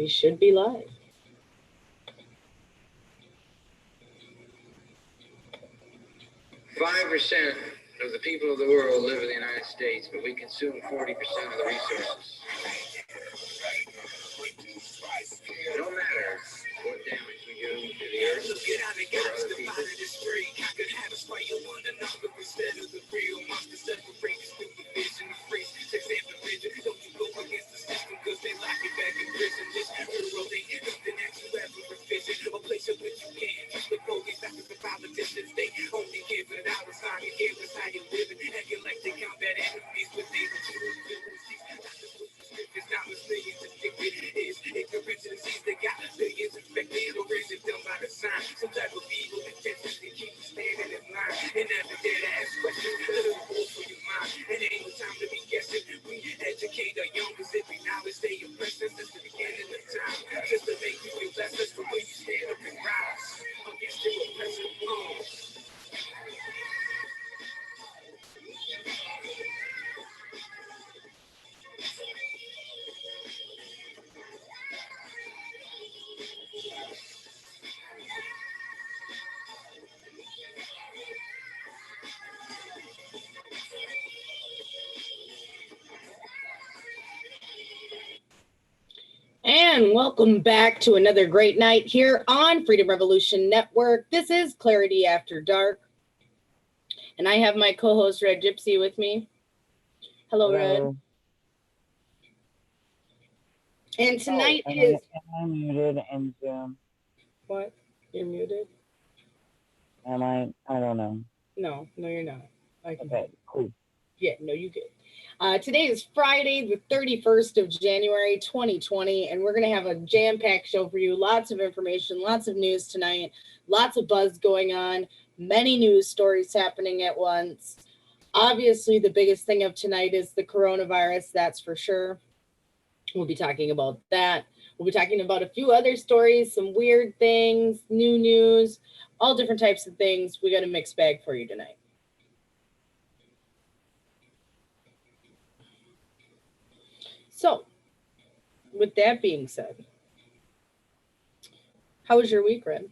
We should be live. Five percent of the people of the world live in the United States, but we consume 40% of the resources. No matter what damage we do to the earth or other people. And welcome back to another great night here on Freedom Revolution Network. This is Clarity After Dark. And I have my co-host Red Gypsy with me. Hello. Red. And tonight is... Am I muted in Zoom? What? You're muted? Am I? I don't know. No, you're not. Okay, cool. Yeah, no, you good. Today is Friday, the 31st of January, 2020, and we're going to have a jam-packed show for you. Lots of information, lots of news tonight, lots of buzz going on, many news stories happening at once. Obviously, the biggest thing of tonight is the coronavirus, that's for sure. We'll be talking about that. We'll be talking about a few other stories, some weird things, new news, all different types of things. We got a mixed bag for you tonight. So, with that being said, how was your week, Red?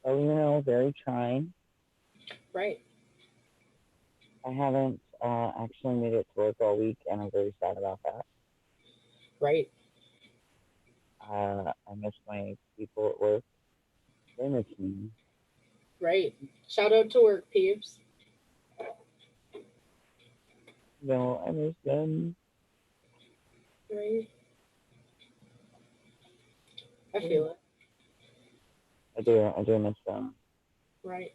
Oh, very trying. Right. I haven't actually made it to work all week, and I'm very sad about that. Right. I miss my people at work. They miss me. Right. Shout out to work peeps. No, I miss them. Right. I feel it. I do miss them. Right.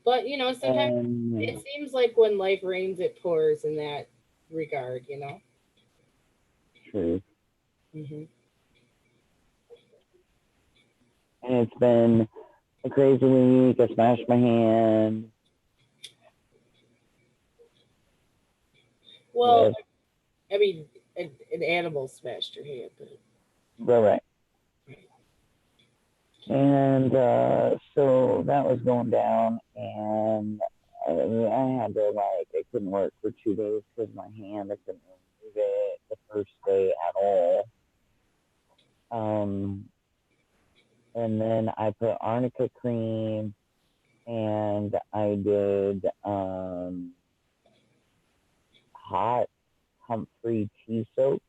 But, sometimes it seems like when life rains, it pours in that regard, True. Mm-hmm. And it's been a crazy week. I smashed my hand. Well, I mean, an animal smashed your hand. But... Right. And so that was going down, and I had to, I couldn't work for 2 days because my hand, I couldn't move it the first day at all. And then I put arnica cream, and I did hot comfrey tea soaks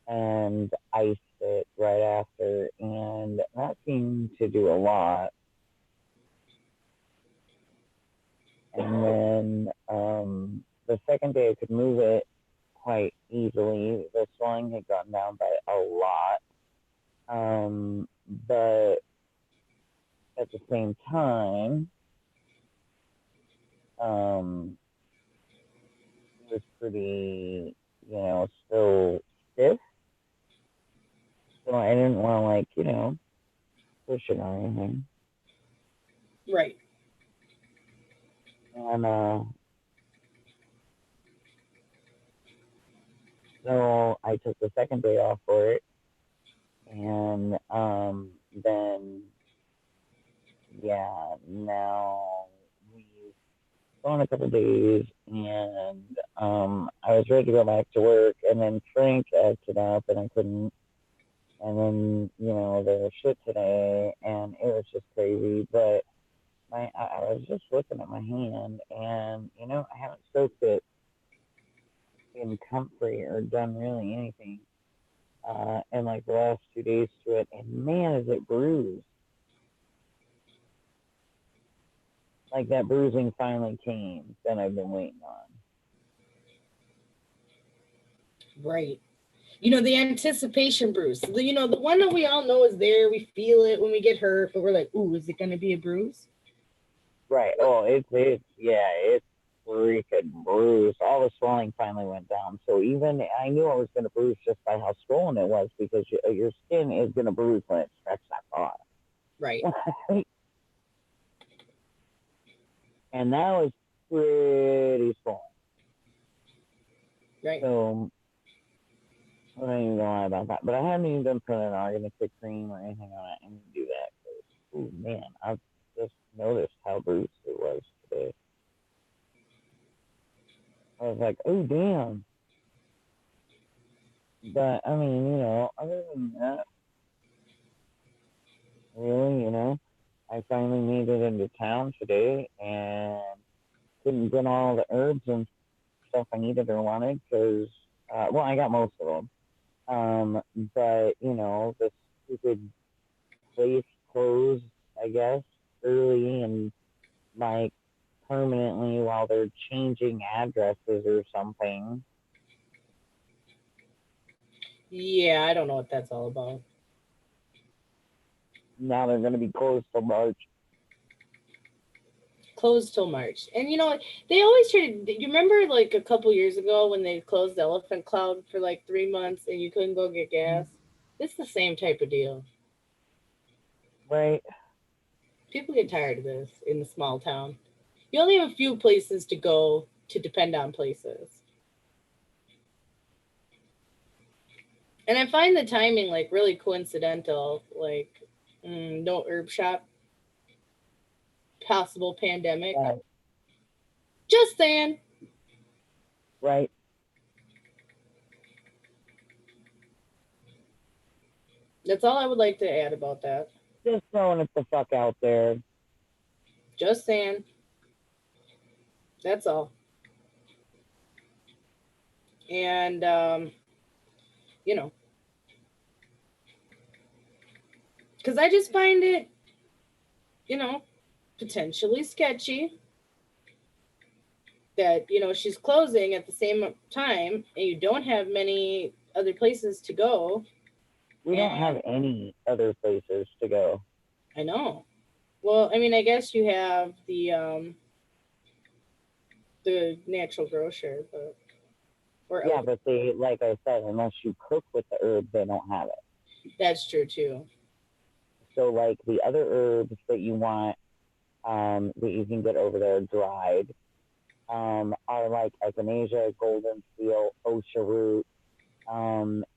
and iced it right after, and that seemed to do a lot. And then the second day I could move it quite easily. The swelling had gotten down by a lot. But at the same time, it was pretty, still stiff. So I didn't want to, push it or anything. Right. And so I took the second day off for it. And then, now gone a couple days, and I was ready to go back to work, and then Frank acted up, and I couldn't. And then there was shit today, and it was just crazy. But I was just looking at my hand, and I haven't soaked it in comfrey or done really anything in like the last 2 days to it, and man, is it bruised. Like that bruising finally came that I've been waiting on. Right. The anticipation, Bruce. The one that we all know is there. We feel it when we get hurt, but we're like, ooh, is it going to be a bruise? Right. Oh, it's freaking bruised. All the swelling finally went down. So even I knew I was going to bruise just by how swollen it was, because your skin is going to bruise when it stretches that far. Right. And that was pretty swollen. Right. So I don't even lie about that. But I haven't even done putting an organic cream or anything on it. I need to do that. Oh man, I've just noticed how bruised it was today. I was like, oh damn. But I mean, other than that, really, I finally made it into town today and couldn't get all the herbs and stuff I needed or wanted because, well, I got most of them. But the stupid place closed, I guess, early and like permanently while they're changing addresses or something. Yeah, I don't know what that's all about. Now they're going to be closed till March. Closed till March. And they always try to, you remember like a couple years ago when they closed the Elephant Cloud for like 3 months and you couldn't go get gas? It's the same type of deal. Right. People get tired of this in the small town. You only have a few places to go to depend on places. And I find the timing like really coincidental, like no herb shop, possible pandemic. Right. Just saying. Right. That's all I would like to add about that. Just throwing it the fuck out there. Just saying. That's all. And, because I just find it, potentially sketchy that, she's closing at the same time and you don't have many other places to go. We don't have any other places to go. I know. Well, I mean, I guess you have the natural grocer, but but they, like I said, unless you cook with the herbs, they don't have it. That's true too. So, like the other herbs that you want, that you can get over there dried, are like echinacea, golden seal, osha root,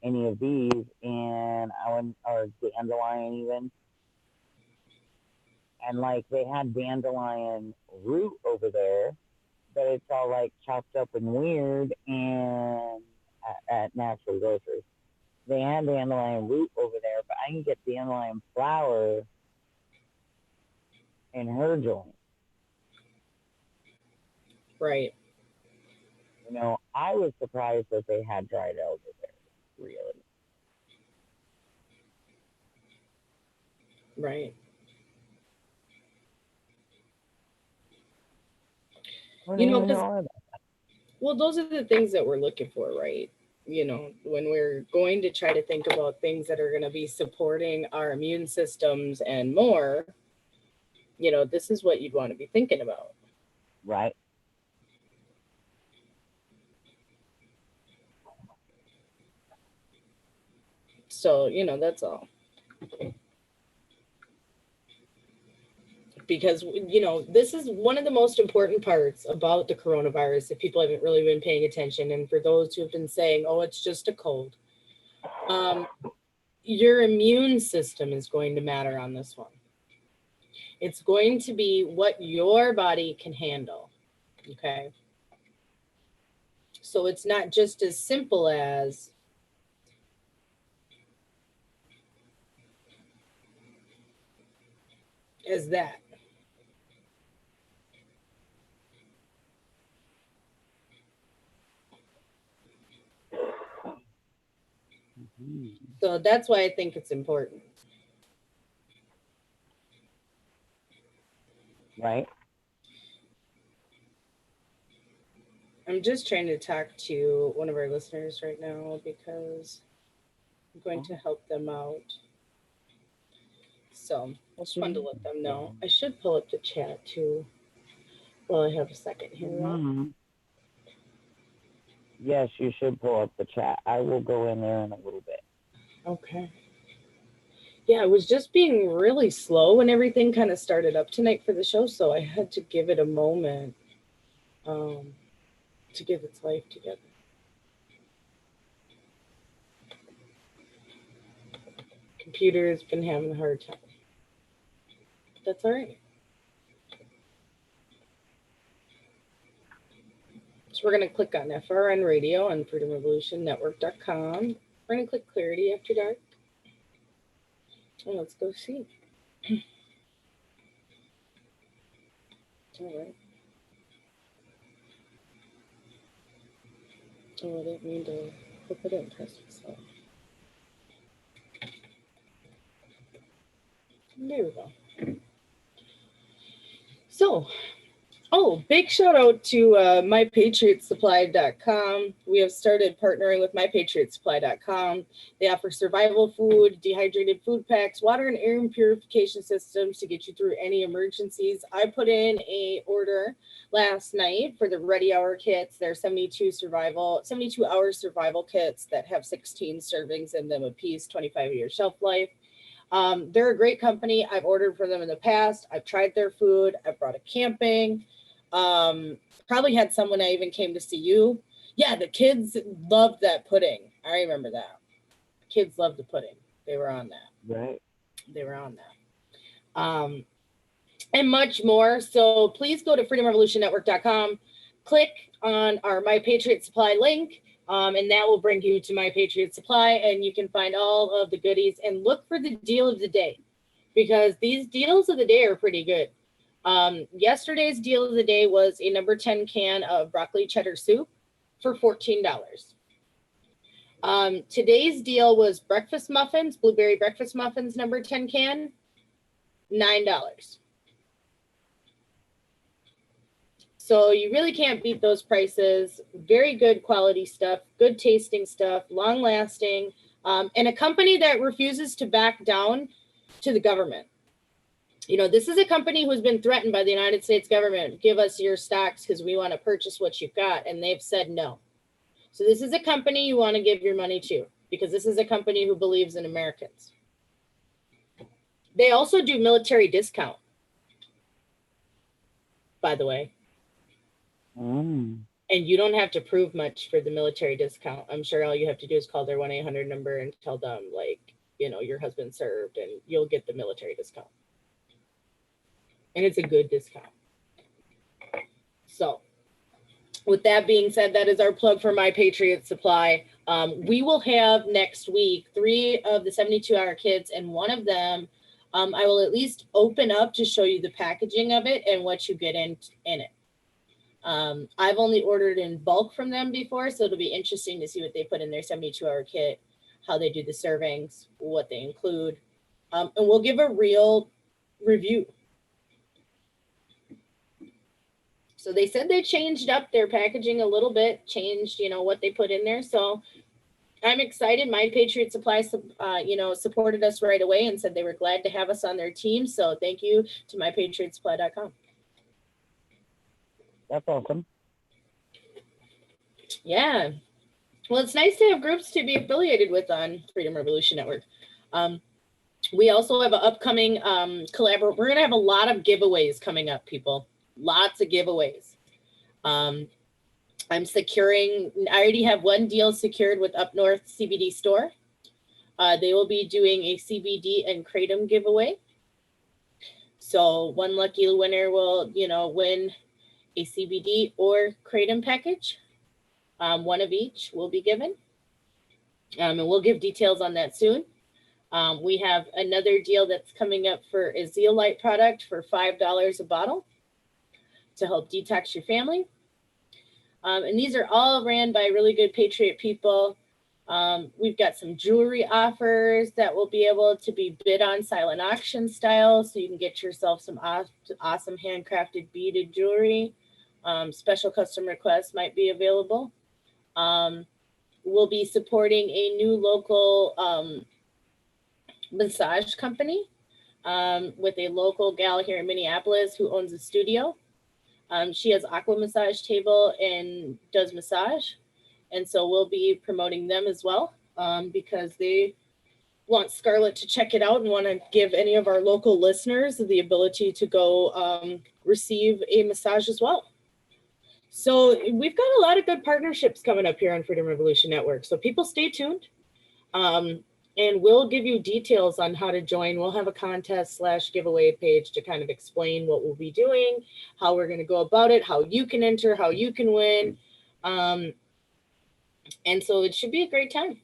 any of these, and or dandelion even. And like they had dandelion root over there, but it's all like chopped up and weird and at natural grocers. They had dandelion root over there, but I can get dandelion flower in her joint. Right. I was surprised that they had dried elderberry, really. Right. Well, those are the things that we're looking for, right? When we're going to try to think about things that are going to be supporting our immune systems and more, this is what you'd want to be thinking about. Right. So, that's all. Because, this is one of the most important parts about the coronavirus if people haven't really been paying attention. And for those who have been saying, oh, it's just a cold, your immune system is going to matter on this one. It's going to be what your body can handle. Okay. So it's not just as simple as that. Mhm. So that's why I think it's important. Right? I'm just trying to talk to one of our listeners right now because I'm going to help them out. So just wanted to let them know. I should pull up the chat too. Well, I have a second here. Mhm. Yes, you should pull up the chat. I will go in there in a little bit. Okay. Yeah, it was just being really slow when everything kind of started up tonight for the show, so I had to give it a moment to get its life together. Computer's been having a hard time. That's all right. So we're going to click on FRN Radio on freedomrevolutionnetwork.com. We're going to click Clarity After Dark. And let's go see. All right. Oh, I didn't mean to hope I didn't press myself. There we go. So, big shout out to mypatriotsupply.com. We have started partnering with mypatriotsupply.com. They offer survival food, dehydrated food packs, water and air purification systems to get you through any emergencies. I put in a order last night for the Ready Hour kits. They're 72-hour survival kits that have 16 servings in them apiece, 25-year shelf life. They're a great company. I've ordered from them in the past. I've tried their food. I've brought it camping. Probably had someone I even came to see you. Yeah, the kids loved that pudding. I remember that. Kids loved the pudding. They were on that. Right. They were on that. And much more. So please go to freedomrevolutionnetwork.com. Click on our My Patriot Supply link. And that will bring you to My Patriot Supply, and you can find all of the goodies and look for the deal of the day, because these deals of the day are pretty good. Yesterday's deal of the day was a number 10 can of broccoli cheddar soup for $14. Today's deal was breakfast muffins, blueberry breakfast muffins, number 10 can, $9. So you really can't beat those prices. Very good quality stuff, good tasting stuff, long lasting, and a company that refuses to back down to the government. You know, this is a company who's been threatened by the United States government. Give us your stocks because we want to purchase what you've got. And they've said no. So this is a company you want to give your money to, because this is a company who believes in Americans. They also do military discount, by the way. And you don't have to prove much for the military discount. I'm sure all you have to do is call their 1-800 number and tell them, like, you know, your husband served, and you'll get the military discount. And it's a good discount. So with that being said, that is our plug for My Patriot Supply. We will have next week 3 of the 72-hour kits, and one of them I will at least open up to show you the packaging of it and what you get in it. I've only ordered in bulk from them before, so it'll be interesting to see what they put in their 72-hour kit, how they do the servings, what they include, and we'll give a real review. So they said they changed up their packaging a little bit, changed, you know, what they put in there. So I'm excited. My Patriot Supply, supported us right away and said they were glad to have us on their team. So thank you to mypatriotsupply.com. That's awesome. Yeah. Well, it's nice to have groups to be affiliated with on Freedom Revolution Network. We also have an upcoming collaboration. We're going to have a lot of giveaways coming up, people. Lots of giveaways. I'm securing, I already have one deal secured with Up North CBD store. They will be doing a CBD and Kratom giveaway. So one lucky winner will, win a CBD or kratom package. One of each will be given. And we'll give details on that soon. We have another deal that's coming up for a zeolite product for $5 a bottle to help detox your family. And these are all ran by really good Patriot people. We've got some jewelry offers that will be able to be bid on silent auction style, so you can get yourself some awesome handcrafted beaded jewelry. Special custom requests might be available. We'll be supporting a new local massage company with a local gal here in Minneapolis who owns a studio. She has aqua massage table and does massage. And so we'll be promoting them as well because they want Scarlet to check it out and want to give any of our local listeners the ability to go receive a massage as well. So we've got a lot of good partnerships coming up here on Freedom Revolution Network. So people stay tuned. And we'll give you details on how to join. We'll have a contest/giveaway page to kind of explain what we'll be doing, how we're going to go about it, how you can enter, how you can win. And so it should be a great time.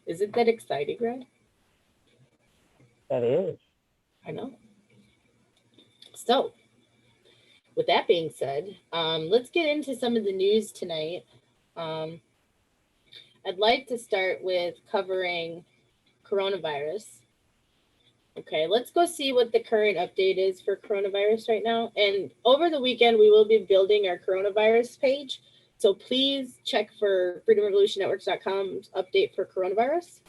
Isn't that exciting, Red? That is. I know. So with that being said, let's get into some of the news tonight. I'd like to start with covering coronavirus. Okay, let's go see what the current update is for coronavirus right now. And over the weekend, we will be building our coronavirus page. So please check for freedomrevolutionnetworks.com's update for coronavirus.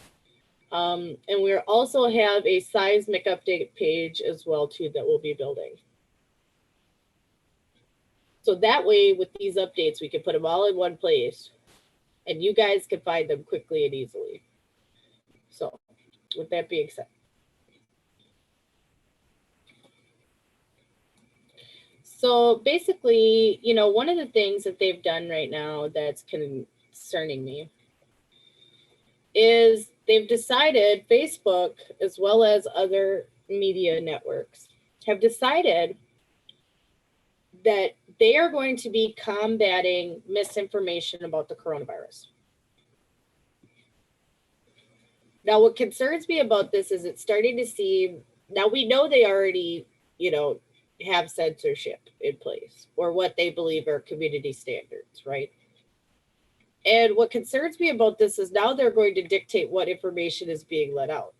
And we also have a seismic update page as well, too, that we'll be building. So that way, with these updates, we can put them all in one place and you guys can find them quickly and easily. So with that being said. So basically, you know, one of the things that they've done right now that's concerning me is they've decided, Facebook, as well as other media networks, have decided that they are going to be combating misinformation about the coronavirus. Now, what concerns me about this is it's starting to seem, now we know they already, you know, have censorship in place or what they believe are community standards, right? And what concerns me about this is now they're going to dictate what information is being let out.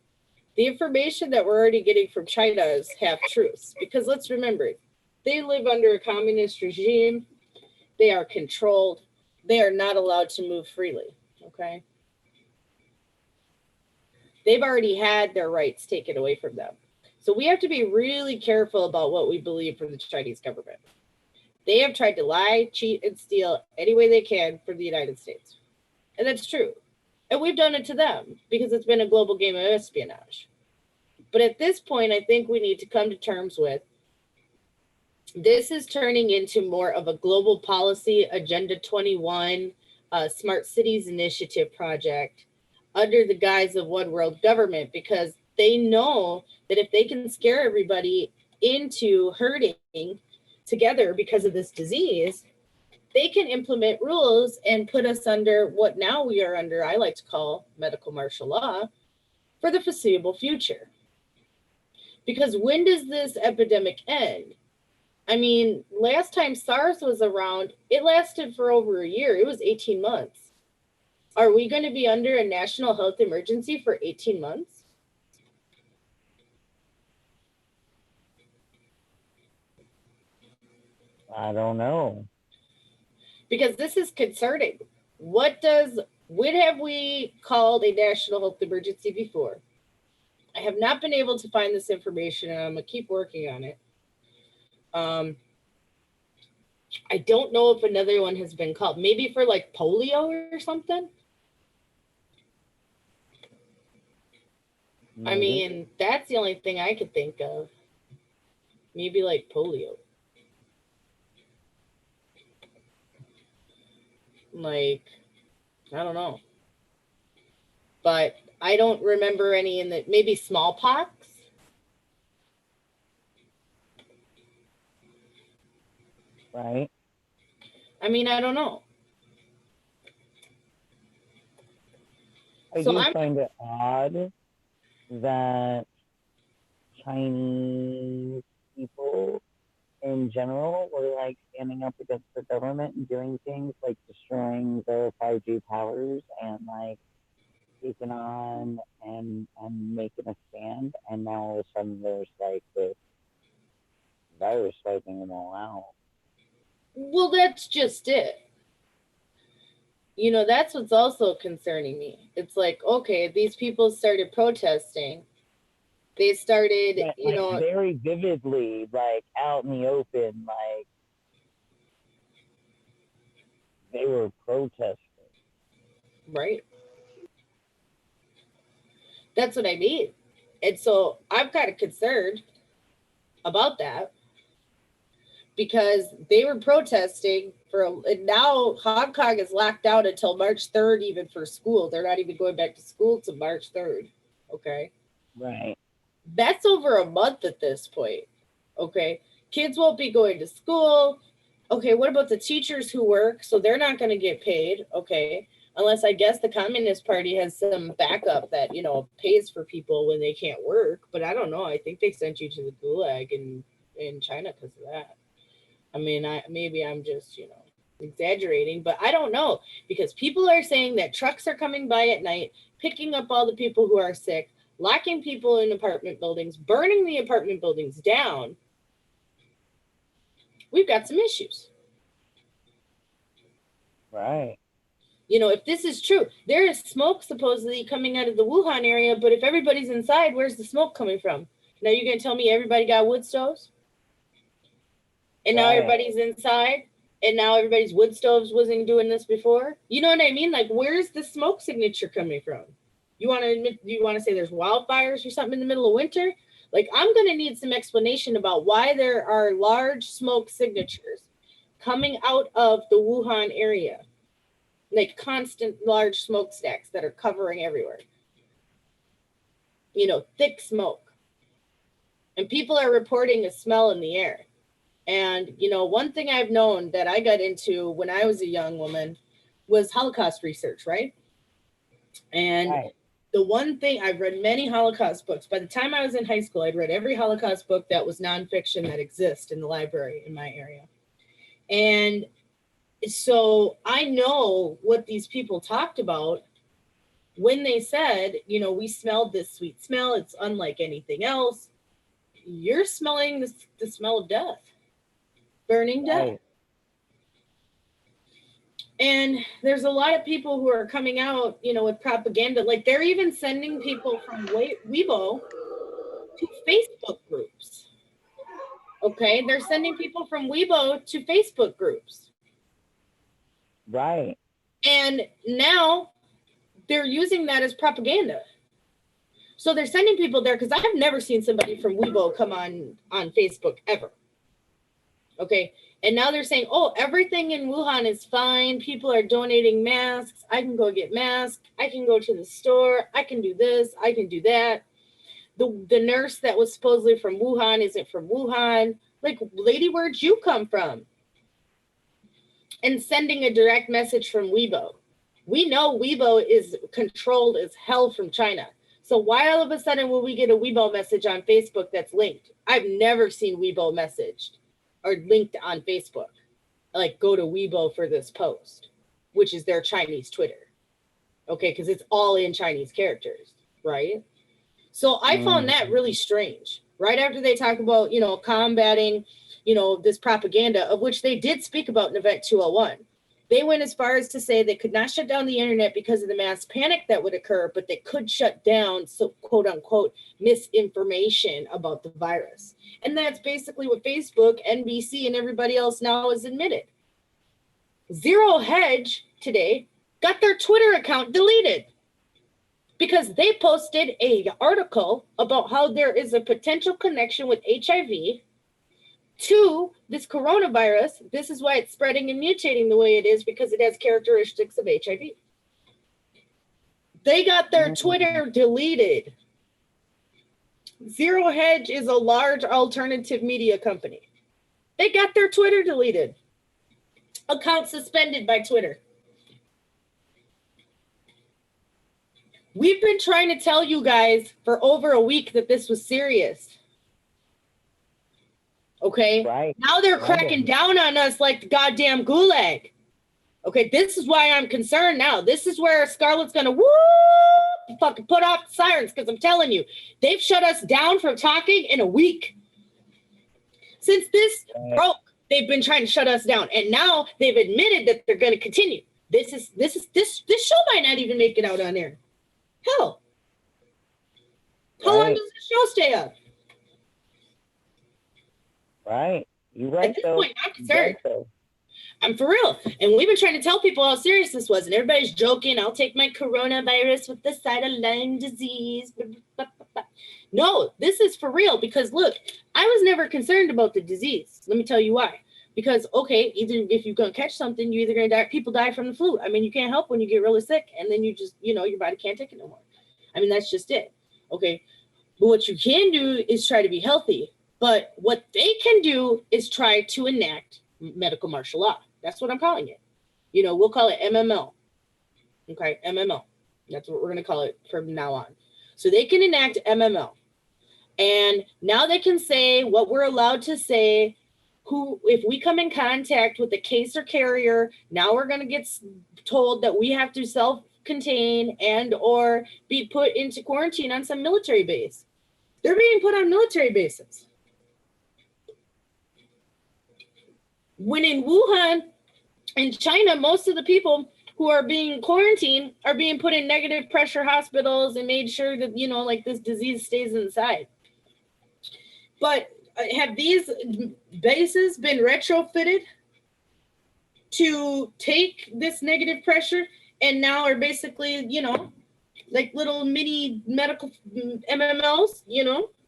The information that we're already getting from China is half-truths, because let's remember, they live under a communist regime. They are controlled. They are not allowed to move freely, okay? They've already had their rights taken away from them. So we have to be really careful about what we believe from the Chinese government. They have tried to lie, cheat, and steal any way they can from the United States. And that's true. And we've done it to them because it's been a global game of espionage. But at this point, I think we need to come to terms with this is turning into more of a global policy, Agenda 21, Smart Cities Initiative project under the guise of one world government, because they know that if they can scare everybody into herding together because of this disease, they can implement rules and put us under what now we are under, I like to call medical martial law, for the foreseeable future. Because when does this epidemic end? I mean, last time SARS was around, it lasted for over a year. It was 18 months. Are we going to be under a national health emergency for 18 months? I don't know. Because this is concerning. When have we called a national health emergency before? I have not been able to find this information, and I'm going to keep working on it. I don't know if another one has been called, maybe for like polio or something. Maybe. I mean, that's the only thing I could think of. Maybe like polio. Like, I don't know. But I don't remember any in the, maybe smallpox. Right. I mean, I don't know. I So do I'm find it odd that Chinese people in general were like standing up against the government and doing things like destroying the 5G towers and like taking on and making a stand, and now all of a sudden there's like this virus wiping them all out. well, that's just it. You know, that's what's also concerning me. It's like, okay, these people started protesting. They started, But you like know, very vividly, like out in the open, like they were protesting. right? That's what I mean. And so I'm kind of concerned about that because they were protesting and now Hong Kong is locked down until March 3rd, even for school. They're not even going back to school to March 3rd. Okay. Right. That's over a month at this point. Okay. Kids won't be going to school. Okay. What about the teachers who work? So they're not going to get paid. Okay. Unless I guess the Communist Party has some backup that, pays for people when they can't work. But I don't know. I think they sent you to the gulag in China because of that. I mean, maybe I'm just, exaggerating, but I don't know because people are saying that trucks are coming by at night, picking up all the people who are sick, locking people in apartment buildings, burning the apartment buildings down. We've got some issues. Right. If this is true, there is smoke supposedly coming out of the Wuhan area, but if everybody's inside, where's the smoke coming from? Now you're going to tell me everybody got wood stoves? And now Right. everybody's inside? And now everybody's wood stoves wasn't doing this before? You know what I mean? Like, where's the smoke signature coming from? You want to say there's wildfires or something in the middle of winter? Like, I'm going to need some explanation about why there are large smoke signatures coming out of the Wuhan area. Like constant large smokestacks that are covering everywhere. Thick smoke. And people are reporting a smell in the air. And, one thing I've known that I got into when I was a young woman was Holocaust research, right? And Right. the one thing I've read many Holocaust books. By the time I was in high school, I'd read every Holocaust book that was nonfiction that exists in the library in my area. And so I know what these people talked about when they said, we smelled this sweet smell. It's unlike anything else. You're smelling the smell of death, burning death. Right. And there's a lot of people who are coming out, with propaganda. Like they're even sending people from Weibo to Facebook groups. Okay, they're sending people from Weibo to Facebook groups. Right. And now they're using that as propaganda. So they're sending people there because I've never seen somebody from Weibo come on Facebook ever. Okay. And now they're saying, oh, everything in Wuhan is fine. People are donating masks. I can go get masks. I can go to the store. I can do this. I can do that. The nurse that was supposedly from Wuhan isn't from Wuhan. Like, lady, where'd you come from? And sending a direct message from Weibo. We know Weibo is controlled as hell from China. So why all of a sudden will we get a Weibo message on Facebook that's linked? I've never seen Weibo messaged or linked on Facebook. Like, go to Weibo for this post, which is their Chinese Twitter. Okay, because it's all in Chinese characters, right? So I found that really strange. Right after they talk about, combating, this propaganda, of which they did speak about in Event 201. They went as far as to say they could not shut down the internet because of the mass panic that would occur, but they could shut down, so quote unquote, misinformation about the virus. And that's basically what Facebook, NBC, and everybody else now has admitted. Zero Hedge today got their Twitter account deleted because they posted an article about how there is a potential connection with HIV to this coronavirus. This is why it's spreading and mutating the way it is, because it has characteristics of HIV. They got their Twitter deleted. Zero Hedge is a large alternative media company. They got their Twitter deleted. account suspended by Twitter. We've been trying to tell you guys for over a week that this was serious. Okay? Right. Now they're cracking down on us like the goddamn gulag. Okay, this is why I'm concerned now. This is where Scarlet's going to fucking put off the sirens, because I'm telling you, they've shut us down from talking in a week. Since this broke, they've been trying to shut us down, and now they've admitted that they're going to continue. This show might not even make it out on air. Hell, how long does this show stay up? Right, you're right. At this point, I'm concerned. I'm for real. And we've been trying to tell people how serious this was. And everybody's joking. I'll take my coronavirus with the side of Lyme disease. No, this is for real. Because look, I was never concerned about the disease. Let me tell you why. Because, okay, either if you're going to catch something, you're either going to die. People die from the flu. I mean, you can't help when you get really sick. And then you just, your body can't take it no more. I mean, that's just it. Okay. But what you can do is try to be healthy. But what they can do is try to enact medical martial law. That's what I'm calling it. We'll call it MML. Okay, MML. That's what we're going to call it from now on. So they can enact MML. And now they can say what we're allowed to say. If we come in contact with a case or carrier, now we're going to get told that we have to self-contain and or be put into quarantine on some military base. They're being put on military bases. When in Wuhan, in China, most of the people who are being quarantined are being put in negative pressure hospitals and made sure that, this disease stays inside. But have these bases been retrofitted to take this negative pressure and now are basically, like little mini medical MMLs,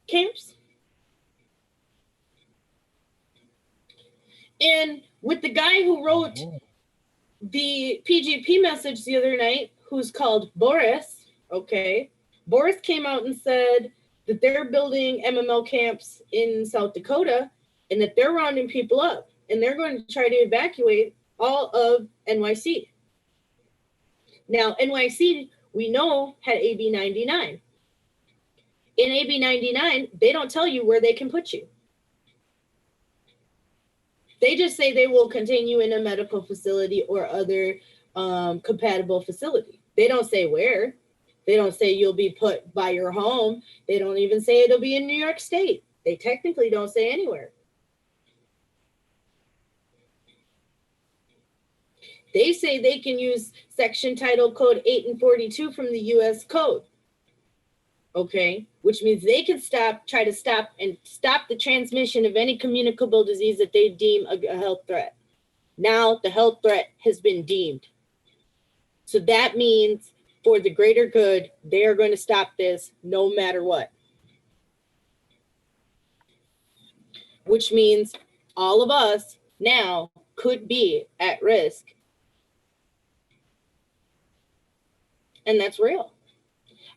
camps? And with the guy who wrote the PGP message the other night, who's called Boris, okay, Boris came out and said that they're building MML camps in South Dakota and that they're rounding people up and they're going to try to evacuate all of NYC. Now, NYC, we know, had AB 99. In AB 99, they don't tell you where they can put you. They just say they will continue in a medical facility or other compatible facility. They don't say where. They don't say you'll be put by your home. They don't even say it'll be in New York State. They technically don't say anywhere. They say they can use section title code 8 and 42 from the U.S. code. Okay, which means they can try to stop the transmission of any communicable disease that they deem a health threat. Now the health threat has been deemed. So that means for the greater good, they are going to stop this no matter what. Which means all of us now could be at risk. And that's real.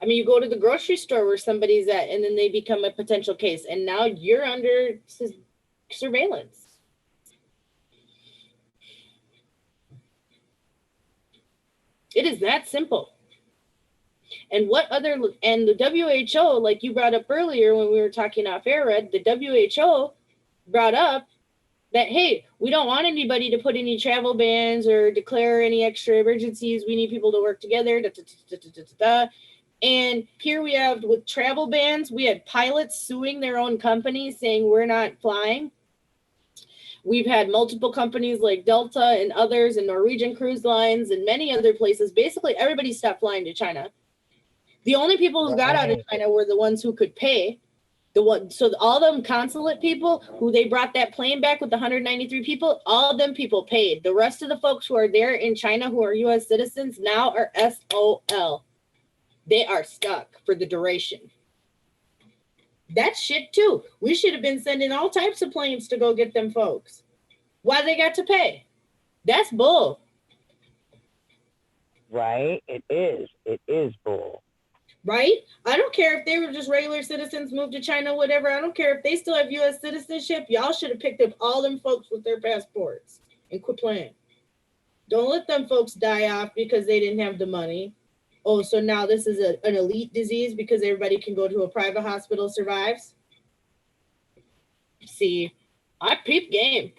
I mean, you go to the grocery store where somebody's at and then they become a potential case and now you're under surveillance. It is that simple. And the WHO, like you brought up earlier when we were talking off air, Red, the WHO brought up that, hey, we don't want anybody to put any travel bans or declare any extra emergencies. We need people to work together. And here we have with travel bans, we had pilots suing their own companies saying we're not flying. We've had multiple companies like Delta and others and Norwegian Cruise Lines and many other places. Basically, everybody stopped flying to China. The only people who got out of China were the ones who could pay. So all them consulate people who they brought that plane back with 193 people, all of them people paid. The rest of the folks who are there in China who are U.S. citizens now are SOL. They are stuck for the duration. That's shit too. We should have been sending all types of planes to go get them folks. Why they got to pay? That's bull. Right? It is. It is bull. Right? I don't care if they were just regular citizens, moved to China, whatever. I don't care if they still have U.S. citizenship. Y'all should have picked up all them folks with their passports and quit playing. Don't let them folks die off because they didn't have the money. Oh, so now this is an elite disease because everybody can go to a private hospital survives? See, I peep game.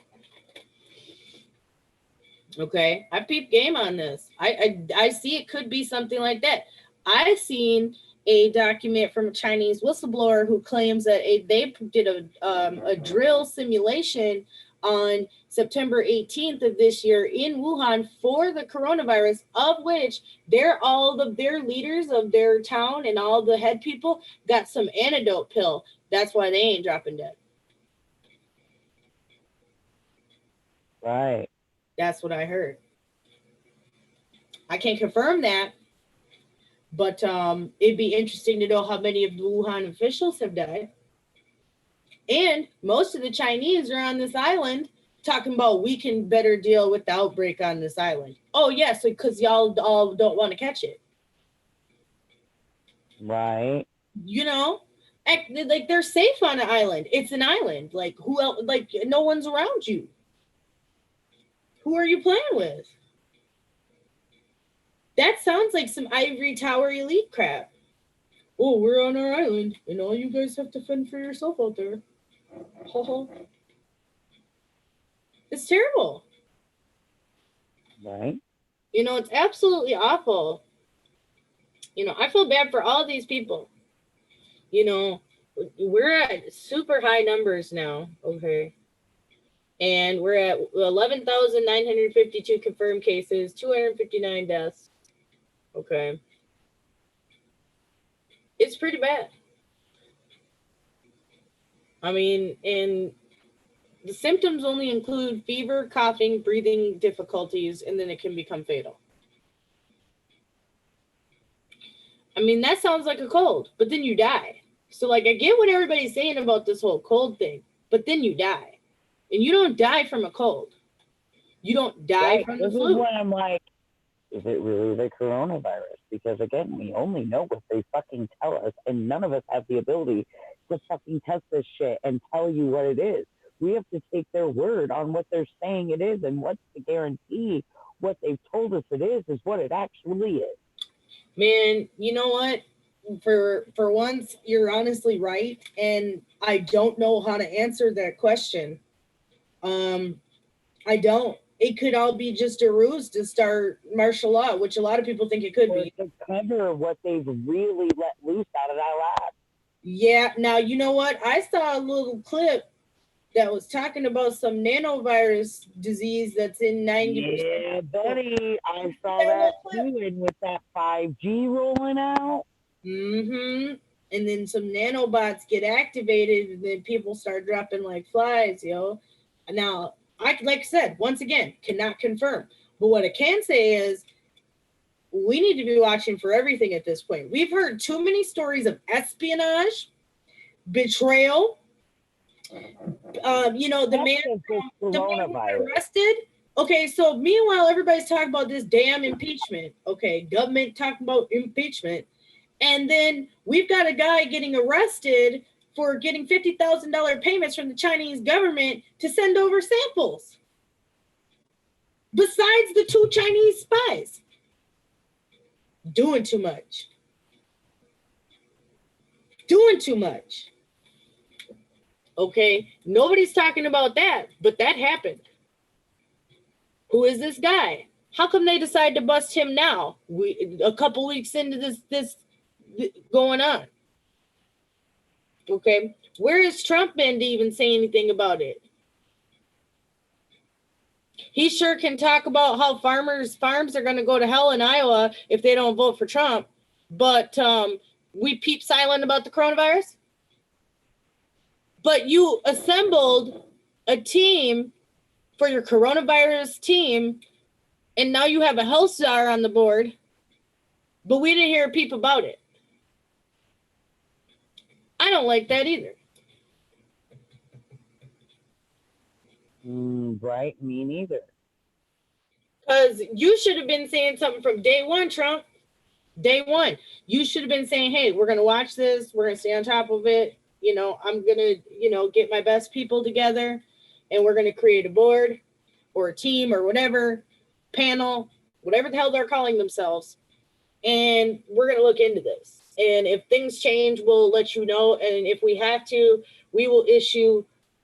Okay, I peep game on this. I see it could be something like that. I seen a document from a Chinese whistleblower who claims that they did a drill simulation on September 18th of this year in Wuhan for the coronavirus, of which their leaders of their town and all the head people got some antidote pill. That's why they ain't dropping dead. Right. That's what I heard. I can't confirm that, but it'd be interesting to know how many of the Wuhan officials have died. And most of the Chinese are on this island talking about we can better deal with the outbreak on this island. Oh, yes, because y'all all don't want to catch it. Right. You know, like they're safe on an island. It's an island. Like who else? Like no one's around you. Who are you playing with? That sounds like some ivory tower elite crap. Oh, we're on our island, and all you guys have to fend for yourself out there. It's terrible. Right. You know, it's absolutely awful. You know, I feel bad for all these people. You know, we're at super high numbers now, okay? And we're at 11,952 confirmed cases, 259 deaths. Okay. It's pretty bad. I mean, and the symptoms only include fever, coughing, breathing difficulties, and then it can become fatal. I mean, that sounds like a cold, but then you die. So, like, I get what everybody's saying about this whole cold thing, but then you die. And you don't die from a cold. You don't die from the flu. This is when I'm like, is it really the coronavirus? Because, again, we only know what they fucking tell us, and none of us have the ability to fucking test this shit and tell you what it is. We have to take their word on what they're saying it is, and what's the guarantee what they've told us it is what it actually is. Man, you know what? For once, you're honestly right, and I don't know how to answer that question. I don't. It could all be just a ruse to start martial law, which a lot of people think it could be. To cover what they've really let loose out of that lab. Yeah. Now, you know what? I saw a little clip that was talking about some nanovirus disease that's in 90%. Yeah, buddy. I saw that too. And with that 5G rolling out. Mm-hmm. And then some nanobots get activated, and then people start dropping like flies, yo. Now, like I said, once again, cannot confirm. But what I can say is we need to be watching for everything at this point. We've heard too many stories of espionage, betrayal. You know, the man arrested. Okay, so meanwhile, everybody's talking about this damn impeachment. Okay, government talking about impeachment. And then we've got a guy getting arrested for getting $50,000 payments from the Chinese government to send over samples. Besides the 2 Chinese spies. Doing too much. Doing too much. Okay, nobody's talking about that, but that happened. Who is this guy? How come they decide to bust him now? A couple weeks into this going on. Okay, where has Trump been to even say anything about it? He sure can talk about how farms are going to go to hell in Iowa if they don't vote for Trump, but we peep silent about the coronavirus. But you assembled a team for your coronavirus team, and now you have a health czar on the board, but we didn't hear a peep about it. I don't like that either. Right, me neither. Because you should have been saying something from day one, Trump. Day one. You should have been saying, hey, we're going to watch this. We're going to stay on top of it. You know, I'm going to, get my best people together, and we're going to create a board or a team or whatever. panel, whatever the hell they're calling themselves, and we're going to look into this. And if things change, we'll let you know. And if we have to, we will issue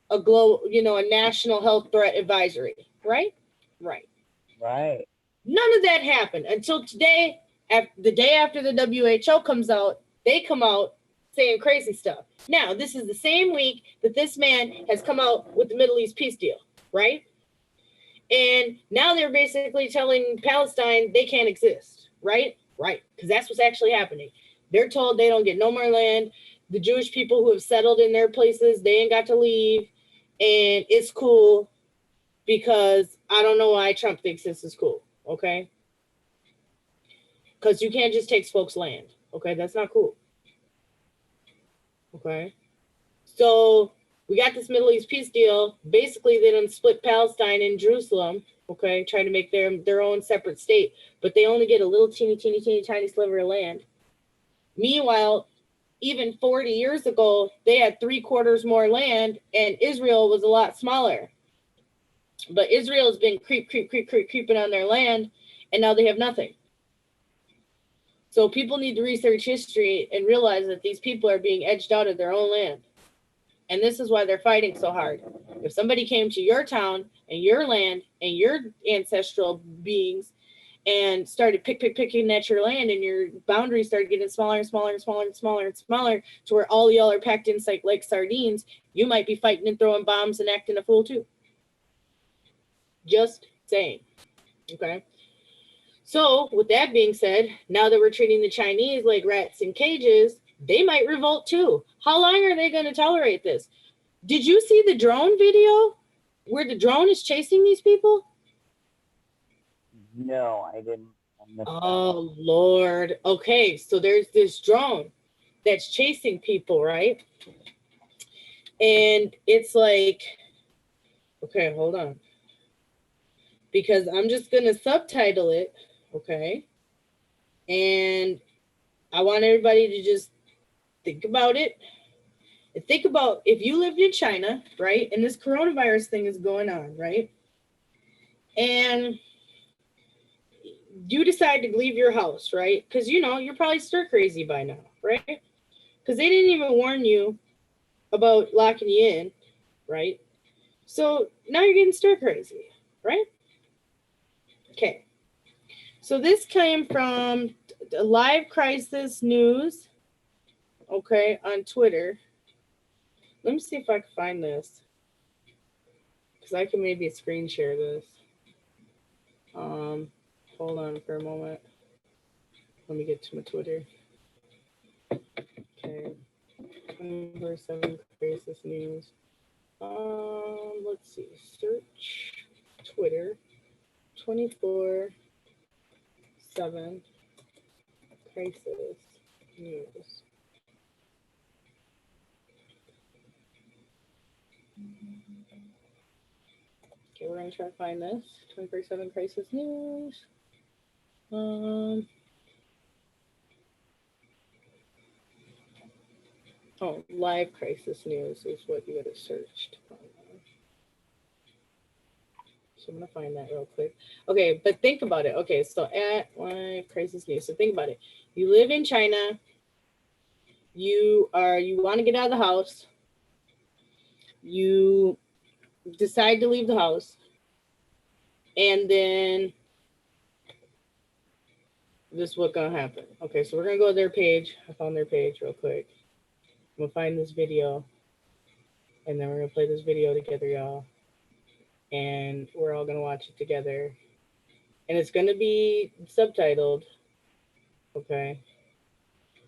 a a national health threat advisory. Right? Right. Right. None of that happened until today. The day after the WHO comes out, they come out saying crazy stuff. Now, this is the same week that this man has come out with the Middle East peace deal, right? And now they're basically telling Palestine they can't exist, right? Right, because that's what's actually happening. They're told they don't get no more land. The Jewish people who have settled in their places, they ain't got to leave. And it's cool because I don't know why Trump thinks this is cool, okay? Because you can't just take folks' land, okay? That's not cool. Okay, so we got this Middle East peace deal. Basically, they done split Palestine and Jerusalem. Okay, trying to make their own separate state, but they only get a little teeny tiny sliver of land. Meanwhile, even 40 years ago, they had 3/4 more land, and Israel was a lot smaller. But Israel has been creeping on their land, and now they have nothing. So people need to research history and realize that these people are being edged out of their own land. And this is why they're fighting so hard. If somebody came to your town and your land and your ancestral beings and started picking at your land, and your boundaries started getting smaller and smaller and smaller and smaller and smaller to where all y'all are packed in like sardines, you might be fighting and throwing bombs and acting a fool too. Just saying. Okay. So, with that being said, now that we're treating the Chinese like rats in cages, they might revolt too. How long are they going to tolerate this? Did you see the drone video where the drone is chasing these people? No, I didn't. Oh, Lord. Okay, so there's this drone that's chasing people, right? And it's like, okay, hold on. Because I'm just going to subtitle it. Okay. And I want everybody to just think about it. And think about if you lived in China, right? And this coronavirus thing is going on, right? And you decide to leave your house, right? Because, you're probably stir crazy by now, right? Because they didn't even warn you about locking you in, right? So now you're getting stir crazy, right? Okay. So this came from Live Crisis News, okay, on Twitter. Let me see if I can find this, because I can maybe screen share this. Hold on for a moment. Let me get to my Twitter. Okay, 24/7 Crisis News. Let's see, search Twitter, 24/7 Crisis News. Okay, we're gonna try to find this 24/7 Crisis News. Live Crisis News is what you would have searched. So I'm gonna find that real quick. Okay, but think about it. Okay, so at Live Crisis News. So think about it. You live in China. You want to get out of the house. You decide to leave the house, and then this is what's gonna happen. Okay, so we're gonna go to their page. I found their page real quick. I'm gonna find this video, and then we're gonna play this video together, y'all. And we're all gonna watch it together. And it's gonna be subtitled. Okay.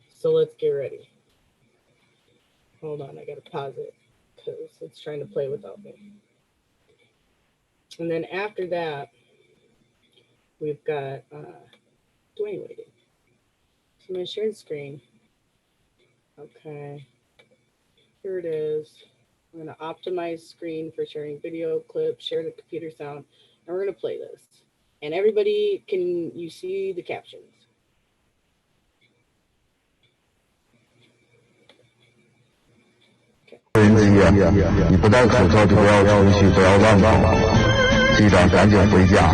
So let's get ready. Hold on, I gotta pause it because it's trying to play without me. And then after that, we've got Dwayne waiting. So I'm gonna share the screen. Okay. Here it is. I'm going to optimize screen for sharing video clip, share the computer sound, and we're going to play this. And everybody, you see the captions? Okay. 你不戴口罩就不要出去，不要乱跑，记得赶紧回家。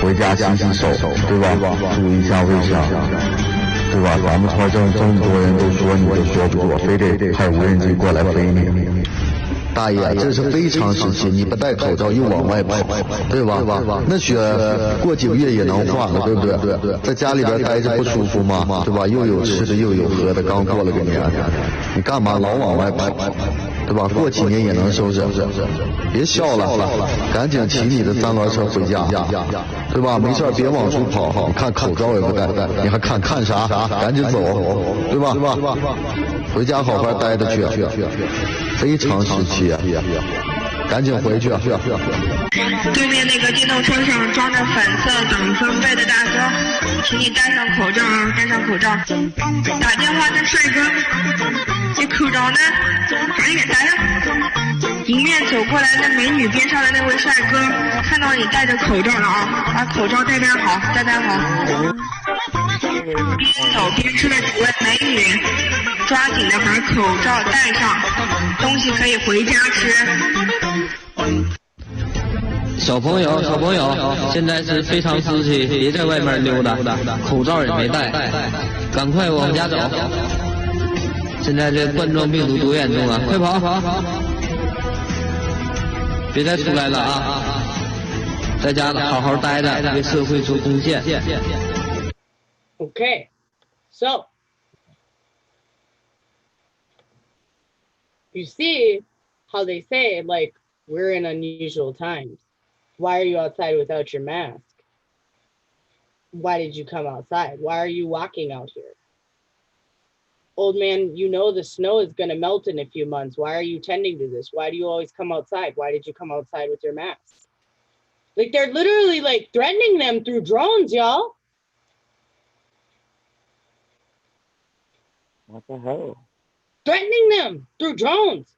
回家洗洗手，对吧？注意一下卫生，对吧？咱们村这么多人都说你都说不过，非得派无人机过来飞你。大爷，这是非常时期，你不戴口罩又往外跑，对吧？那雪过几个月也能化了，对不对？在家里边待着不舒服吗？对吧？又有吃的又有喝的，刚过了个年，你干嘛老往外跑？对吧？过几年也能收拾。别笑了，赶紧骑你的3轮车回家，对吧？没事别往出跑，你看口罩也不戴，你还看啥？赶紧走，对吧？回家好好待着去，非常时期，赶紧回去。对面那个电动车上装着粉色等分贝的大哥，请你戴上口罩，戴上口罩。打电话的帅哥，这口罩呢？赶紧给戴上。迎面走过来的美女边上的那位帅哥，看到你戴着口罩了啊，把口罩戴好，戴好。边走边吃的几位美女，抓紧的把口罩戴上，东西可以回家吃。小朋友，现在是非常时期，别在外面溜达，口罩也没戴，赶快往家走。现在这冠状病毒多严重啊！快跑！别再出来了啊！在家好好待着，为社会做贡献。Okay, so you see how they say, like, we're in unusual times. Why are you outside without your mask? Why did you come outside? Why are you walking out here? Old man, you know the snow is going to melt in a few months. Why are you tending to this? Why do you always come outside? Why did you come outside with your mask? Like, they're literally, like, threatening them through drones, y'all. What the hell? Threatening them through drones.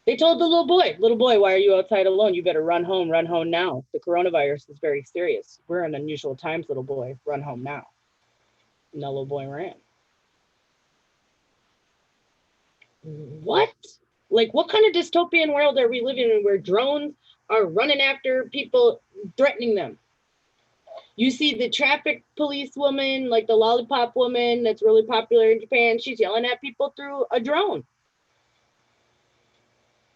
They told the little boy, why are you outside alone? You better run home now. The coronavirus is very serious. We're in unusual times, little boy. Run home now. And the little boy ran. What? Like, what kind of dystopian world are we living in where drones are running after people, threatening them? You see the traffic police woman, like the lollipop woman that's really popular in Japan, she's yelling at people through a drone.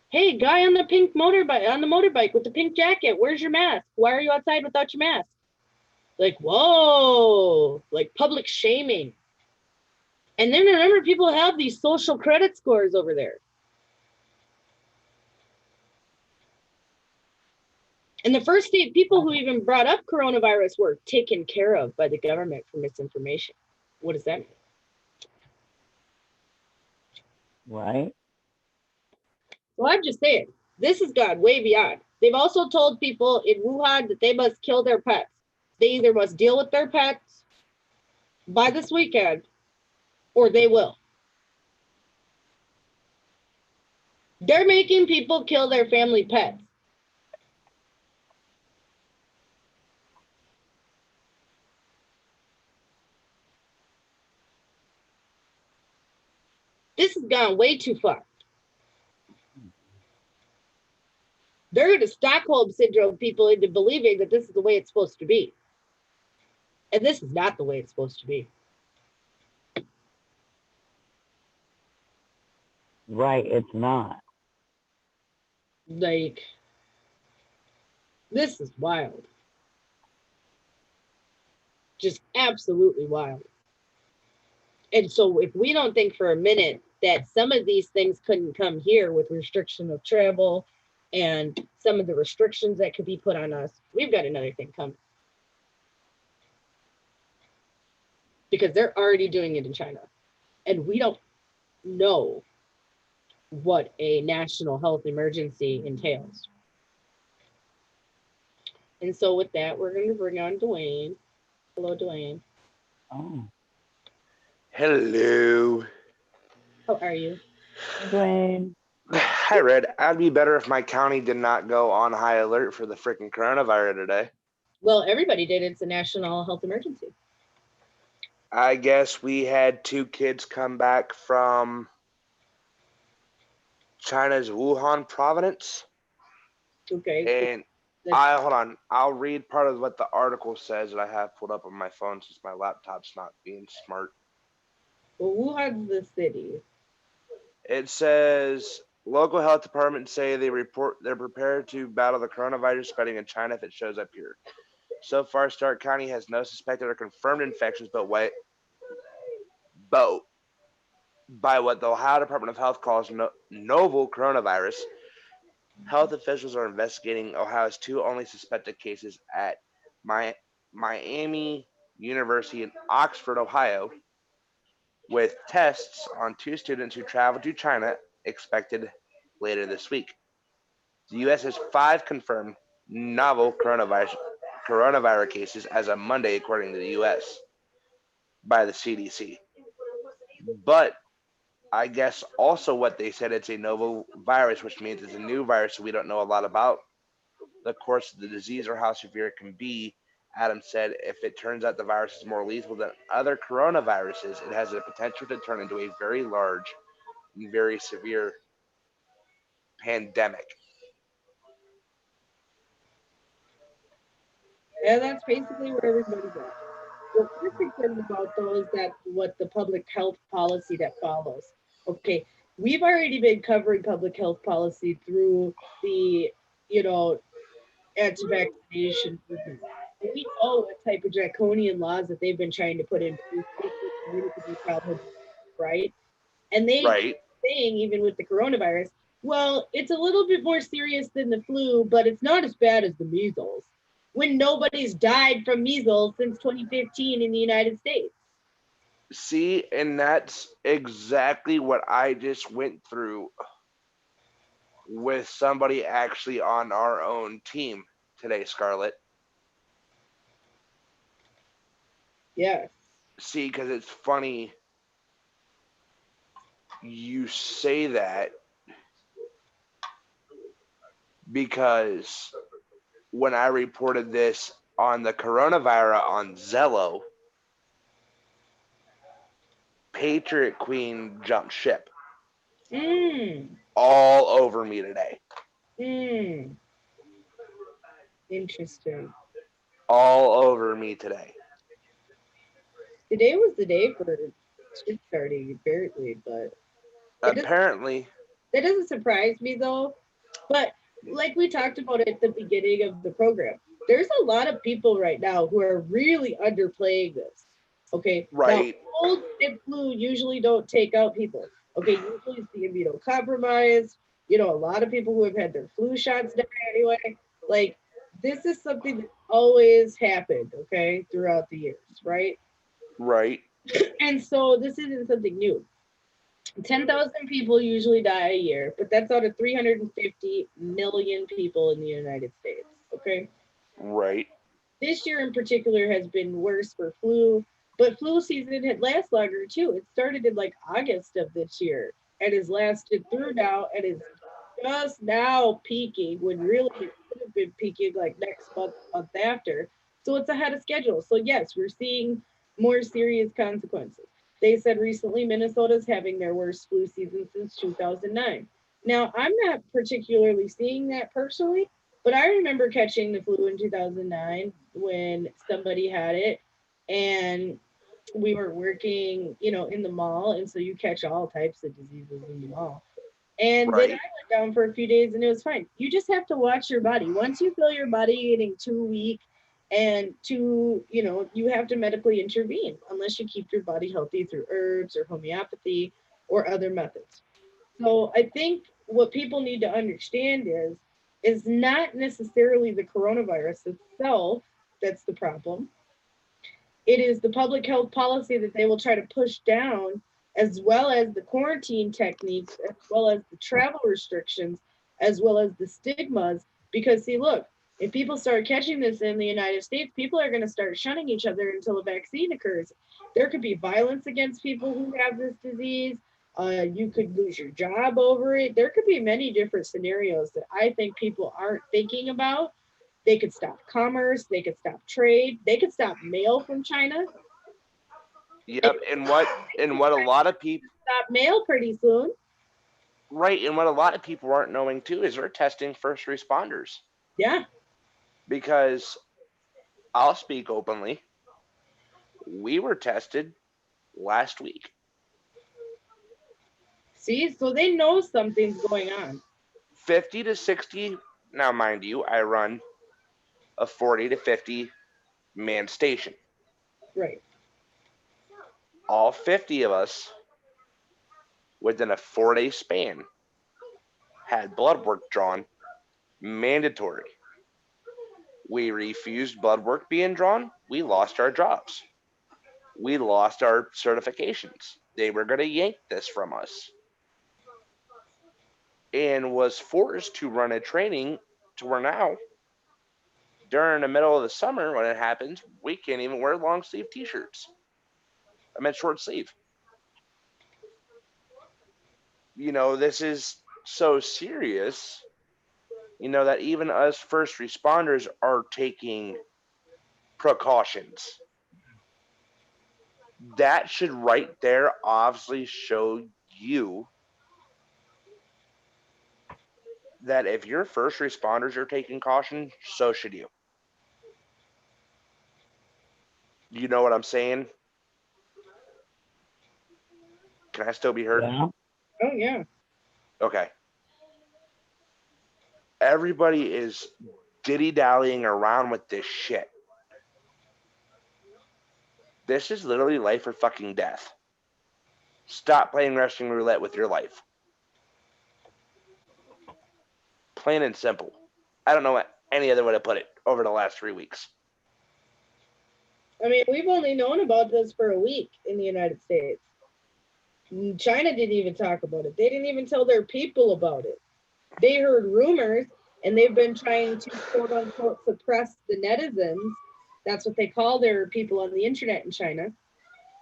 Hey, guy on the pink motorbike with the pink jacket, where's your mask? Why are you outside without your mask? Like, whoa, like public shaming. And then remember, people have these social credit scores over there. And the first people who even brought up coronavirus were taken care of by the government for misinformation. What does that mean? Right? Well, I'm just saying, this has gone way beyond. They've also told people in Wuhan that they must kill their pets. They either must deal with their pets by this weekend, or they will. They're making people kill their family pets. This has gone way too far. They're going to Stockholm syndrome people into believing that this is the way it's supposed to be. And this is not the way it's supposed to be. Right, it's not. Like, this is wild. Just absolutely wild. And so if we don't think for a minute that some of these things couldn't come here with restriction of travel and some of the restrictions that could be put on us, we've got another thing coming. Because they're already doing it in China. And we don't know what a national health emergency entails. And so with that, we're going to bring on Dwayne. Hello, Dwayne. Oh. Hello. How are you? Dwayne. Hi, Red. I'd be better if my county did not go on high alert for the freaking coronavirus today. Well, everybody did. It's a national health emergency. I guess we had 2 kids come back from China's Wuhan province. Okay. And Hold on. I'll read part of what the article says that I have pulled up on my phone since my laptop's not being smart. Well, Wuhan's the city. It says local health departments say they're prepared to battle the coronavirus spreading in China if it shows up here. So far, Stark County has no suspected or confirmed infections, but by what the Ohio Department of Health calls novel coronavirus, health officials are investigating Ohio's two only suspected cases at Miami University in Oxford, Ohio, with tests on two students who traveled to China expected later this week. The U.S. has 5 confirmed novel coronavirus cases as of Monday, according to the U.S. by the CDC. But I guess also what they said, it's a novel virus, which means it's a new virus we don't know a lot about the course of the disease or how severe it can be. Adams said if it turns out the virus is more lethal than other coronaviruses, it has the potential to turn into a very large and very severe pandemic. Yeah, that's basically where everybody's at. What we're concerned about, though, is that what the public health policy that follows. Okay, we've already been covering public health policy through the, you know, anti-vaccination movement. And we know what type of draconian laws that they've been trying to put in place, basically community childhood, right? And they keep Right. saying, even with the coronavirus, well, it's a little bit more serious than the flu, but it's not as bad as the measles. When nobody's died from measles since 2015 in the United States. See, and that's exactly what I just went through with somebody actually on our own team today, Scarlet. Yes. See, because it's funny you say that because when I reported this on the coronavirus on Zello, Patriot Queen jumped ship all over me today. Interesting. All over me today. Today was the day for ship starting, apparently, but apparently that doesn't surprise me though. But like we talked about at the beginning of the program, there's a lot of people right now who are really underplaying this. Okay. Right. Now, cold and flu usually don't take out people. Okay. Usually it's the immunocompromised. You know, a lot of people who have had their flu shots die anyway. Like, this is something that always happened, okay, throughout the years, right? Right. And so this isn't something new. 10,000 people usually die a year, but that's out of 350 million people in the United States. Okay. Right. This year in particular has been worse for flu, but flu season had last longer too. It started in like August of this year and has lasted through now and is just now peaking when really it could have been peaking like next month after. So it's ahead of schedule. So yes, we're seeing more serious consequences. They said recently Minnesota's having their worst flu season since 2009. Now, I'm not particularly seeing that personally, but I remember catching the flu in 2009 when somebody had it and we were working, you know, in the mall. And so you catch all types of diseases in the mall. And then I went down for a few days and it was fine. You just have to watch your body. Once you feel your body getting too weak and too, you know, you have to medically intervene unless you keep your body healthy through herbs or homeopathy or other methods. So I think what people need to understand is not necessarily the coronavirus itself that's the problem. It is the public health policy that they will try to push down, as well as the quarantine techniques, as well as the travel restrictions, as well as the stigmas. Because, see, look, if people start catching this in the United States, people are going to start shunning each other until a vaccine occurs. There could be violence against people who have this disease. You could lose your job over it. There could be many different scenarios that I think people aren't thinking about. They could stop commerce. They could stop trade. They could stop mail from China. Yep. And what a lot of people stop mail pretty soon. Right. And what a lot of people aren't knowing too is they're testing first responders. Yeah. Because I'll speak openly. We were tested last week. See, so they know something's going on. 50 to 60. Now, mind you, I run a 40 to 50 man station. Right. All 50 of us, within a 4-day span, had blood work drawn, mandatory. We refused blood work being drawn. We lost our jobs. We lost our certifications. They were going to yank this from us. And was forced to run a training to where now, during the middle of the summer when it happens, we can't even wear long sleeve t-shirts. I meant short sleeve. This is so serious, that even us first responders are taking precautions. That should right there obviously show you that if your first responders are taking caution, so should you. You know what I'm saying? Can I still be heard? Yeah. Oh, yeah. Okay. Everybody is dilly-dallying around with this shit. This is literally life or fucking death. Stop playing Russian roulette with your life. Plain and simple. I don't know any other way to put it over the last 3 weeks. I mean, we've only known about this for a week in the United States. China didn't even talk about it. They didn't even tell their people about it. They heard rumors, and they've been trying to, quote unquote, suppress the netizens. That's what they call their people on the internet in China.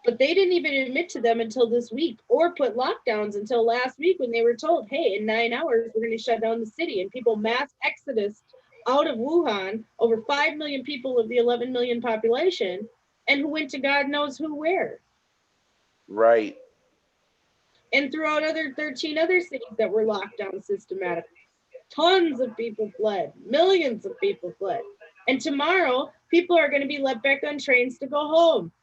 But they didn't even admit to them until this week, or put lockdowns until last week when they were told, hey, in 9 hours, we're going to shut down the city. And people mass exodus out of Wuhan, over 5 million people of the 11 million population, and who went to God knows who where. Right. And throughout 13 other cities that were locked down systematically. Tons of people fled. Millions of people fled. And tomorrow, people are going to be let back on trains to go home.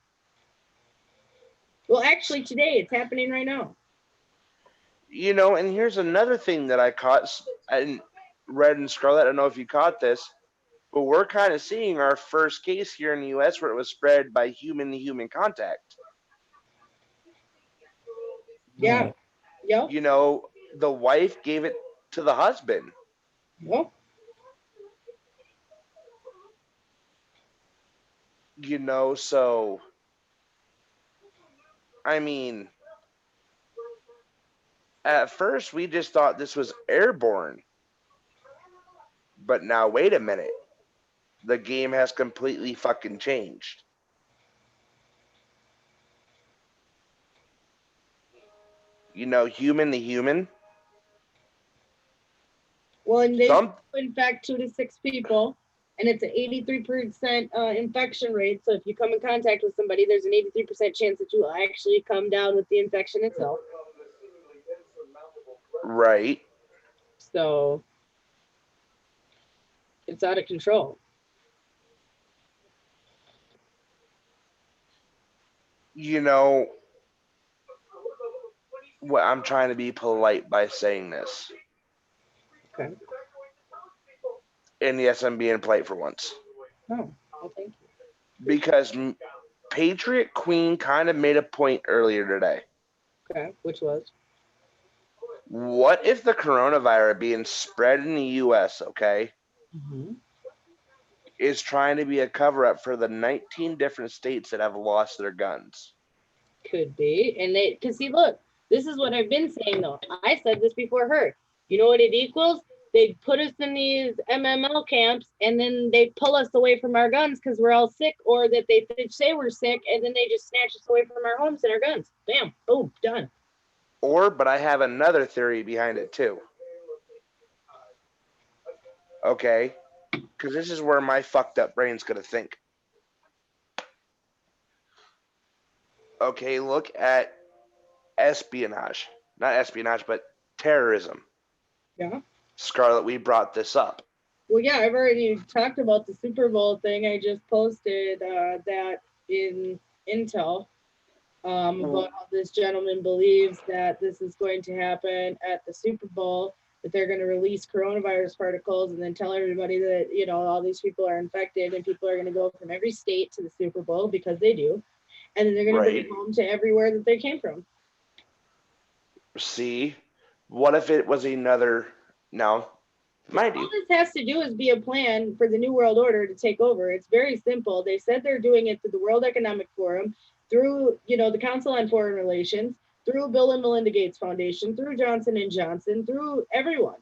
Well, actually, today, it's happening right now. And here's another thing that I caught, and Red and Scarlet, I don't know if you caught this, but we're kind of seeing our first case here in the U.S. where it was spread by human-to-human contact. Yeah. Yep. The wife gave it to the husband. Yep. So, I mean, at first we just thought this was airborne. But now, wait a minute. The game has completely fucking changed. Human to human. Well, and they infect 2 to 6 people, and it's an 83% infection rate. So if you come in contact with somebody, there's an 83% chance that you will actually come down with the infection itself. Right. So it's out of control. What I'm trying to be polite by saying this. Okay. And yes, I'm being polite for once. Oh, well, thank you. Because Patriot Queen kind of made a point earlier today. Okay, which was? What if the coronavirus being spread in the U.S., okay, is trying to be a cover-up for the 19 different states that have lost their guns? Could be. And because see, look, this is what I've been saying, though. I said this before her. You know what it equals? They put us in these MML camps, and then they pull us away from our guns because we're all sick, or that they say we're sick, and then they just snatch us away from our homes and our guns. Bam, boom, done. But I have another theory behind it, too. Okay? Because this is where my fucked up brain's going to think. Okay, look at espionage. Not espionage, but terrorism. Yeah. Scarlet, we brought this up. Well, yeah, I've already talked about the Super Bowl thing. I just posted that in Intel about how this gentleman believes that this is going to happen at the Super Bowl, that they're going to release coronavirus particles and then tell everybody that, you know, all these people are infected and people are going to go from every state to the Super Bowl because they do. And then they're going to bring Right. it home to everywhere that they came from. See, what if it was another? Now, mind All you, this has to do is be a plan for the New World Order to take over. It's very simple. They said they're doing it through the World Economic Forum, through, you know, the Council on Foreign Relations, through Bill and Melinda Gates Foundation, through Johnson and Johnson, through everyone.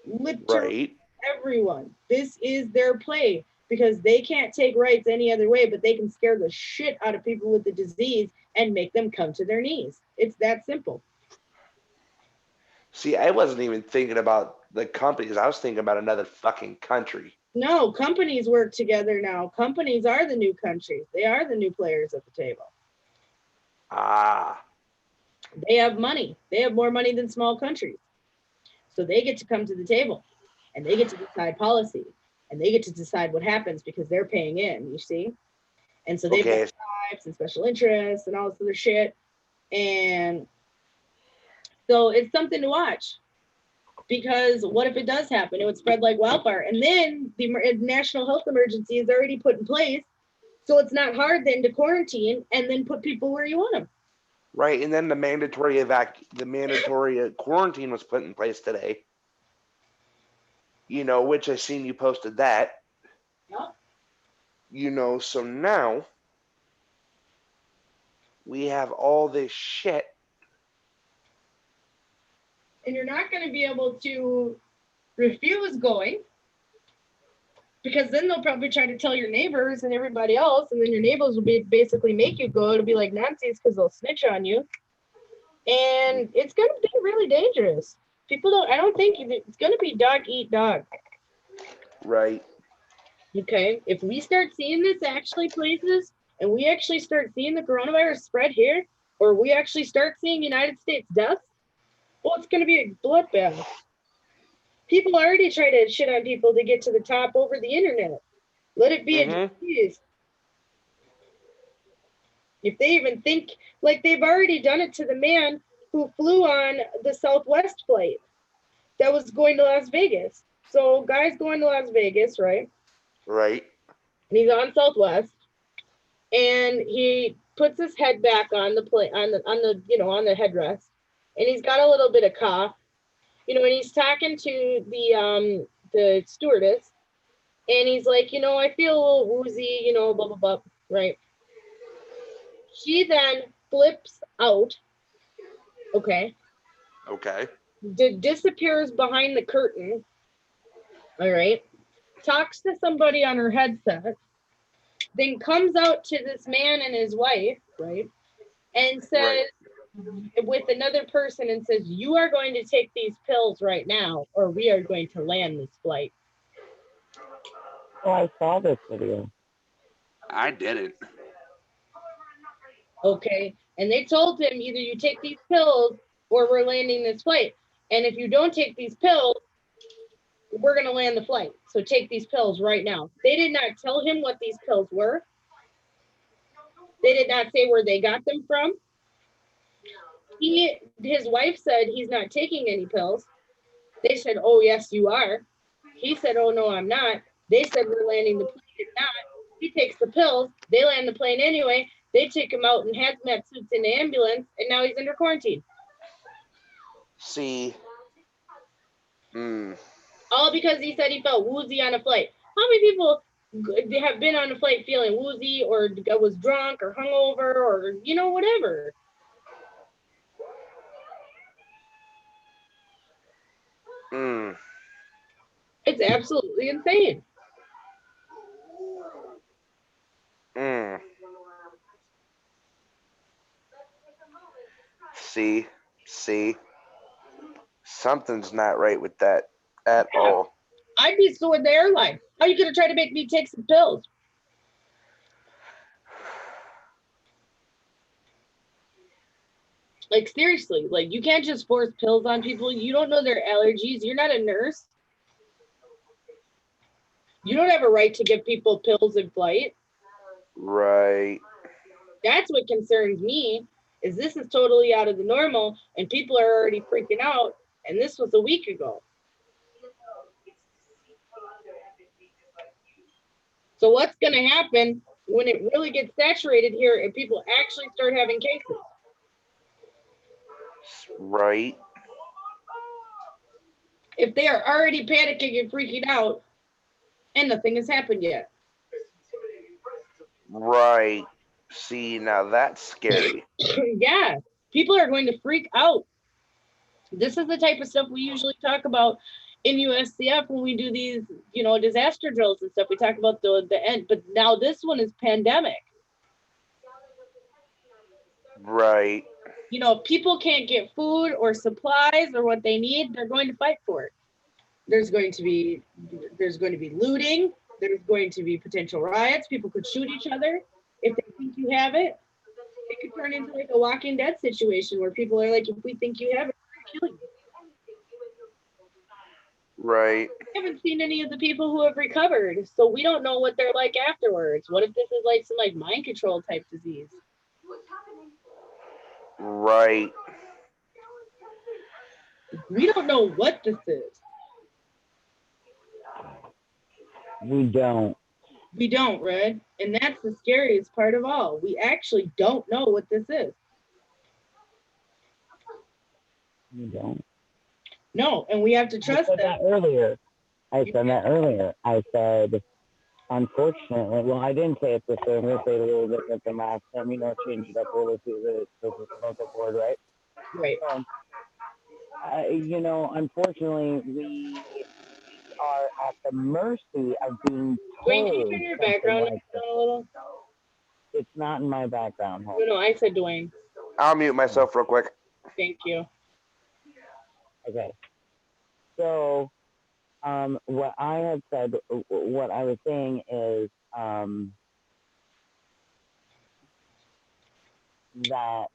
Literally right? everyone. This is their play because they can't take rights any other way, but they can scare the shit out of people with the disease and make them come to their knees. It's that simple. See, I wasn't even thinking about the companies. I was thinking about another fucking country. No, companies work together now. Companies are the new countries. They are the new players at the table. Ah, They have money. They have more money than small countries. So they get to come to the table and they get to decide policy and they get to decide what happens because they're paying in, you see? And so they've okay. got tribes and special interests and all this other shit. And so it's something to watch because what if it does happen? It would spread like wildfire. And then the national health emergency is already put in place. So it's not hard then to quarantine and then put people where you want them. Right, and then the mandatory quarantine was put in place today. You know, which I seen you posted that. Yeah. You know, so now we have all this shit. And you're not going to be able to refuse going because then they'll probably try to tell your neighbors and everybody else, and then your neighbors will be basically make you go to be like Nazis because they'll snitch on you. And it's going to be really dangerous. I don't think it's going to be dog eat dog. Right. Okay. If we start seeing this actually places and we actually start seeing the coronavirus spread here, or we actually start seeing United States deaths, well, it's going to be a bloodbath. People already try to shit on people to get to the top over the internet. Let it be a disease. If they even think, like they've already done it to the man who flew on the Southwest flight that was going to Las Vegas. So guy's going to Las Vegas, right? Right. And he's on Southwest, and he puts his head back on the plane on the headrest, and he's got a little bit of cough, you know, and he's talking to the stewardess, and he's like, you know, I feel a little woozy, you know, blah blah blah, right? She then flips out, okay, Okay. disappears behind the curtain, all right, talks to somebody on her headset, then comes out to this man and his wife, right, and says with another person and says, you are going to take these pills right now or we are going to land this flight. Oh, I saw this video. I didn't. Okay. And they told him either you take these pills or we're landing this flight. And if you don't take these pills, we're going to land the flight. So take these pills right now. They did not tell him what these pills were. They did not say where they got them from. His wife said he's not taking any pills. They said, oh, yes, you are. He said, oh, no, I'm not. They said we're landing the plane. If not, he takes the pills. They land the plane anyway. They take him out in hazmat suits in the ambulance, and now he's under quarantine. See. All because he said he felt woozy on a flight. How many people have been on a flight feeling woozy or was drunk or hungover or, you know, whatever? It's absolutely insane. See, something's not right with that at all. I'd be suing the airline. How are you going to try to make me take some pills? Like, seriously, like, you can't just force pills on people. You don't know their allergies. You're not a nurse. You don't have a right to give people pills in flight. Right. That's what concerns me, is this is totally out of the normal and people are already freaking out. And this was a week ago. So what's going to happen when it really gets saturated here and people actually start having cases? Right. If they are already panicking and freaking out and nothing has happened yet. Right. See, now that's scary. Yeah, people are going to freak out. This is the type of stuff we usually talk about in USCF when we do these, disaster drills and stuff. We talk about the end, but now this one is pandemic. Right. If people can't get food or supplies or what they need, they're going to fight for it. There's going to be looting. There's going to be potential riots. People could shoot each other if they think you have it. It could turn into like a Walking Dead situation where people are like, if we think you have it, we're killing you. Right. I haven't seen any of the people who have recovered, so we don't know what they're like afterwards. What if this is like some like mind control type disease? Right. We don't know what this is. We don't. We don't, Red. And that's the scariest part of all. We actually don't know what this is. We don't. No, and we have to trust I said that earlier. I said, unfortunately, well, I didn't say it this way. I'm going to say it a little different than last time. Change it up a little to the local board, right? Right. Unfortunately, we are at the mercy of being told. Dwayne, can you turn your background like down a little? It's not in my background. No, I said Dwayne. I'll mute myself real quick. Thank you. Okay. So, what I had said, what I was saying is that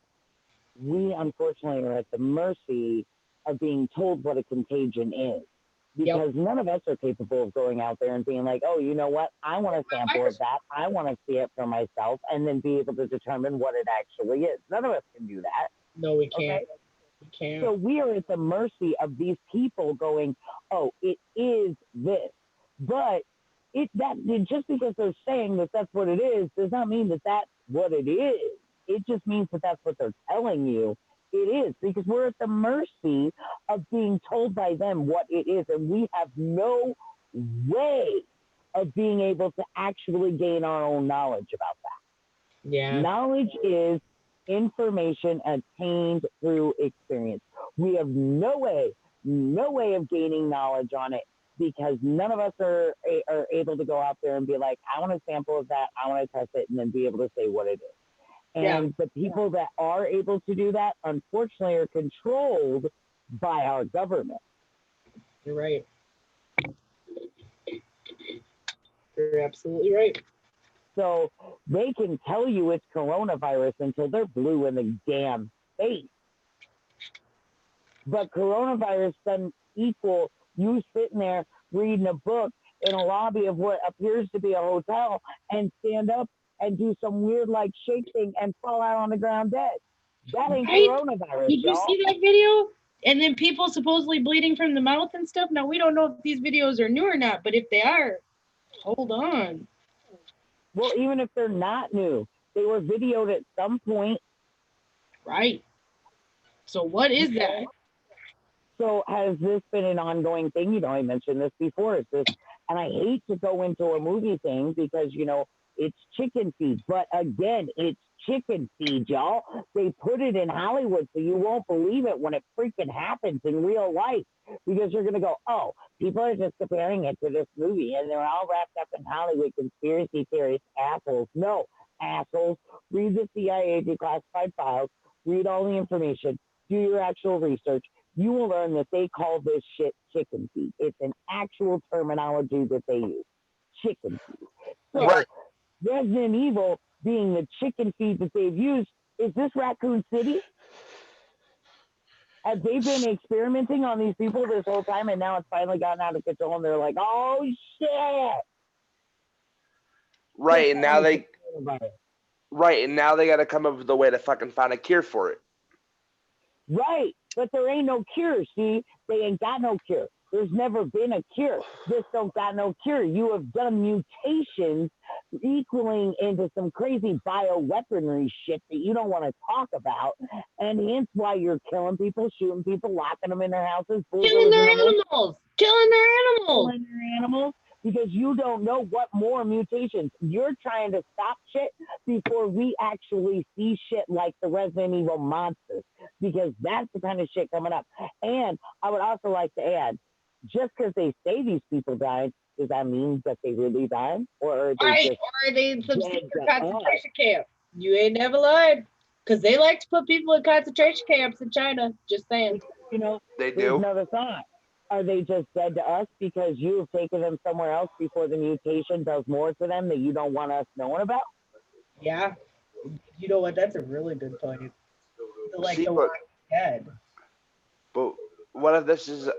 we unfortunately are at the mercy of being told what a contagion is. Because none of us are capable of going out there and being like, oh, you know what? I want a sample of that. I want to see it for myself and then be able to determine what it actually is. None of us can do that. No, we can't. Okay? We can't. So we are at the mercy of these people going, oh, it is this. But just because they're saying that that's what it is does not mean that that's what it is. It just means that that's what they're telling you. It is, because we're at the mercy of being told by them what it is, and we have no way of being able to actually gain our own knowledge about that. Yeah. Knowledge is information attained through experience. We have no way of gaining knowledge on it, because none of us are able to go out there and be like, I want a sample of that, I want to test it, and then be able to say what it is. And the people that are able to do that, unfortunately, are controlled by our government. You're right. You're absolutely right. So they can tell you it's coronavirus until they're blue in the damn face. But coronavirus doesn't equal you sitting there reading a book in a lobby of what appears to be a hotel and stand up and do some weird like shake thing and fall out on the ground dead. That ain't coronavirus. Did you see that video? And then people supposedly bleeding from the mouth and stuff. Now we don't know if these videos are new or not, but if they are, hold on. Well, even if they're not new, they were videoed at some point. Right. So what is that? So has this been an ongoing thing? I mentioned this before. And I hate to go into a movie thing because, it's chicken feed. But again, it's chicken feed, y'all. They put it in Hollywood so you won't believe it when it freaking happens in real life. Because you're going to go, oh, people are just comparing it to this movie. And they're all wrapped up in Hollywood conspiracy theorists, assholes. No, assholes. Read the CIA declassified files. Read all the information. Do your actual research. You will learn that they call this shit chicken feed. It's an actual terminology that they use. Chicken feed. So Resident Evil being the chicken feed that they've used, is this Raccoon City? Have they been experimenting on these people this whole time and now it's finally gotten out of control and they're like, oh shit, Right, and now they Coronavirus. right, and now they got to come up with a way to fucking find a cure for it. Right, but there ain't no cure. See, they ain't got no cure. There's never been a cure. This don't got no cure. You have done mutations equaling into some crazy bioweaponry shit that you don't want to talk about, and hence why you're killing people, shooting people, locking them in their houses, Killing their animals. Killing their animals. killing their animals, because you don't know what more mutations. You're trying to stop shit before we actually see shit like the Resident Evil monsters, because that's the kind of shit coming up. And I would also like to add, just because they say these people died, does that mean that they really died? Or are they Right, just or are they in some dead secret to us? concentration camp? You ain't never lied. Because they like to put people in concentration camps in China. Just saying. You know, They there's do. another thought. Are they just dead to us because you've taken them somewhere else before the mutation does more to them that you don't want us knowing about? Yeah. You know what? That's a really good point. Like See, the but, Walking Dead. but what if this is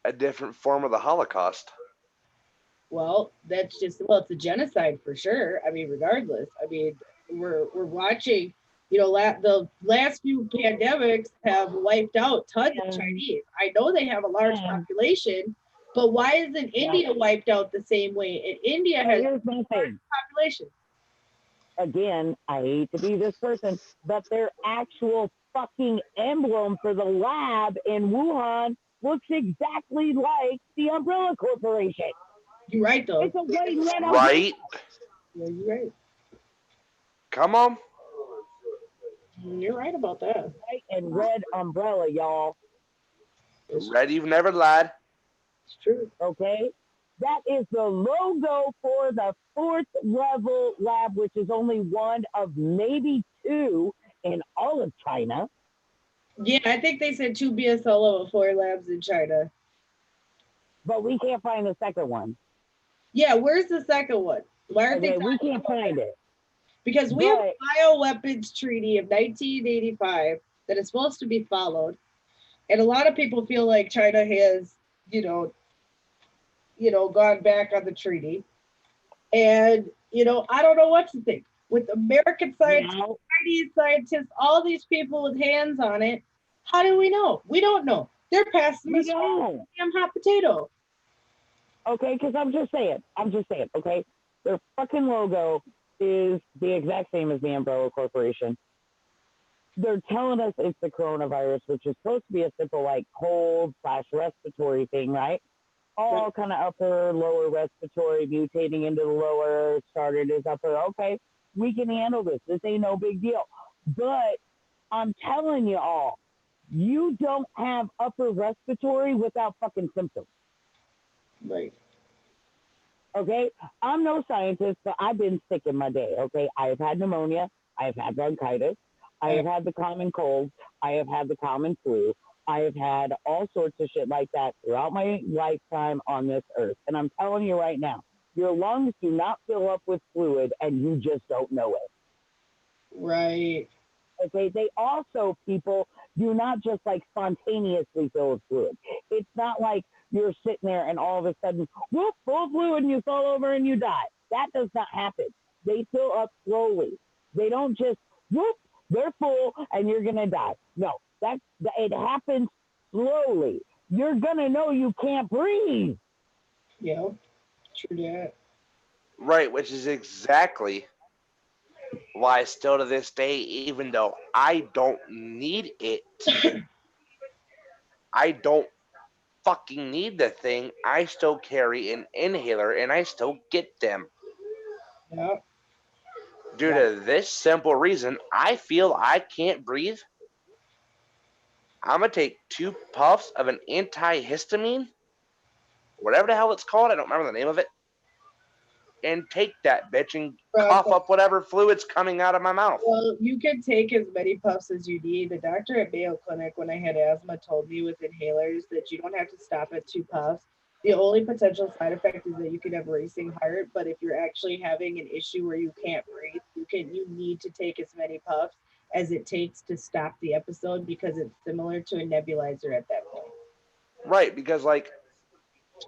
a different form of the Holocaust? Well, that's just it's a genocide for sure. I mean, regardless. I mean, we're watching. The last few pandemics have wiped out tons of Chinese. I know they have a large population, but why isn't India wiped out the same way? And India has Here's my thing. population. Again, I hate to be this person, but their actual fucking emblem for the lab in Wuhan looks exactly like the Umbrella Corporation. You're right, though. It's a white and red umbrella. Right? Yeah, you're right. Come on. You're right about that. White and red umbrella, y'all. Red, you've never lied. It's true. Okay? That is the logo for the 4th level lab, which is only one of maybe 2 in all of China. Yeah, I think they said 2 BSL level 4 labs in China. But we can't find the second one. Yeah, where's the second one? Why aren't they? We can't find it. Because we have a bioweapons treaty of 1985 that is supposed to be followed. And a lot of people feel like China has, gone back on the treaty. And, I don't know what to think. With American scientists, Chinese scientists, all these people with hands on it, how do we know? We don't know. They're passing us damn hot potato. Okay, because I'm just saying, okay? Their fucking logo is the exact same as the Umbrella Corporation. They're telling us it's the coronavirus, which is supposed to be a simple, like, cold/respiratory thing, right? All kind of upper, lower respiratory, mutating into the lower, started as upper. Okay, we can handle this. This ain't no big deal. But I'm telling you all, you don't have upper respiratory without fucking symptoms. Right. Okay, I'm no scientist, but I've been sick in my day. Okay, I have had pneumonia, I have had bronchitis, I have had the common cold, I have had the common flu, I have had all sorts of shit like that throughout my lifetime on this earth. And I'm telling you right now, your lungs do not fill up with fluid, and you just don't know it. Right. Okay, they also, people, do not just like spontaneously fill with fluid. It's not like you're sitting there and all of a sudden, whoop, full of fluid and you fall over and you die. That does not happen. They fill up slowly. They don't just, whoop, they're full and you're going to die. No, it happens slowly. You're going to know you can't breathe. Yeah, true that. Right, which is exactly why still to this day, even though I don't need it, I don't fucking need the thing, I still carry an inhaler and I still get them. Yeah. Due to this simple reason, I feel I can't breathe. I'm going to take 2 puffs of an antihistamine, whatever the hell it's called, I don't remember the name of it, and take that bitch and cough up whatever fluid's coming out of my mouth. Well, you can take as many puffs as you need. The doctor at Mayo Clinic, when I had asthma, told me with inhalers that you don't have to stop at 2 puffs. The only potential side effect is that you could have racing heart, but if you're actually having an issue where you can't breathe, you need to take as many puffs as it takes to stop the episode, because it's similar to a nebulizer at that point. Right, because like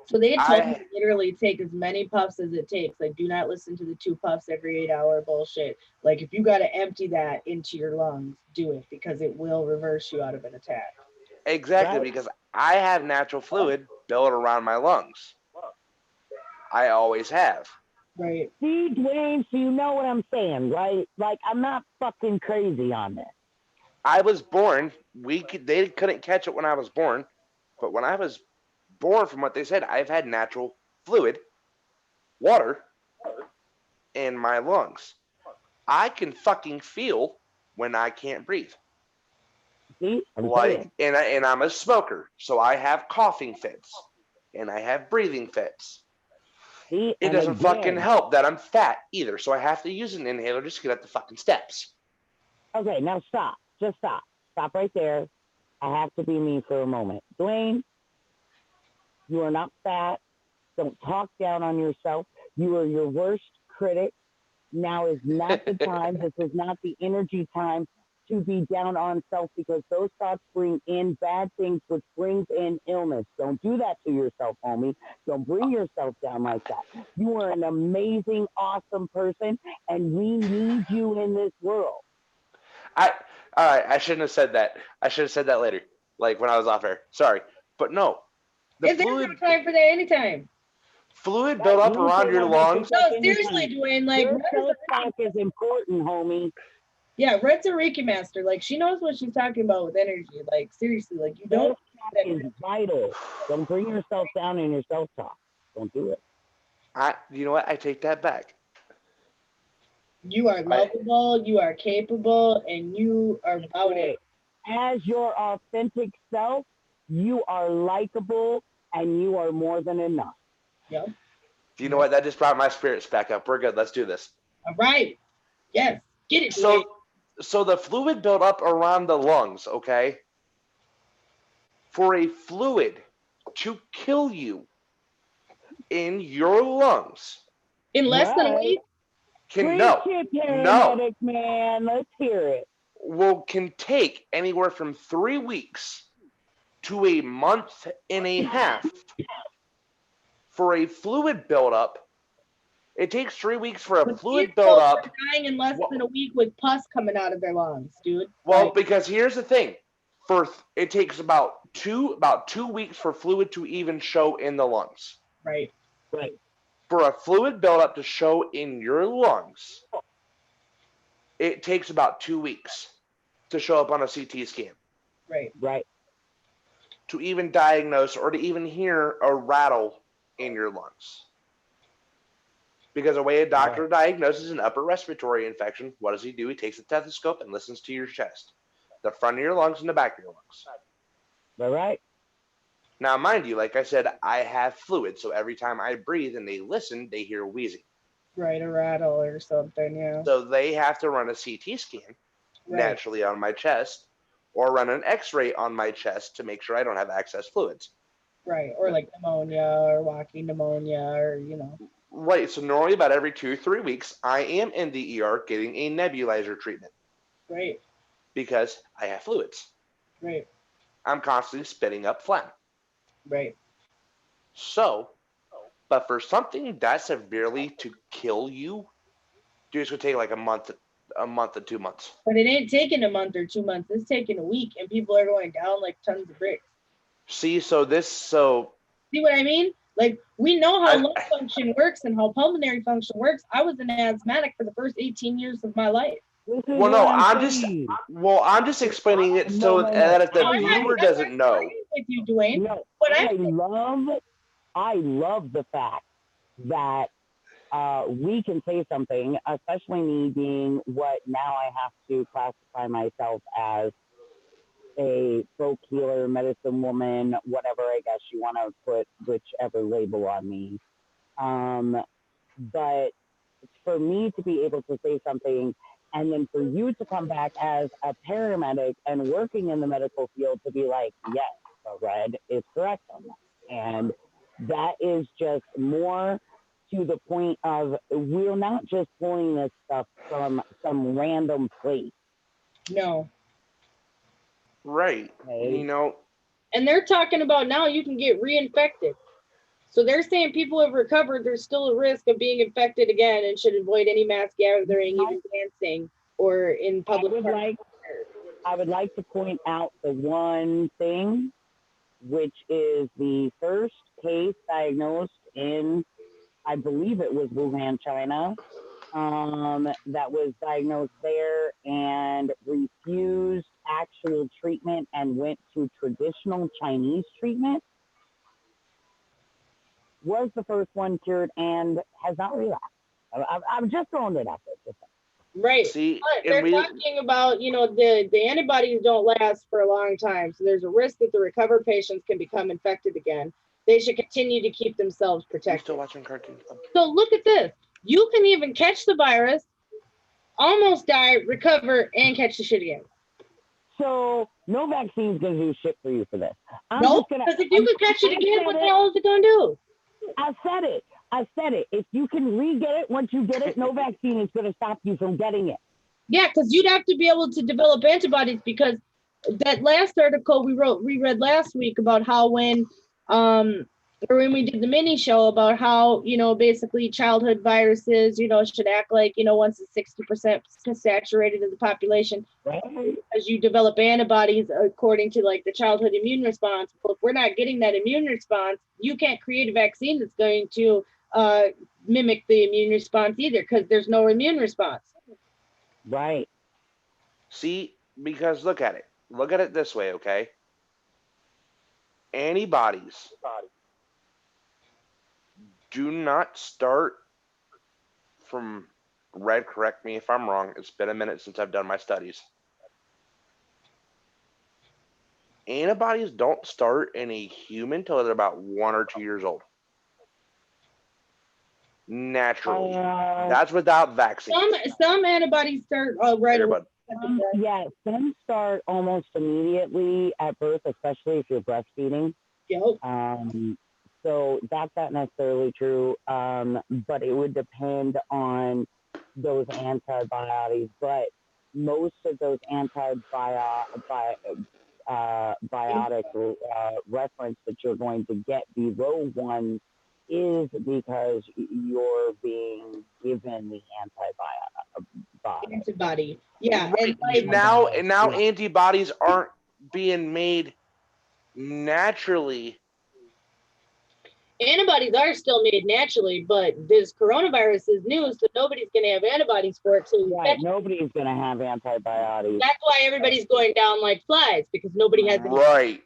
So they told me to literally take as many puffs as it takes. Like, do not listen to the 2 puffs every 8-hour bullshit. Like, if you got to empty that into your lungs, do it because it will reverse you out of an attack. Exactly, because I have natural fluid built around my lungs. I always have. Right. See, Dwayne, so you know what I'm saying, right? Like, I'm not fucking crazy on this. I was born. They couldn't catch it when I was born, but when I was born, from what they said, I've had natural fluid, water, in my lungs. I can fucking feel when I can't breathe. See, and I'm a smoker, so I have coughing fits, and I have breathing fits. See, it doesn't fucking help that I'm fat either, so I have to use an inhaler just to get up the fucking steps. Okay, now stop. Just stop. Stop right there. I have to be me for a moment. Dwayne, you are not fat. Don't talk down on yourself. You are your worst critic. Now is not the time. This is not the energy time to be down on self because those thoughts bring in bad things, which brings in illness. Don't do that to yourself, homie. Don't bring yourself down like that. You are an amazing, awesome person, and we need you in this world. All right, I shouldn't have said that. I should have said that later, like when I was off air. Sorry. But no. There's no time for that anytime. Fluid built up around your lungs. No, seriously, Dwayne, like your self-talk is important, homie. Yeah, Red's a Reiki master. Like, she knows what she's talking about with energy. Like, seriously, like, you don't. Self-talk is vital. Don't bring yourself down in your self-talk. Don't do it. You know what? I take that back. You are lovable, you are capable, and you are about it. As your authentic self, you are likable, and you are more than enough. Yep. You know what? That just brought my spirits back up. We're good. Let's do this. All right. Yes. Get it. So the fluid built up around the lungs, okay? For a fluid to kill you in your lungs. In less than a week? Paramedic, man. Let's hear it. Can take anywhere from 3 weeks to a month and a half for a fluid buildup. It takes 3 weeks for a fluid buildup. Dying in less than a week with pus coming out of their lungs, dude. Well, because here's the thing. It takes about two weeks for fluid to even show in the lungs. Right. For a fluid buildup to show in your lungs, it takes about 2 weeks to show up on a CT scan. Right. To even diagnose or to even hear a rattle in your lungs. Because the way a doctor diagnoses an upper respiratory infection, what does he do? He takes a stethoscope and listens to your chest, the front of your lungs and the back of your lungs. All right. Now, mind you, like I said, I have fluid, so every time I breathe and they listen, they hear wheezing. Right, a rattle or something, yeah. So they have to run a CT scan naturally on my chest or run an x-ray on my chest to make sure I don't have excess fluids. Right, or like pneumonia or walking pneumonia or, Right, so normally about every 2 or 3 weeks, I am in the ER getting a nebulizer treatment. Right. Because I have fluids. Right. I'm constantly spitting up phlegm. Right. So, but for something that severely to kill you, dude, it's going to take like a month to 2 months. But it ain't taking a month or 2 months. It's taking a week, and people are going down like tons of bricks. See, See what I mean? Like, we know how lung function works and how pulmonary function works. I was an asthmatic for the first 18 years of my life. Well, no, I'm just explaining it so that if the viewer doesn't know. With you, Dwayne. No, I love the fact that we can say something, especially me being what now I have to classify myself as a folk healer, medicine woman, whatever I guess you want to put whichever label on me. But for me to be able to say something and then for you to come back as a paramedic and working in the medical field to be like, yes, Red is correct on that. And that is just more to the point of we're not just pulling this stuff from some random place. No. Right. Okay. And they're talking about now you can get reinfected. So they're saying people who have recovered, there's still a risk of being infected again and should avoid any mass gathering, even dancing or in public. I would like to point out the one thing, which is the first case diagnosed in, I believe it was Wuhan, China, that was diagnosed there and refused actual treatment and went to traditional Chinese treatment, was the first one cured and has not relapsed. I'm just throwing it out there. Right. See, but they're talking about, the antibodies don't last for a long time. So there's a risk that the recovered patients can become infected again. They should continue to keep themselves protected. Still watching cartoons. So look at this. You can even catch the virus, almost die, recover, and catch the shit again. So no vaccine's going to do shit for you for this. No, because if you can catch it again, what the hell is it going to do? I said it. If you can re-get it, once you get it, no vaccine is going to stop you from getting it. Yeah, because you'd have to be able to develop antibodies, because that last article we read last week about how when we did the mini show about how, basically childhood viruses, should act like, once it's 60% saturated in the population, right? As you develop antibodies according to like the childhood immune response. Well, if we're not getting that immune response, you can't create a vaccine that's going to mimic the immune response either, because there's no immune response. Right. See, because look at it this way, okay? Antibodies do not start from red. Correct me if I'm wrong. It's been a minute since I've done my studies. Antibodies don't start in a human till they're about 1 or 2 years old. Naturally. That's without vaccines. Some antibodies start right away. Yeah, some start almost immediately at birth, especially if you're breastfeeding. Yep. So that's not necessarily true, but it would depend on those antibiotics. But most of those antibiotic reference that you're going to get below 1 is because you're being given the antibody. Yeah. And now antibodies aren't being made naturally. Antibodies are still made naturally, but this coronavirus is new, so nobody's going to have antibodies for it. So nobody's going to have antibiotics. That's why everybody's going down like flies, because nobody has any. Right.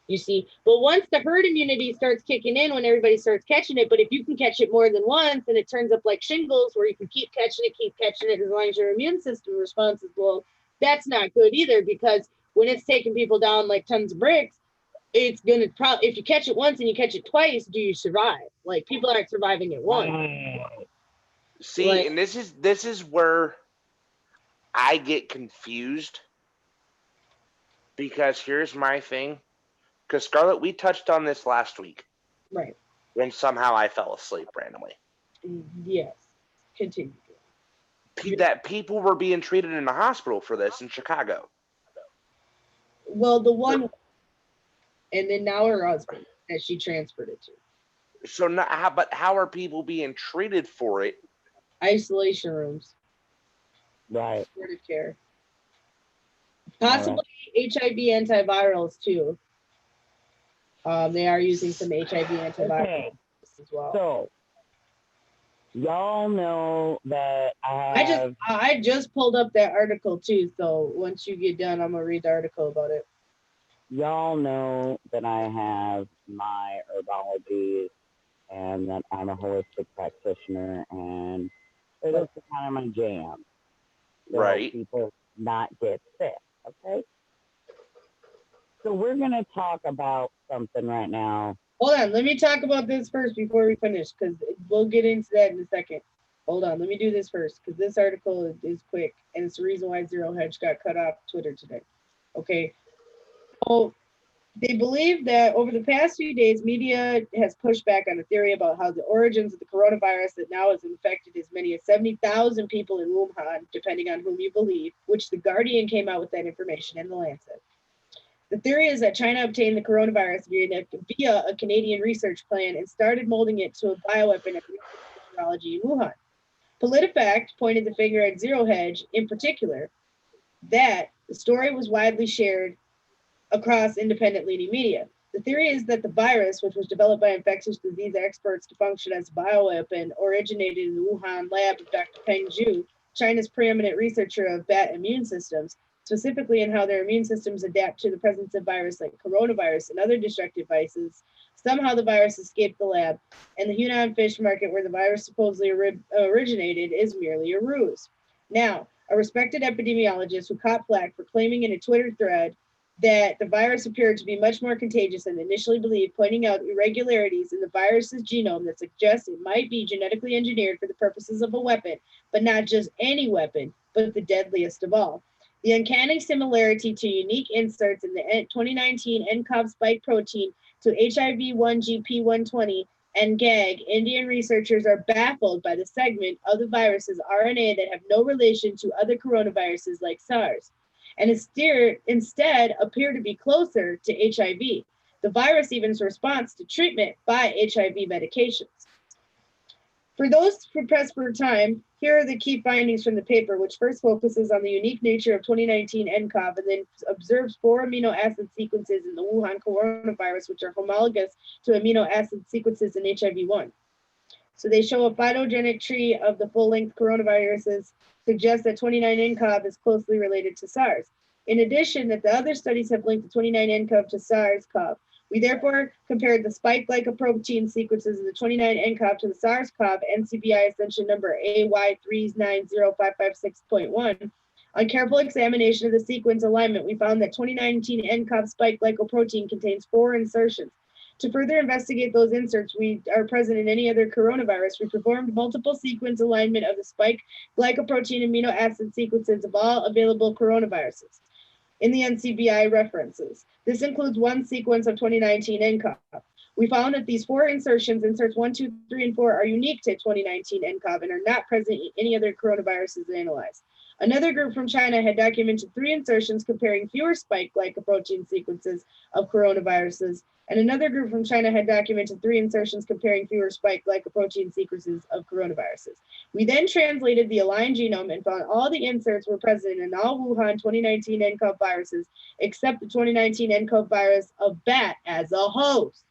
You see, but once the herd immunity starts kicking in, when everybody starts catching it, but if you can catch it more than once, and it turns up like shingles, where you can keep catching it as long as your immune system responds well, that's not good either, because when it's taking people down like tons of bricks, it's gonna probably, if you catch it once and you catch it twice, do you survive? Like, people aren't surviving at once. See, and this is where I get confused, because here's my thing. Because Scarlet, we touched on this last week. Right. When somehow I fell asleep randomly. Yes. Continue. That people were being treated in the hospital for this in Chicago. Well, the one, and then now her husband, that she transferred it to. So now, how are people being treated for it? Isolation rooms. Right. Supportive care. Possibly HIV antivirals too. They are using some HIV antivirals as well. So, y'all know that I just pulled up that article too. So once you get done, I'm gonna read the article about it. Y'all know that I have my herbology and that I'm a holistic practitioner, and this is kind of my jam. So right. People not get sick. Okay. So we're going to talk about something right now. Hold on. Let me talk about this first before we finish, because we'll get into that in a second. Hold on. Let me do this first, because this article is quick, and it's the reason why Zero Hedge got cut off Twitter today. Okay. So they believe that over the past few days, media has pushed back on a theory about how the origins of the coronavirus that now has infected as many as 70,000 people in Wuhan, depending on whom you believe, which The Guardian came out with that information, and The Lancet. The theory is that China obtained the coronavirus via a Canadian research plan and started molding it to a bioweapon at virology in Wuhan. PolitiFact pointed the finger at Zero Hedge in particular, that the story was widely shared across independent leading media. The theory is that the virus, which was developed by infectious disease experts to function as a bioweapon, originated in the Wuhan lab of Dr. Peng Zhu, China's preeminent researcher of bat immune systems, specifically in how their immune systems adapt to the presence of virus like coronavirus and other destructive viruses. Somehow the virus escaped the lab, and the Hunan fish market where the virus supposedly originated is merely a ruse. Now, a respected epidemiologist who caught flack for claiming in a Twitter thread that the virus appeared to be much more contagious than initially believed, pointing out irregularities in the virus's genome that suggest it might be genetically engineered for the purposes of a weapon, but not just any weapon, but the deadliest of all. The uncanny similarity to unique inserts in the 2019 nCoV spike protein to HIV-1GP120 and GAG, Indian researchers are baffled by the segment of the virus's RNA that have no relation to other coronaviruses like SARS, and instead appear to be closer to HIV. The virus even's response to treatment by HIV medications. For those who press for time, here are the key findings from the paper, which first focuses on the unique nature of 2019 nCoV and then observes 4 amino acid sequences in the Wuhan coronavirus, which are homologous to amino acid sequences in HIV-1. So they show a phylogenetic tree of the full-length coronaviruses, suggests that 29 nCoV is closely related to SARS. In addition, that the other studies have linked the 29 nCoV to SARS-CoV. We therefore compared the spike glycoprotein sequences of the 29 nCoV to the SARS-CoV NCBI extension number AY390556.1. On careful examination of the sequence alignment, we found that 2019 nCoV spike glycoprotein contains 4 insertions. To further investigate those inserts we are present in any other coronavirus, we performed multiple sequence alignment of the spike glycoprotein amino acid sequences of all available coronaviruses in the NCBI references. This includes 1 sequence of 2019 nCoV. We found that these 4 insertions, inserts 1, 2, 3, and 4, are unique to 2019 nCoV and are not present in any other coronaviruses analyzed. Another group from China had documented 3 insertions comparing fewer spike glycoprotein sequences of coronaviruses, and another group from China had documented 3 insertions comparing fewer spike glycoprotein sequences of coronaviruses. We then translated the aligned genome and found all the inserts were present in all Wuhan 2019 nCoV viruses, except the 2019 nCoV virus of bat as a host.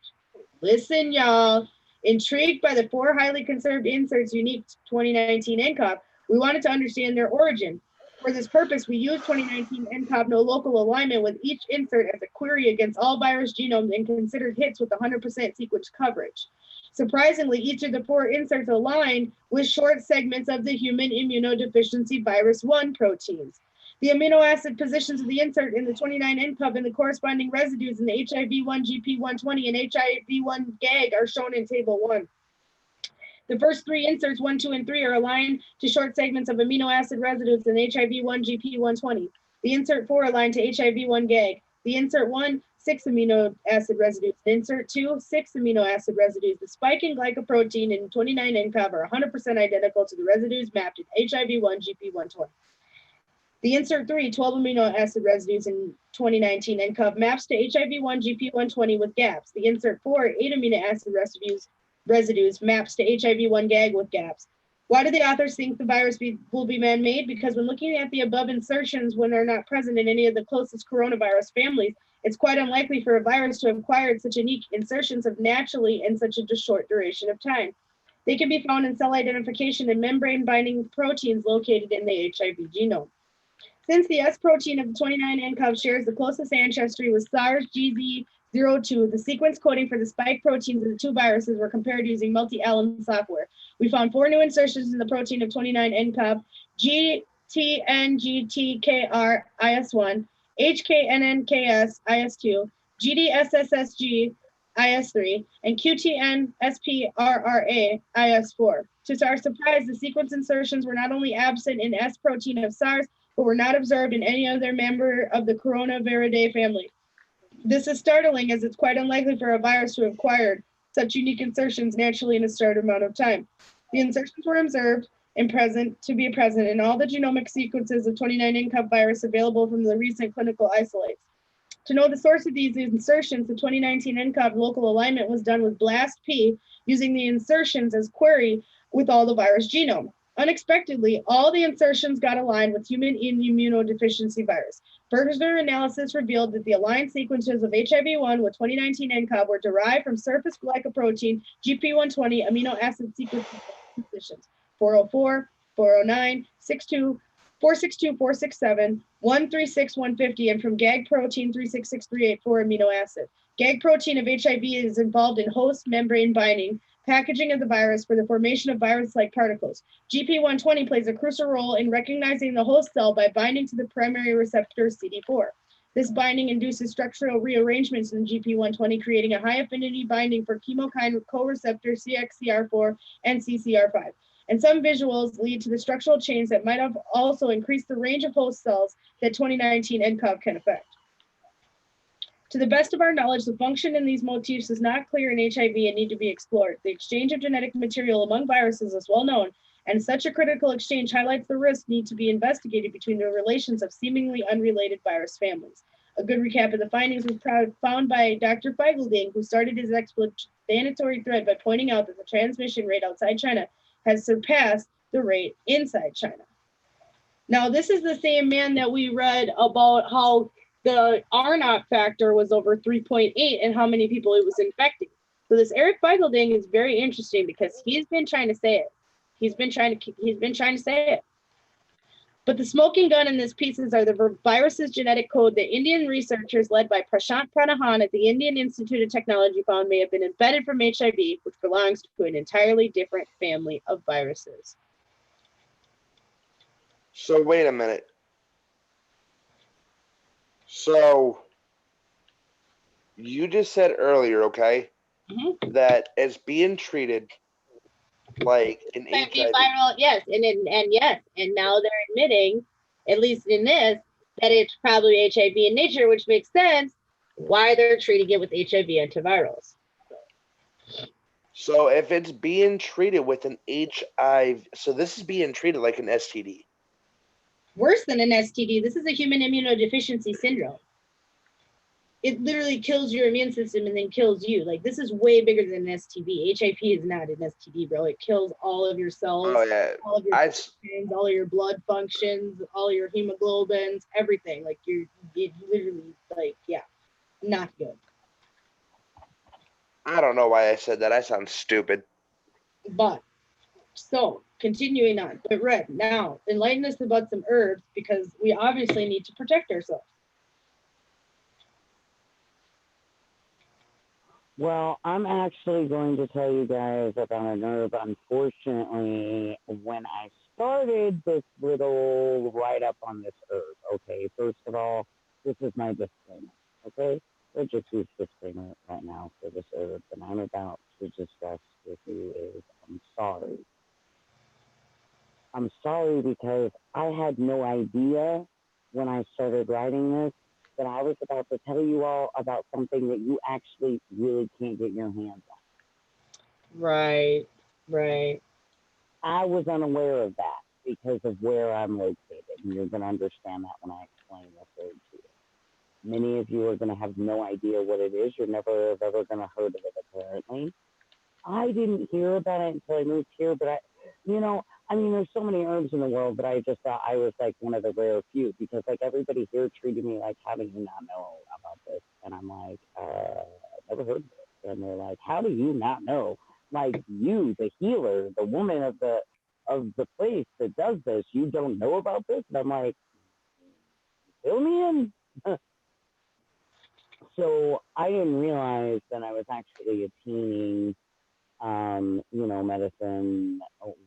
Listen, y'all. Intrigued by the 4 highly conserved inserts unique to 2019 nCoV, we wanted to understand their origin. For this purpose, we used 2019 nCoV no local alignment with each insert as a query against all virus genomes and considered hits with 100% sequence coverage. Surprisingly, each of the 4 inserts aligned with short segments of the human immunodeficiency virus 1 proteins. The amino acid positions of the insert in the 29 nCoV and the corresponding residues in the HIV-1GP120 and HIV-1 GAG are shown in Table 1. The first 3 inserts, 1, 2, and 3, are aligned to short segments of amino acid residues in HIV-1GP120. The insert 4 aligned to HIV-1 GAG. The insert 1, 6 amino acid residues. The insert 2, 6 amino acid residues. The spike in glycoprotein in 29 nCoV are 100% identical to the residues mapped in HIV-1GP120. The insert 3, 12 amino acid residues in 2019 nCoV maps to HIV-1GP120 with gaps. The insert 4, 8 amino acid residues maps to HIV-1 GAG with gaps. Why do the authors think the virus will be man-made? Because when looking at the above insertions when they're not present in any of the closest coronavirus families, it's quite unlikely for a virus to have acquired such unique insertions of naturally in such a short duration of time. They can be found in cell identification and membrane-binding proteins located in the HIV genome. Since the S protein of the 29 nCoV shares the closest ancestry with SARS-GZ02, the sequence coding for the spike proteins of the 2 viruses were compared using multi-alum software. We found 4 new insertions in the protein of 29 nCoV, GTNGTKR-IS1, HKNNKS-IS2, GDSSSG-IS3, and QTN-SPRRA-IS4. To our surprise, the sequence insertions were not only absent in S protein of SARS, but were not observed in any other member of the Coronaviridae family. This is startling, as it's quite unlikely for a virus to have acquired such unique insertions naturally in a short amount of time. The insertions were observed and present in all the genomic sequences of 29 nCoV virus available from the recent clinical isolates. To know the source of these insertions, the 2019 NCOV local alignment was done with BLAST-P, using the insertions as query with all the virus genome. Unexpectedly, all the insertions got aligned with human immunodeficiency virus. Further analysis revealed that the aligned sequences of HIV-1 with 2019 NCOV were derived from surface glycoprotein GP120 amino acid sequence positions 404, 409, 62, 462, 467, 136, 150, and from GAG protein 366384 amino acid. GAG protein of HIV is involved in host membrane binding, packaging of the virus for the formation of virus-like particles. GP120 plays a crucial role in recognizing the host cell by binding to the primary receptor CD4. This binding induces structural rearrangements in GP120, creating a high affinity binding for chemokine co-receptor CXCR4 and CCR5. And some visuals lead to the structural change that might have also increased the range of host cells that 2019 NCOV can affect. To the best of our knowledge, the function in these motifs is not clear in HIV and need to be explored. The exchange of genetic material among viruses is well known, and such a critical exchange highlights the risks need to be investigated between the relations of seemingly unrelated virus families. A good recap of the findings was found by Dr. Feigelding, who started his explanatory thread by pointing out that the transmission rate outside China has surpassed the rate inside China. Now, this is the same man that we read about how the R0 factor was over 3.8 and how many people it was infecting. So this Eric Feigelding is very interesting because he's been trying to say it. He's been trying to say it. But the smoking gun in these pieces are the virus's genetic code that Indian researchers led by Prashant Pranahan at the Indian Institute of Technology found may have been embedded from HIV, which belongs to an entirely different family of viruses. So wait a minute. So you just said earlier, okay, that it's being treated like an HIV. Viral, yes, and now they're admitting, at least in this, that it's probably HIV in nature, which makes sense why they're treating it with HIV antivirals. So if it's being treated with an HIV, so this is being treated like an STD. Worse than an STD, this is a human immunodeficiency syndrome. It literally kills your immune system and then kills you. Like, this is way bigger than an STD. HIV is not an STD, bro. It kills all of your cells, Oh yeah, all of your functions, all of your blood functions, all your hemoglobins, everything. Like, it literally, like, yeah, not good. I don't know why I said that. I sound stupid. But so continuing on, but Red, now enlighten us about some herbs because we obviously need to protect ourselves. Well, I'm actually going to tell you guys about an herb. Unfortunately, when I started this little write-up on this herb, okay, first of all, this is my disclaimer, okay? So just use disclaimer right now for this herb that I'm about to discuss with you is I'm sorry. I'm sorry because I had no idea when I started writing this that I was about to tell you all about something that you actually really can't get your hands on. Right. I was unaware of that because of where I'm located, and you're going to understand that when I explain this herb to you. Many of you are going to have no idea what it is. You're never ever going to heard of it, apparently. I didn't hear about it until I moved here, but there's so many herbs in the world, but I just thought I was like one of the rare few because like everybody here treated me like, how do you not know about this? And I'm like, never heard of it. And they're like, how do you not know? Like you, the healer, the woman of the place that does this, you don't know about this? And I'm like, fill me in. So I didn't realize that I was actually attaining medicine,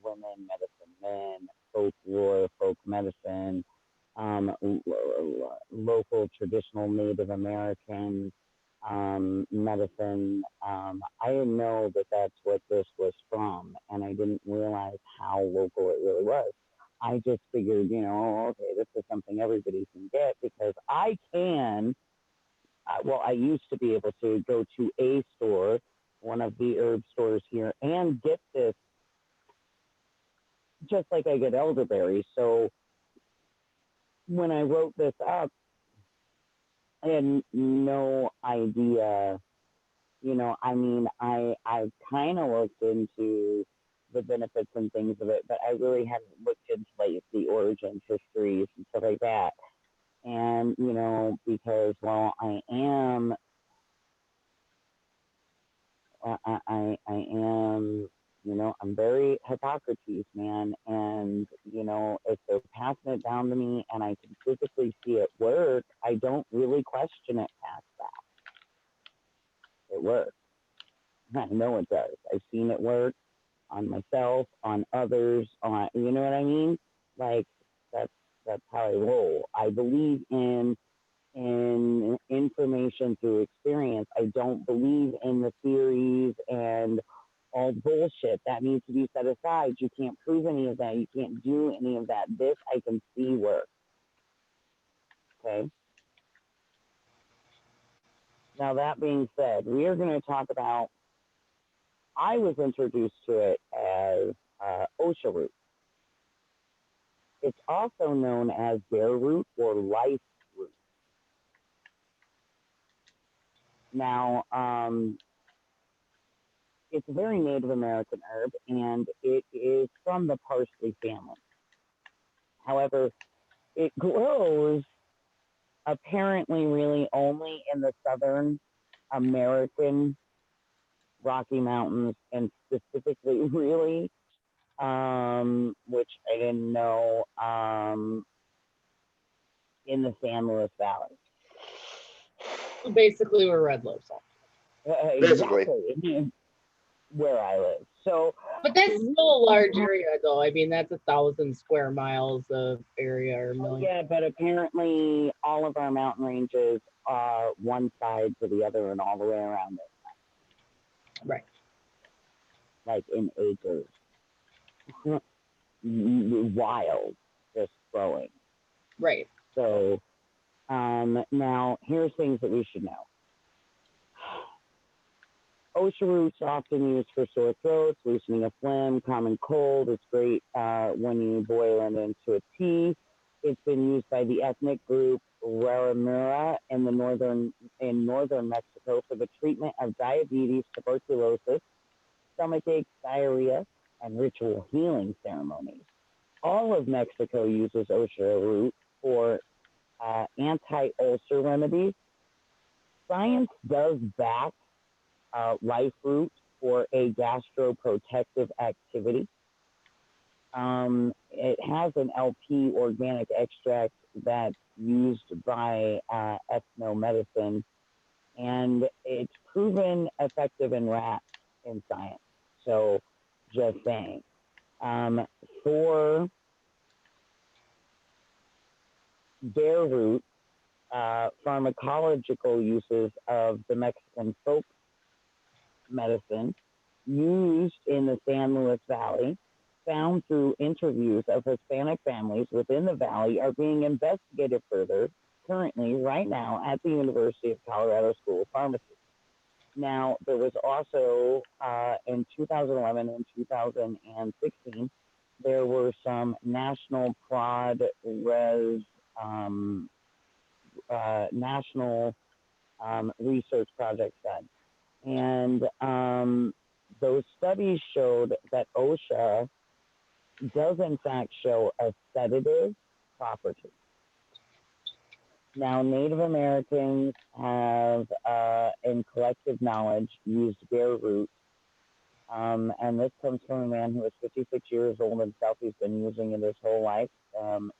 women, medicine, men, folklore, folk medicine, local traditional Native American medicine. I didn't know that that's what this was from, and I didn't realize how local it really was. I just figured, okay, this is something everybody can get because I can. I used to be able to go to a store, one of the herb stores here, and get this just like I get elderberry. So when I wrote this up, I had no idea. I mean, I kind of looked into the benefits and things of it, but I really haven't looked into like the origins, histories, and stuff like that. And because I am, I'm very Hippocrates, man. And, if they're passing it down to me and I can physically see it work, I don't really question it past that. It works. I know it does. I've seen it work on myself, on others, you know what I mean? Like, that's, that's how I roll. I believe in information through experience. I don't believe in the theories and all bullshit that needs to be set aside. You can't prove any of that. You can't do any of that. This I can see work. Okay. Now that being said, we are going to talk about. I was introduced to it as OSHA root. It's also known as bear root or life root. Now, it's a very Native American herb, and it is from the parsley family. However, it grows apparently really only in the southern American Rocky Mountains, and specifically, really, which I didn't know, in the San Luis Valley. So basically, where red lives are. Exactly where I live. So, but that's still a large area, though. I mean, that's 1,000 square miles of area or million. Yeah, but apparently all of our mountain ranges are one side to the other and all the way around it. Right. Like in acres. Wild, just growing. Right. So, now here's things that we should know. OSHA roots are often used for sore throats, loosening a phlegm, common cold. It's great when you boil it into a tea. It's been used by the ethnic group Raramura in northern Mexico for the treatment of diabetes, tuberculosis, stomachache, diarrhea, and ritual healing ceremonies. All of Mexico uses OSHA root for anti-ulcer remedies. Science does back life root for a gastroprotective activity. It has an LP organic extract that's used by ethnomedicine, and it's proven effective in rats in science. So, just saying. For bear root, pharmacological uses of the Mexican folk medicine used in the San Luis Valley, found through interviews of Hispanic families within the valley, are being investigated further currently right now at the University of Colorado School of Pharmacy. Now, there was also in 2011 and 2016, there were some national national research projects done. And those studies showed that OSHA does in fact show a sedative property. Now, Native Americans have, in collective knowledge, used bear root. And this comes from a man who is 56 years old himself. He's been using it his whole life.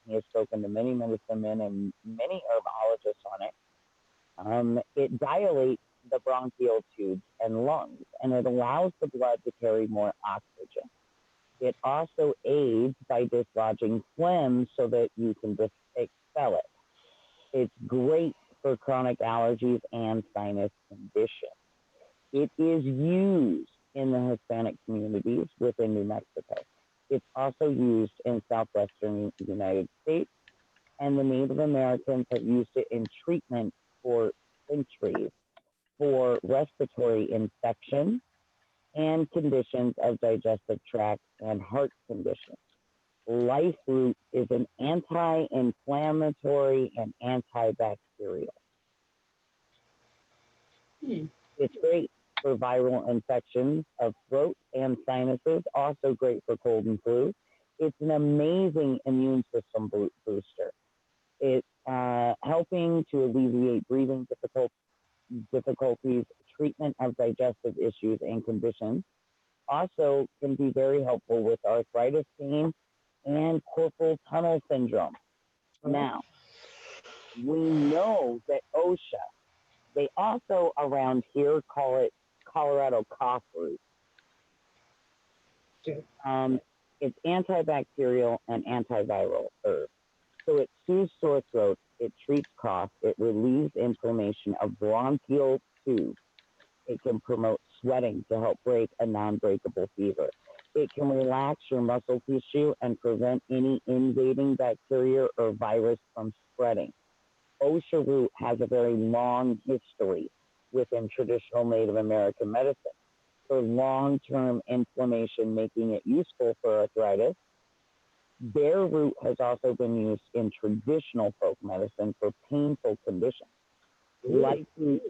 He has spoken to many medicine men and many herbologists on it. It dilates the bronchial tubes and lungs, and it allows the blood to carry more oxygen. It also aids by dislodging phlegm so that you can just expel it. It's great for chronic allergies and sinus conditions. It is used in the Hispanic communities within New Mexico. It's also used in southwestern United States, and the Native Americans have used it in treatment for centuries for respiratory infection and conditions of digestive tract and heart conditions. Life root is an anti-inflammatory and antibacterial. It's great for viral infections of throat and sinuses, also great for cold and flu. It's an amazing immune system booster. It's helping to alleviate breathing difficulties, treatment of digestive issues and conditions. Also, can be very helpful with arthritis pain and corporal tunnel syndrome. Now, we know that OSHA, they also around here call it Colorado cough root. It's antibacterial and antiviral herb. So it soothes sore throat, it treats cough, it relieves inflammation of bronchial tubes. It can promote sweating to help break a non-breakable fever. It can relax your muscle tissue and prevent any invading bacteria or virus from spreading. OSHA root has a very long history within traditional Native American medicine for long-term inflammation, making it useful for arthritis. Bear root has also been used in traditional folk medicine for painful conditions. Light root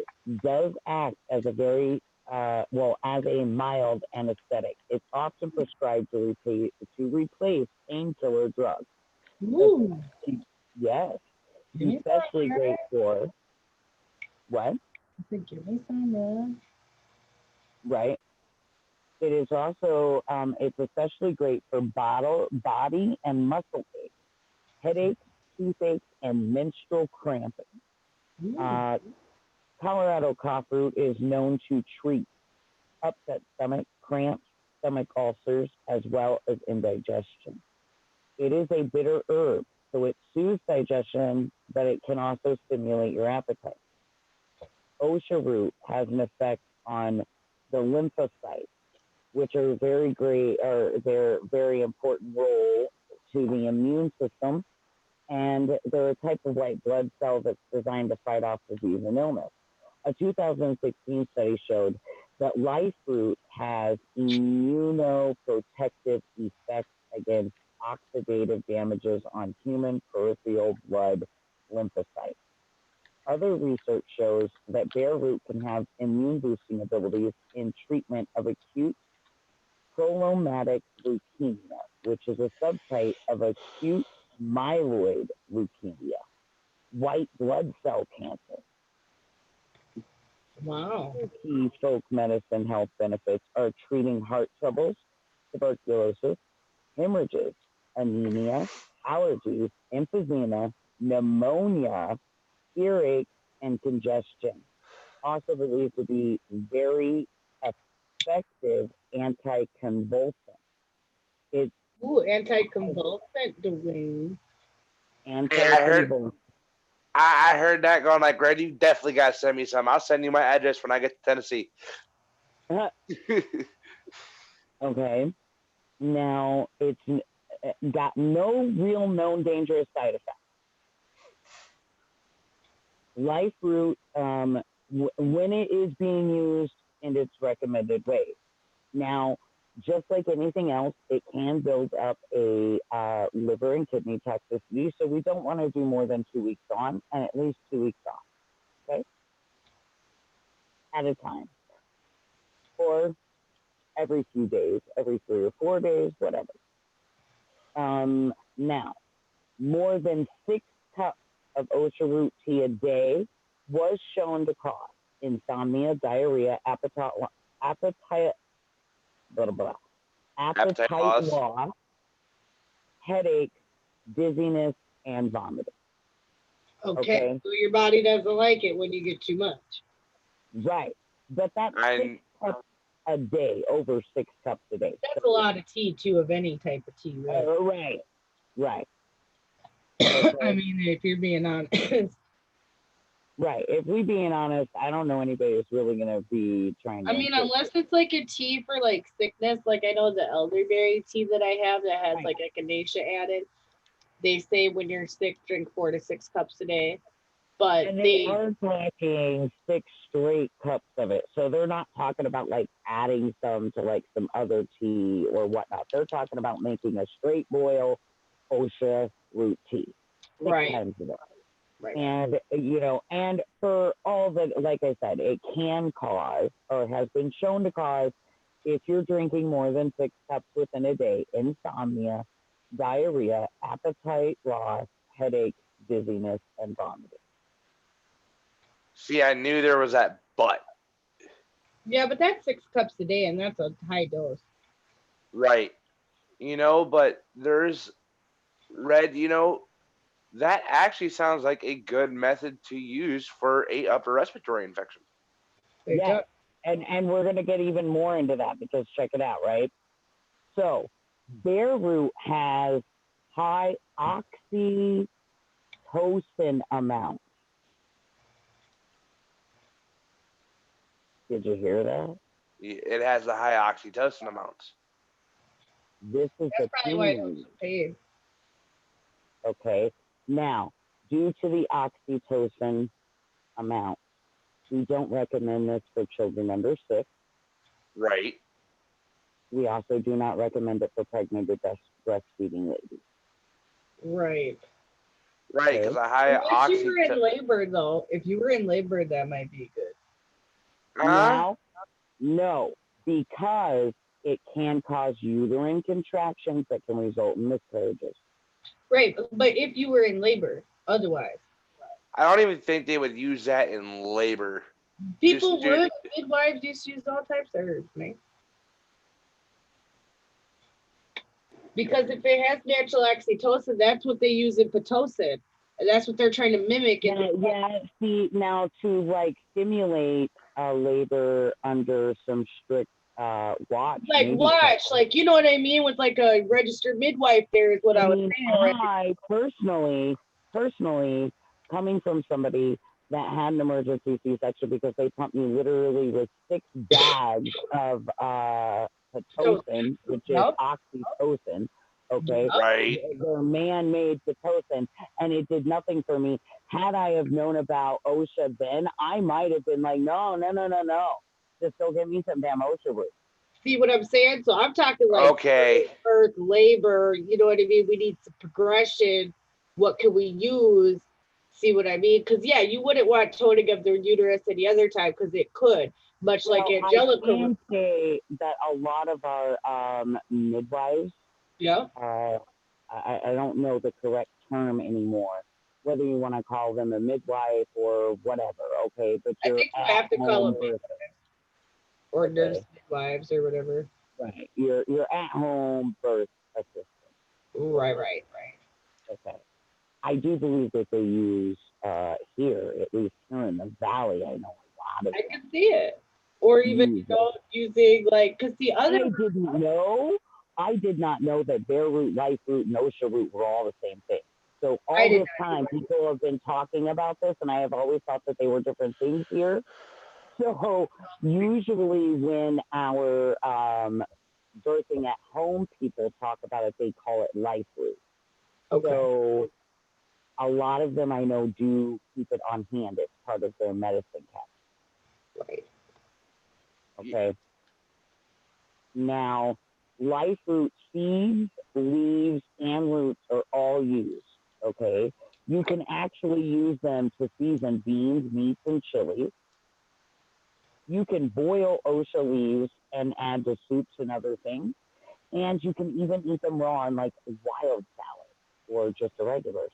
does act as a very as a mild anesthetic. It's often prescribed to replace painkiller drugs. Ooh. Yes, especially great for what? Give me some, man. Right. It is also it's especially great for body and muscle aches, headaches, toothaches, and menstrual cramping. Colorado cough root is known to treat upset stomach, cramps, stomach ulcers, as well as indigestion. It is a bitter herb, so it soothes digestion, but it can also stimulate your appetite. OSHA root has an effect on the lymphocytes, which are very great, or they're very important role to the immune system, and they're a type of white blood cell that's designed to fight off disease and illness. A 2016 study showed that life root has immunoprotective effects against oxidative damages on human peripheral blood lymphocytes. Other research shows that bear root can have immune boosting abilities in treatment of acute prolonged leukemia, which is a subtype of acute myeloid leukemia, white blood cell cancer. Wow. Key folk medicine health benefits are treating heart troubles, tuberculosis, hemorrhages, anemia, allergies, emphysema, pneumonia, earache, and congestion. Also believed to be very effective anticonvulsant. It's Anticonvulsant, Dwayne. anticonvulsant. I heard that going like, Greg, you definitely got to send me some. I'll send you my address when I get to Tennessee. Okay. Now, it's got no real known dangerous side effects. Life root, when it is being used in its recommended ways. Now, just like anything else, it can build up a liver and kidney toxicity. So we don't want to do more than 2 weeks on and at least 2 weeks off, okay? At a time. Or every few days, every 3 or 4 days, whatever. Now, more than 6 cups of OSHA root tea a day was shown to cause insomnia, diarrhea, appetite loss, headache, dizziness, and vomiting. Okay, so your body doesn't like it when you get too much. Right, but that's 6 cups a day, over 6 cups a day. That's a lot of tea, too, of any type of tea, right? Right. Okay. I mean, if you're being honest. Right. If we're being honest, I don't know anybody who's really going to be trying to. I mean, unless it's like a tea for like sickness, like I know the elderberry tea that I have that has like echinacea added. They say when you're sick, drink 4 to 6 cups a day. But and they are talking 6 straight cups of it. So they're not talking about like adding some to like some other tea or whatnot. They're talking about making a straight boil OSHA root tea. 6 times a day. And, and for all that, like I said, it can cause or has been shown to cause, if you're drinking more than 6 cups within a day, insomnia, diarrhea, appetite loss, headache, dizziness, and vomiting. See, I knew there was that but. Yeah, but that's 6 cups a day, and that's a high dose. Right. But there's Red, that actually sounds like a good method to use for a upper respiratory infection. Yeah, and we're going to get even more into that because check it out, right? So, bear root has high oxytocin amount. Did you hear that? It has the high oxytocin amounts. This is That's the probably why thing. it's paid. Okay. Now, due to the oxytocin amount, we don't recommend this for children under 6. Right. We also do not recommend it for pregnant or breastfeeding ladies. Right. Right, because a high Unless you were in oxytocin. labor, though. If you were in labor, that might be good. Now, no, because it can cause uterine contractions that can result in miscarriages. Right, but if you were in labor, otherwise. I don't even think they would use that in labor. People would. Midwives used to use all types of herbs, man. Because if it has natural oxytocin, that's what they use in Pitocin. And that's what they're trying to mimic. Yeah, see, now to stimulate labor under some strict watch. Like watch, like, you know what I mean? With like a registered midwife there is what I was saying. I personally, coming from somebody that had an emergency C-section because they pumped me literally with 6 bags of Pitocin, which is oxytocin. Okay, right. They're man-made Pitocin, and it did nothing for me. Had I have known about OSHA then, I might have been like, no, just go get me some damn OSHA root. See what I'm saying? So I'm talking like birth, labor, you know what I mean? We need some progression. What can we use? See what I mean? Because, yeah, you wouldn't want toning of the uterus any other time because it could, much like Angelica. I can say that a lot of our midwives, I don't know the correct term anymore, whether you want to call them a midwife or whatever, okay? But I think you have to call them midwives or nurse midwives or whatever. Right. You're at-home birth assistant. Right. Okay. I do believe that they use here, at least here in the valley, I know a lot of I can see it. Or even, using because the other... I did not know that bear root, life root, and OSHA root were all the same thing. So all this time, people have been talking about this, and I have always thought that they were different things here. So usually when our birthing at home people talk about it, they call it life root. Okay. So a lot of them I know do keep it on hand. It's part of their medicine cabinet. Right. Okay. Now, life root seeds, leaves, and roots are all used. Okay. You can actually use them to season beans, meats, and chilies. You can boil OSHA leaves and add to soups and other things. And you can even eat them raw on like wild salad or just a regular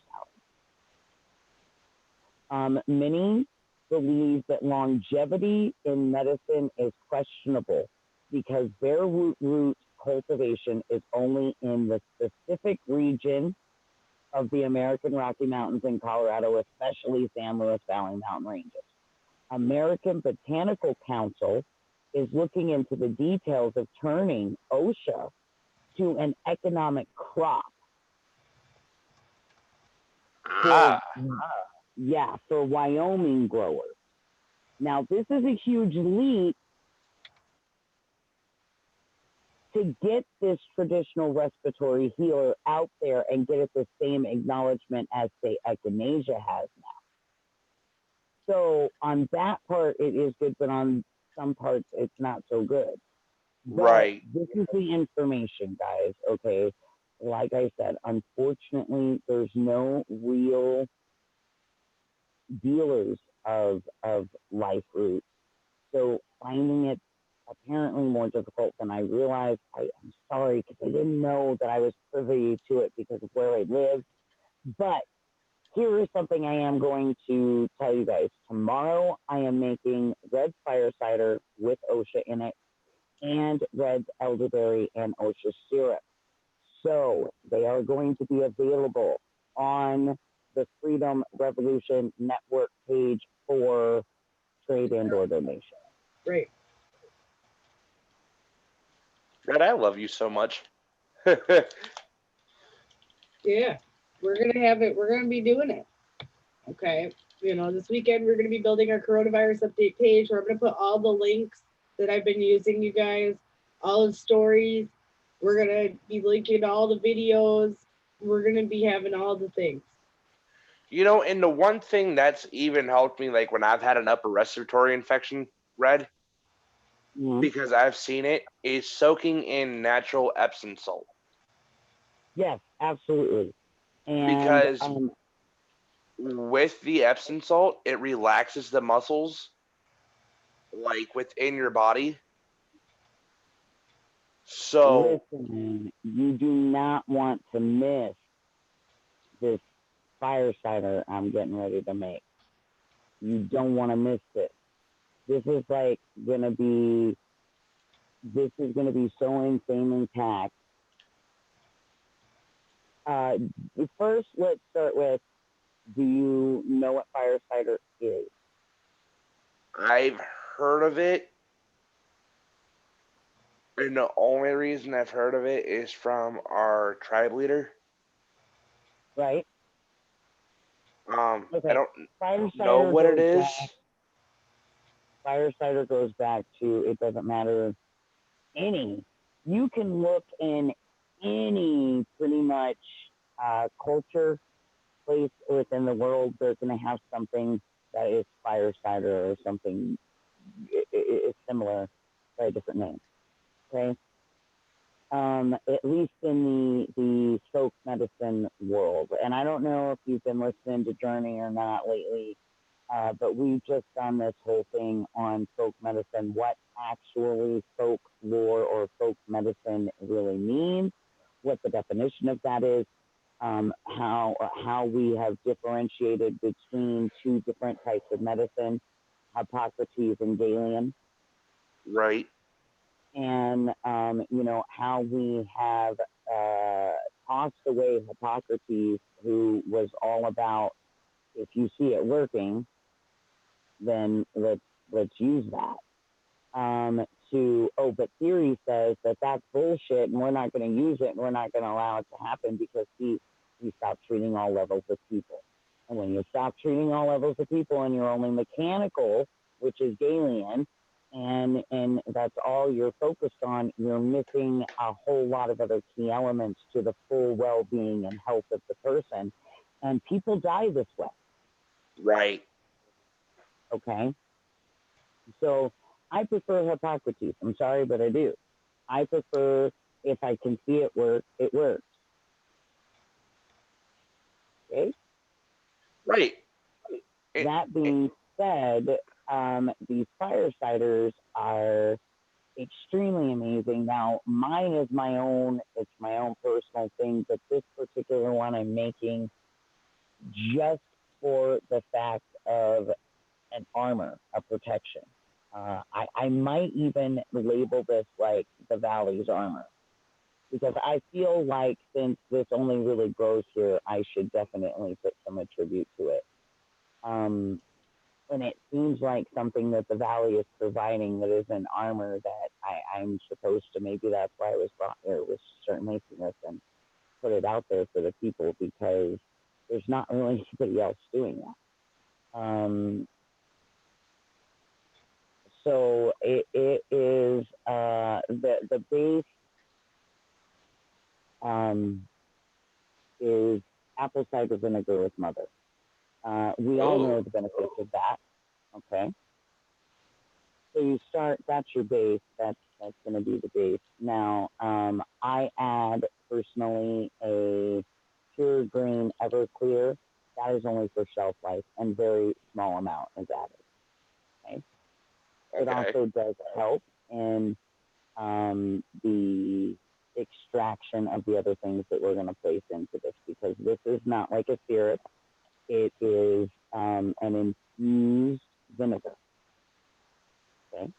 salad. Many believe that longevity in medicine is questionable because bear root cultivation is only in the specific region of the American Rocky Mountains in Colorado, especially San Luis Valley mountain ranges. American Botanical Council is looking into the details of turning OSHA to an economic crop. For Wyoming growers. Now, this is a huge leap to get this traditional respiratory healer out there and get it the same acknowledgement as, say, echinacea has now. So on that part, it is good, but on some parts, it's not so good. Right. But this is the information, guys, okay? Like I said, unfortunately, there's no real dealers of life roots. So finding it apparently more difficult than I realized. I'm sorry because I didn't know that I was privy to it because of where I live. But here is something I am going to tell you guys. Tomorrow I am making red fire cider with OSHA in it and red elderberry and OSHA syrup. So they are going to be available on the Freedom Revolution Network page for trade and or donation. Great. Fred, I love you so much. Yeah, we're gonna have it. We're gonna be doing it. Okay. This weekend we're gonna be building our coronavirus update page. We're gonna put all the links that I've been using, you guys, all the stories. We're gonna be linking all the videos. We're gonna be having all the things. And the one thing that's even helped me, like when I've had an upper respiratory infection, Red, because I've seen it, is soaking in natural Epsom salt. Yes, absolutely. And because with the Epsom salt, it relaxes the muscles, like within your body. So listen, you do not want to miss this fire cider I'm getting ready to make. You don't want to miss it. This is gonna be so insane and packed. First, let's start with, do you know what fire cider is? I've heard of it, and the only reason I've heard of it is from our tribe leader. Right. Okay. I don't know what it is. Fire cider goes back to, it doesn't matter, you can look in any pretty much culture, place within the world, they're going to have something that is fire cider or something is similar by a different name. Okay. At least in the folk medicine world. And I don't know if you've been listening to Journey or not lately, but we've just done this whole thing on folk medicine, what actually folklore or folk medicine really means, what the definition of that is, how we have differentiated between two different types of medicine, Hippocrates and Galen. Right. And, how we have tossed away Hippocrates, who was all about, if you see it working, then let's use that. But theory says that that's bullshit, and we're not going to use it, and we're not going to allow it to happen because we stop treating all levels of people. And when you stop treating all levels of people, and you're only mechanical, which is Galen, and that's all you're focused on, you're missing a whole lot of other key elements to the full well-being and health of the person. And people die this way. Right. Okay. So I prefer Hippocrates. I'm sorry, but I do. I prefer, if I can see it work, it works. Okay? Right. That being said, these fire ciders are extremely amazing. Now, mine is my own personal thing, but this particular one I'm making just for the fact of an armor, a protection. I might even label this like the Valley's armor, because I feel like since this only really grows here, I should definitely put some attribute to it. And it seems like something that the Valley is providing that is an armor that I'm supposed to, maybe that's why I was brought here, was start making this and put it out there for the people, because there's not really anybody else doing that. So it is the base is apple cider vinegar with mother. We all know the benefits of that. Okay. So you start, that's your base. That's going to be the base. Now, I add personally a pure green Everclear that is only for shelf life, and very small amount is added. Okay. It also does help in the extraction of the other things that we're going to place into this, because this is not like a syrup. It is an infused vinegar. Okay.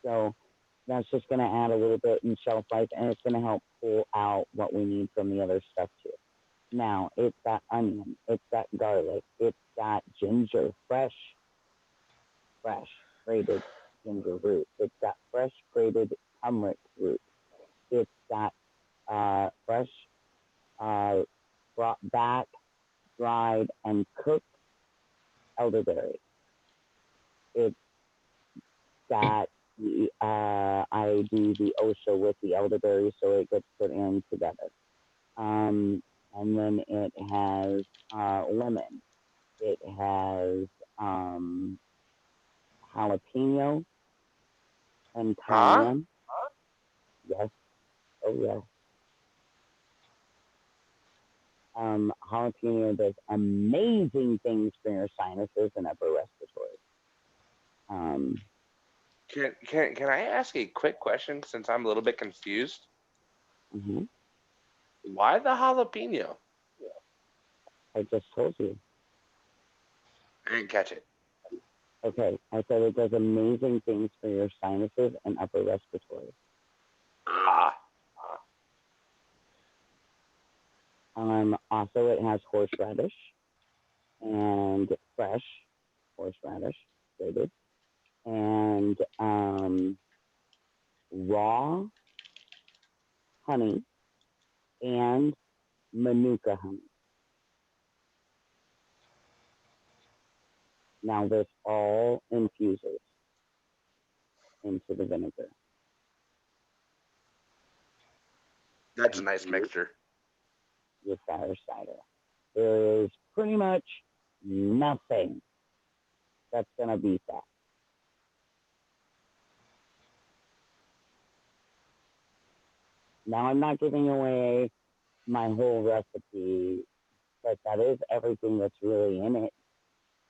So that's just going to add a little bit in shelf life, and it's going to help pull out what we need from the other stuff too. Now, it's got onion, it's got garlic, it's got ginger, fresh grated ginger root. It's got fresh grated turmeric root. It's got fresh brought back, dried, and cooked elderberry. It's got I do the OSHA with the elderberry, so it gets put in together. And then it has lemon. It has jalapeno and cayenne. Yes. Oh, yes. Jalapeno does amazing things for your sinuses and upper respiratory. Can I ask a quick question, since I'm a little bit confused? Mm-hmm. Why the jalapeno? I just told you. I didn't catch it. Okay, I said it does amazing things for your sinuses and upper respiratory. Also, it has horseradish and fresh horseradish, grated, and raw honey and manuka honey. Now this all infuses into the vinegar. That's a nice mixture. Your fire cider. There is pretty much nothing that's going to beat that. Now, I'm not giving away my whole recipe, but that is everything that's really in it.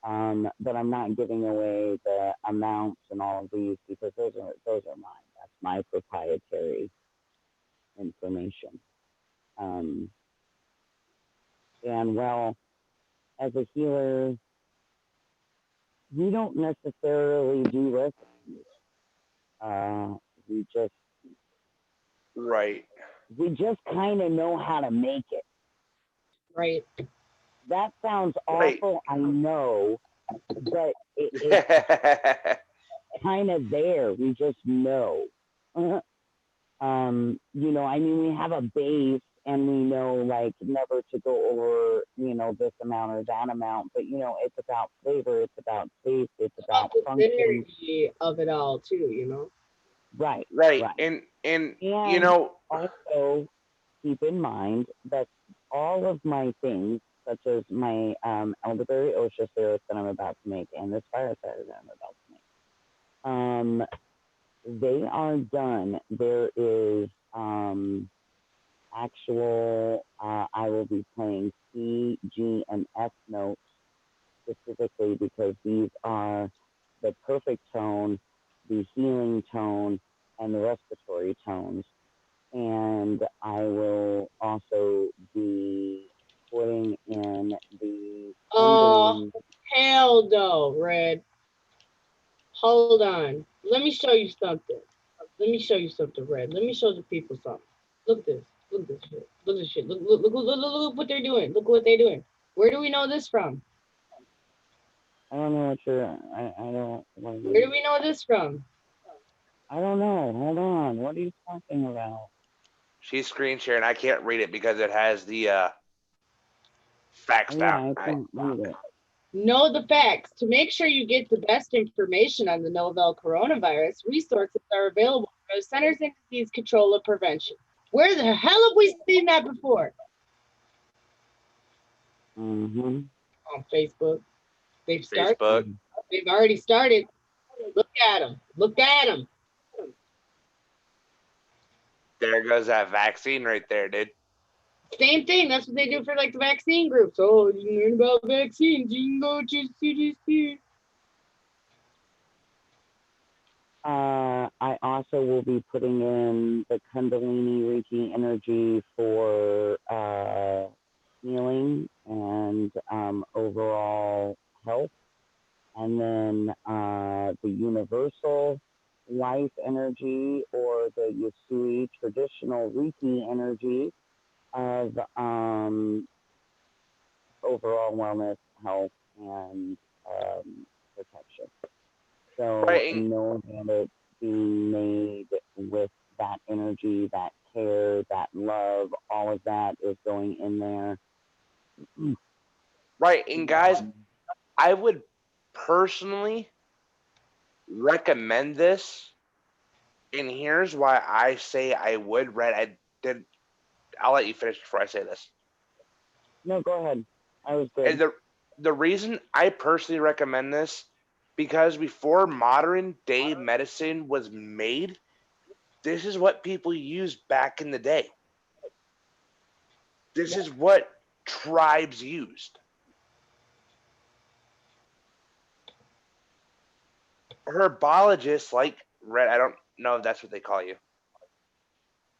But I'm not giving away the amounts and all of these, because those are mine. That's my proprietary information. And well, as a healer, we don't necessarily do recipes. We just kind of know how to make it. Right. That sounds awful, I know, but it's kind of there. We just know. I mean, we have a base, and we know, like, never to go over, this amount or that amount. But, it's about flavor, it's about taste, it's about the function. synergy of it all, too, Right. And also keep in mind that all of my things, such as my elderberry OSHA syrup that I'm about to make, and this fire cider that I'm about to make, they are done. There is actual, I will be playing C, G, and F notes specifically because these are the perfect tone, the healing tone, and the respiratory tones. And I will also be putting in the... Oh, hell no, Red. Hold on. Let me show you something. Red. Let me show the people something. Look at this. Look at this shit. Look at this shit. Look what they're doing. Look what they're doing. Where do we know this from? I don't know what you're... I don't... Where do we know this from? I don't know. Hold on. What are you talking about? She's screen sharing. I can't read it because it has the facts down. I can't read it. Know the facts. To make sure you get the best information on the novel coronavirus, resources are available from the Centers for Disease Control and Prevention. Where the hell have we seen that before? Mm-hmm. On Facebook. They've started. Facebook. They've already started. Look at them. Look at them. There goes that vaccine right there, dude. Same thing. That's what they do for like the vaccine groups. Oh, you can learn about vaccines. You can go to CDC. I also will be putting in the Kundalini Reiki energy for healing and overall health. And then the universal life energy or the Yusui traditional Reiki energy of overall wellness, health, and protection. So Right. know that it's being made with that energy, that care, that love, all of that is going in there. Right. And guys, I would personally recommend this. And here's why I say I would, Red. I'll let you finish before I say this. No, go ahead. I was good. And the reason I personally recommend this, because before modern day medicine was made, this is what people used back in the day. This is what tribes used. Herbologists, like Red, I don't know if that's what they call you.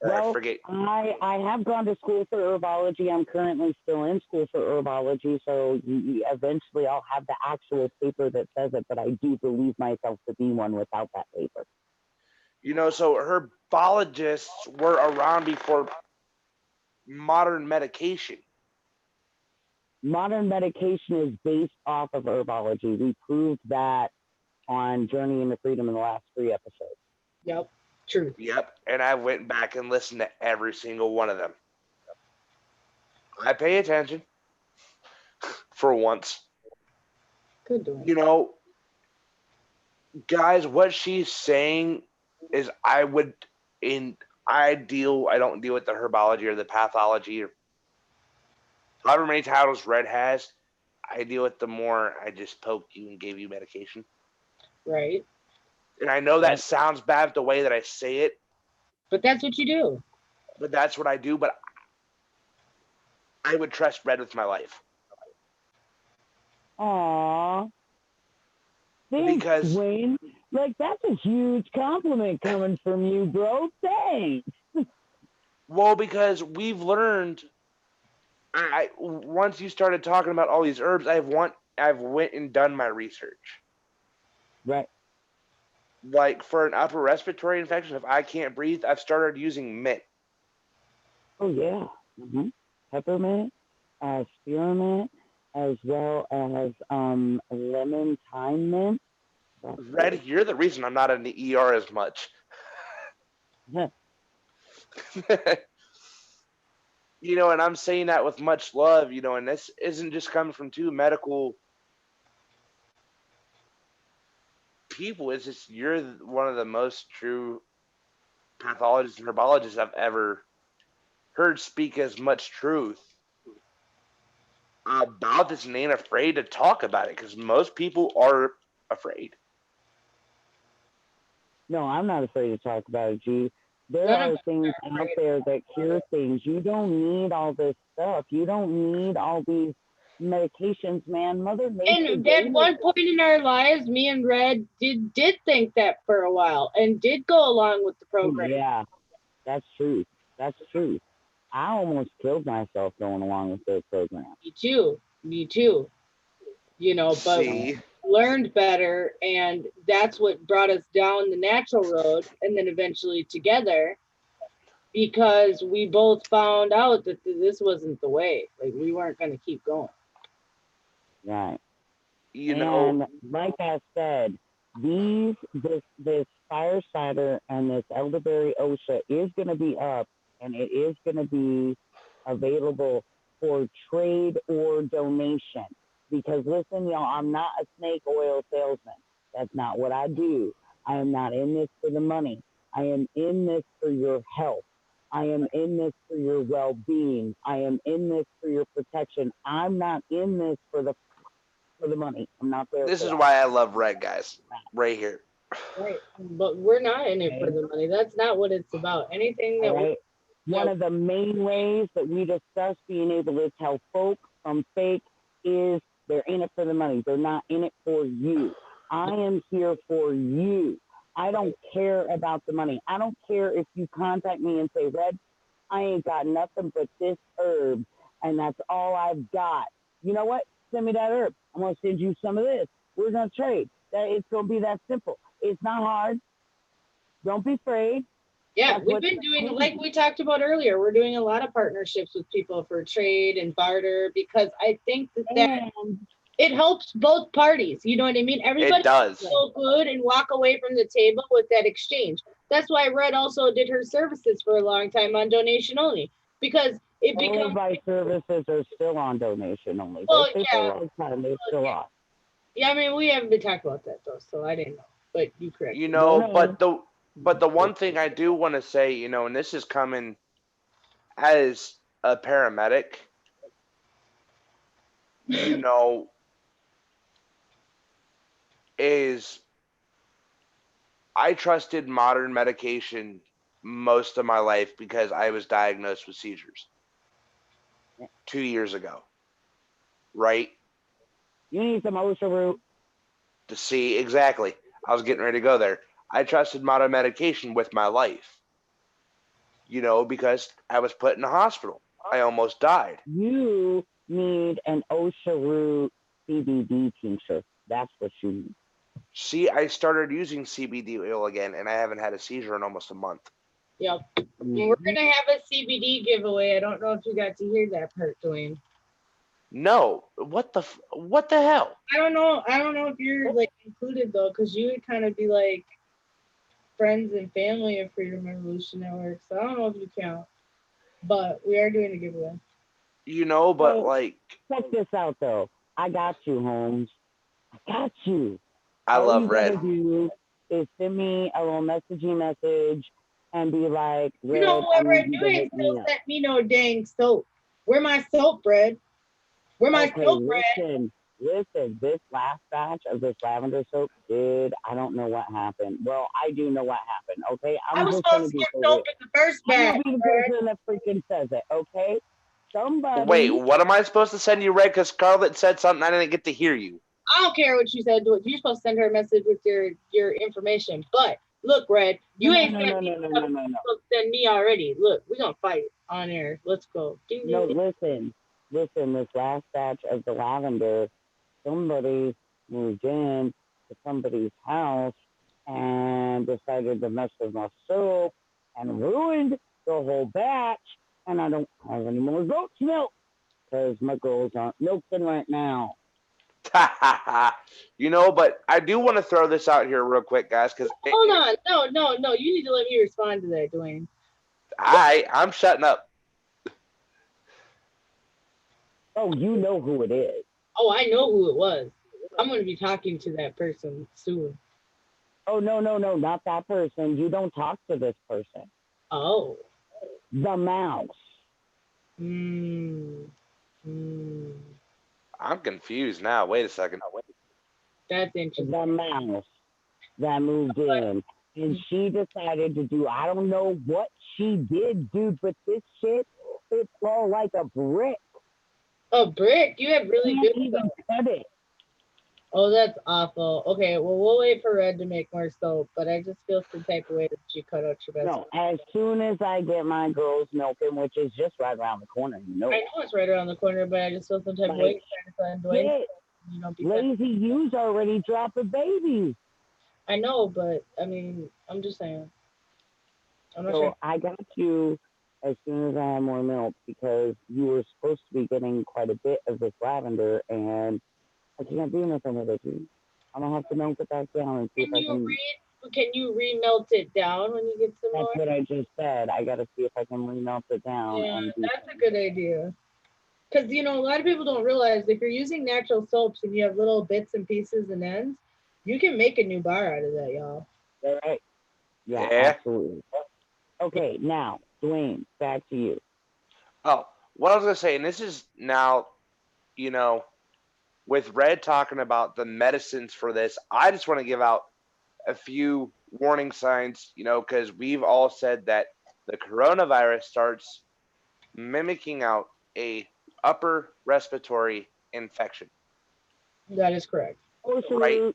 Well, I forget. I have gone to school for herbology. I'm currently still in school for herbology, so eventually I'll have the actual paper that says it, but I do believe myself to be one without that paper. So herbologists were around before modern medication. Modern medication is based off of herbology. We proved that on Journey into Freedom in the last 3 episodes. Yep. True. Yep. And I went back and listened to every single one of them. I pay attention for once. Good doing. Guys, what she's saying is I don't deal with the herbology or the pathology or however many titles Red has. I deal with the more I just poked you and gave you medication. Right. And I know that sounds bad the way that I say it. But that's what you do. But that's what I do. But I would trust Red with my life. Aww. Thanks, Because Wayne. Like, that's a huge compliment coming from you, bro. Thanks. Well, because we've learned. Once you started talking about all these herbs, I've went and done my research. Right. Like for an upper respiratory infection, if I can't breathe, I've started using mint. Oh yeah. Mm-hmm. Peppermint, spearmint, as well as lemon thyme mint. Red, you're the reason I'm not in the ER as much. Yeah. And I'm saying that with much love, and this isn't just coming from 2 medical people. It's just you're one of the most true pathologists and herbologists I've ever heard speak as much truth about this and ain't afraid to talk about it, because most people are afraid. No, I'm not afraid to talk about it, G. There are things out there that cure things. You don't need all this stuff. You don't need all these medications, man. Mother Nature. And at one point in our lives, me and Red did think that for a while and did go along with the program. Yeah, that's true. That's true. I almost killed myself going along with their program. Me too. But learned better, and that's what brought us down the natural road and then eventually together, because we both found out that this wasn't the way. Like, we weren't going to keep going. Right. And like I said, this fire cider and this elderberry OSHA is going to be up, and it is going to be available for trade or donation. Because listen, y'all, I'm not a snake oil salesman. That's not what I do. I am not in this for the money. I am in this for your health. I am in this for your well-being. I am in this for your protection. I'm not in this for the money. I'm not there. This is why I love Red, guys. Right here. Right. But we're not in it for the money. That's not what it's about. Anything that One of the main ways that we discuss being able to tell folk from fake is they're in it for the money. They're not in it for you. I am here for you. I don't care about the money. I don't care if you contact me and say, Red, I ain't got nothing but this herb, and that's all I've got. You know what? Send me that herb. I'm going to send you some of this. We're going to trade. It's going to be that simple. It's not hard. Don't be afraid. Yeah, we've been doing, like we talked about earlier, we're doing a lot of partnerships with people for trade and barter because I think that it helps both parties. You know what I mean? Everybody does feel good and walk away from the table with that exchange. That's why Red also did her services for a long time on donation only, because it becomes. All of my services are still on donation only. Well, They're for a long time. They're still on. Yeah, I mean, we haven't been talking about that though, so I didn't know. But you correct. You know, but the one thing I do want to say, you know, and this is coming as a paramedic, you know, is I trusted modern medication most of my life because I was diagnosed with seizures 2 years ago, right? You need some OSHA root. To see, exactly. I was getting ready to go there. I trusted modern medication with my life, you know, because I was put in the hospital. I almost died. You need an OSHA root CBD tincture. That's what you need. See, I started using CBD oil again, and I haven't had a seizure in almost a month. Yep. We're going to have a CBD giveaway. I don't know if you got to hear that part, Dwayne. No. What the hell? I don't know if you're like included though, because you would kind of be like friends and family of Freedom Revolution Network. So I don't know if you count. But we are doing a giveaway. You know, but like, check this out though. I got you, Holmes. I got you. I All love you Red. gotta do is send me a little messaging message and be like, Red, you know what, Red? You ain't still sent me no dang soap. Where my soap, Red? Where my soap, Red? Listen, this last batch of this lavender soap I don't know what happened. Well, I do know what happened, okay? I was supposed to get soap in the first batch. I'm gonna be the person that freaking says it, okay? Somebody. Wait, what am I supposed to send you, Red? Because Scarlet said something I didn't get to hear you. I don't care what you said. You're supposed to send her a message with your information. But look, Red, you ain't sent me send me already. Look, we're gonna fight on air. Let's go. No, listen. This last batch of the lavender, somebody moved in to somebody's house and decided to mess with my soap and ruined the whole batch. And I don't have any more goat's milk because my girls aren't milking right now. You know, but I do want to throw this out here real quick, guys. Because hold on, no, you need to let me respond to that, Dwayne. I'm shutting up. Oh, you know who it is. Oh, I know who it was. I'm going to be talking to that person soon. Oh, no, not that person. You don't talk to this person. Oh. The mouse. I'm confused now. Wait a second. That's interesting. The mouse that moved in. And she decided to do, I don't know what she did, dude, but this shit, it fell like a brick. A brick? You have really good even cut it. Oh, that's awful. Okay, well, we'll wait for Red to make more soap, but I just feel some type of way that you cut out your best. No, as soon as I get my girls milking, which is just right around the corner, you know. I know it's right around the corner, but I just feel some type of way trying to find you know, lazy you's already dropping babies. I know, but I mean, I'm just saying. I'm not so sure. I got you as soon as I have more milk because you were supposed to be getting quite a bit of this lavender, and I can't do nothing with it, dude. I'm gonna have to melt it back down and see if I can. Can you remelt it down when you get some more? That's what I just said. I gotta see if I can remelt it down. Yeah, that's a good idea. Because, you know, a lot of people don't realize if you're using natural soaps and you have little bits and pieces and ends, you can make a new bar out of that, y'all. All right. Yeah, absolutely. Okay, now, Dwayne, back to you. Oh, what I was going to say, and this is now, you know, with Red talking about the medicines for this, I just want to give out a few warning signs, you know, because we've all said that the coronavirus starts mimicking out a upper respiratory infection. That is correct. Right.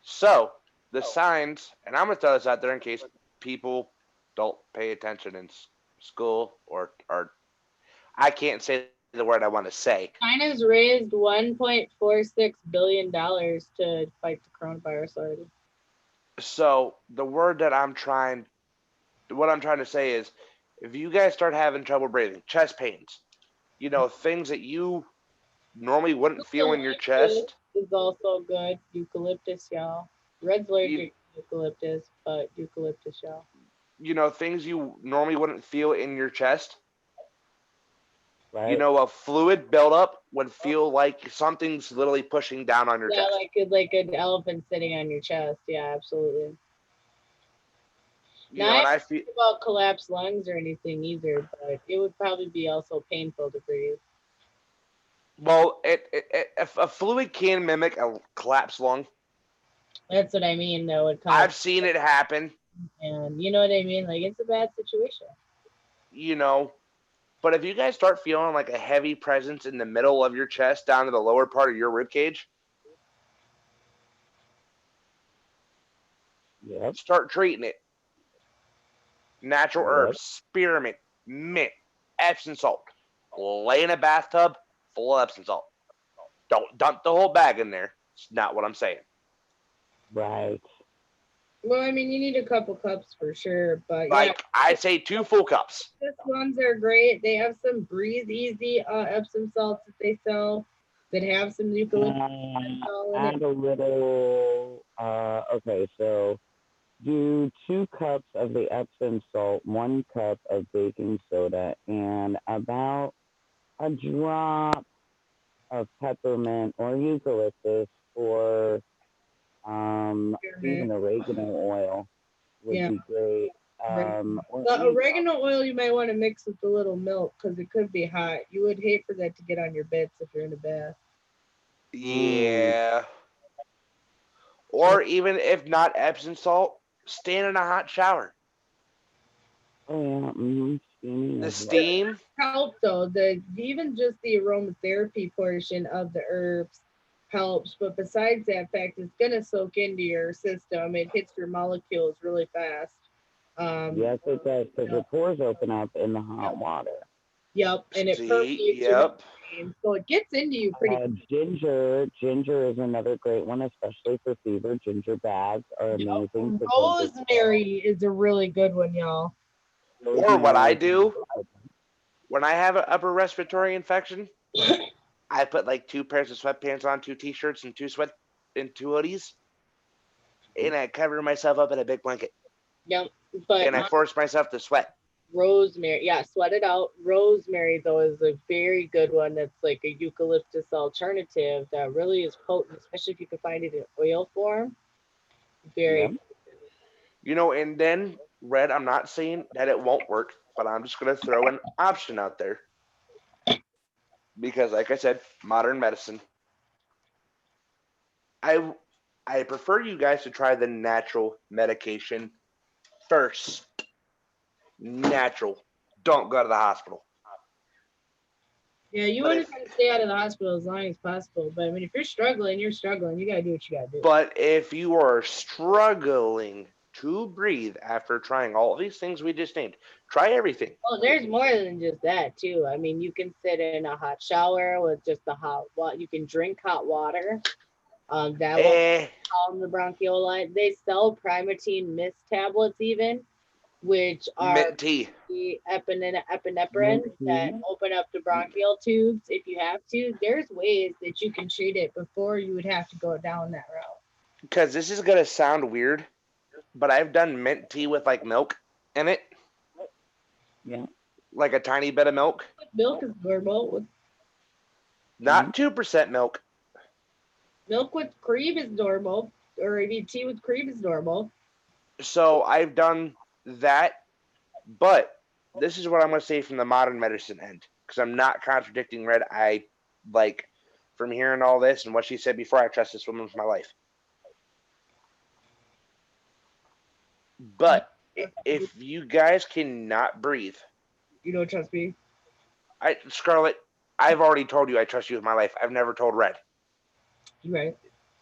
So the signs, and I'm gonna throw this out there in case people don't pay attention in school or I can't say the word I want to say. China's raised $1.46 billion to fight the coronavirus already. So the word that what I'm trying to say is, if you guys start having trouble breathing, chest pains, things that you normally wouldn't feel in your chest. Is also good. Eucalyptus, y'all. Red's allergic to eucalyptus, but eucalyptus, y'all. Things you normally wouldn't feel in your chest. Right. A fluid buildup would feel like something's literally pushing down on your chest. Yeah, like an elephant sitting on your chest. Yeah, absolutely. Now, I don't think about collapsed lungs or anything either, but it would probably be also painful to breathe. Well, if a fluid can mimic a collapsed lung. That's what I mean, though. I've seen it happen. And you know what I mean? Like, it's a bad situation. But if you guys start feeling like a heavy presence in the middle of your chest down to the lower part of your rib cage, start treating it. Natural herbs, spearmint, mint, Epsom salt. Lay in a bathtub full of Epsom salt. Don't dump the whole bag in there. It's not what I'm saying. Right. Well, I mean, you need a couple cups for sure, but I'd say 2 full cups. These ones are great. They have some Breathe Easy Epsom salts that they sell that have some eucalyptus. Add a little. Okay, so do 2 cups of the Epsom salt, 1 cup of baking soda, and about a drop of peppermint or eucalyptus or even oregano oil would be great. The oregano oil you might want to mix with a little milk because it could be hot. You would hate for that to get on your bits if you're in a bath. Yeah. Or even if not Epsom salt, stand in a hot shower. Oh yeah. Mm-hmm. The steam help though. Even just the aromatherapy portion of the herbs helps, but besides that fact, it's gonna soak into your system. It hits your molecules really fast. Yes, it does, because your pores open up in the hot water. Yep, and it permeates your brain, so it gets into you pretty. Ginger is another great one, especially for fever. Ginger bags are amazing. Rosemary is a really good one, y'all. Or what I do when I have an upper respiratory infection, I put like 2 pairs of sweatpants on, 2 t-shirts, and 2 hoodies, and I cover myself up in a big blanket. Yep, and I force myself to sweat. Rosemary, sweat it out. Rosemary though is a very good one. That's like a eucalyptus alternative that really is potent, especially if you can find it in oil form. Very. And then Red, I'm not saying that it won't work, but I'm just gonna throw an option out there. Because like I said, modern medicine. I prefer you guys to try the natural medication first. Natural. Don't go to the hospital. Yeah, you want to try to stay out of the hospital as long as possible. But I mean, if you're struggling, you're struggling. You gotta do what you gotta do. But if you are struggling to breathe after trying all these things we just named, try everything. Well, there's more than just that too. I mean, you can sit in a hot shower with just the hot water. You can drink hot water. That will calm the bronchioli. They sell Primatene Mist tablets even, which are the epinephrine that open up the bronchial tubes. If you have to, there's ways that you can treat it before you would have to go down that route. Because this is gonna sound weird, but I've done mint tea with like milk in it. Yeah. Like a tiny bit of milk. Milk is normal. Not 2% milk. Milk with cream is normal, or I mean tea with cream is normal. So I've done that, but this is what I'm going to say from the modern medicine end, because I'm not contradicting Red. I like from hearing all this and what she said before, I trust this woman with my life. But if you guys cannot breathe, You don't trust me? Scarlet, I've already told you I trust you with my life. I've never told Red. You're right.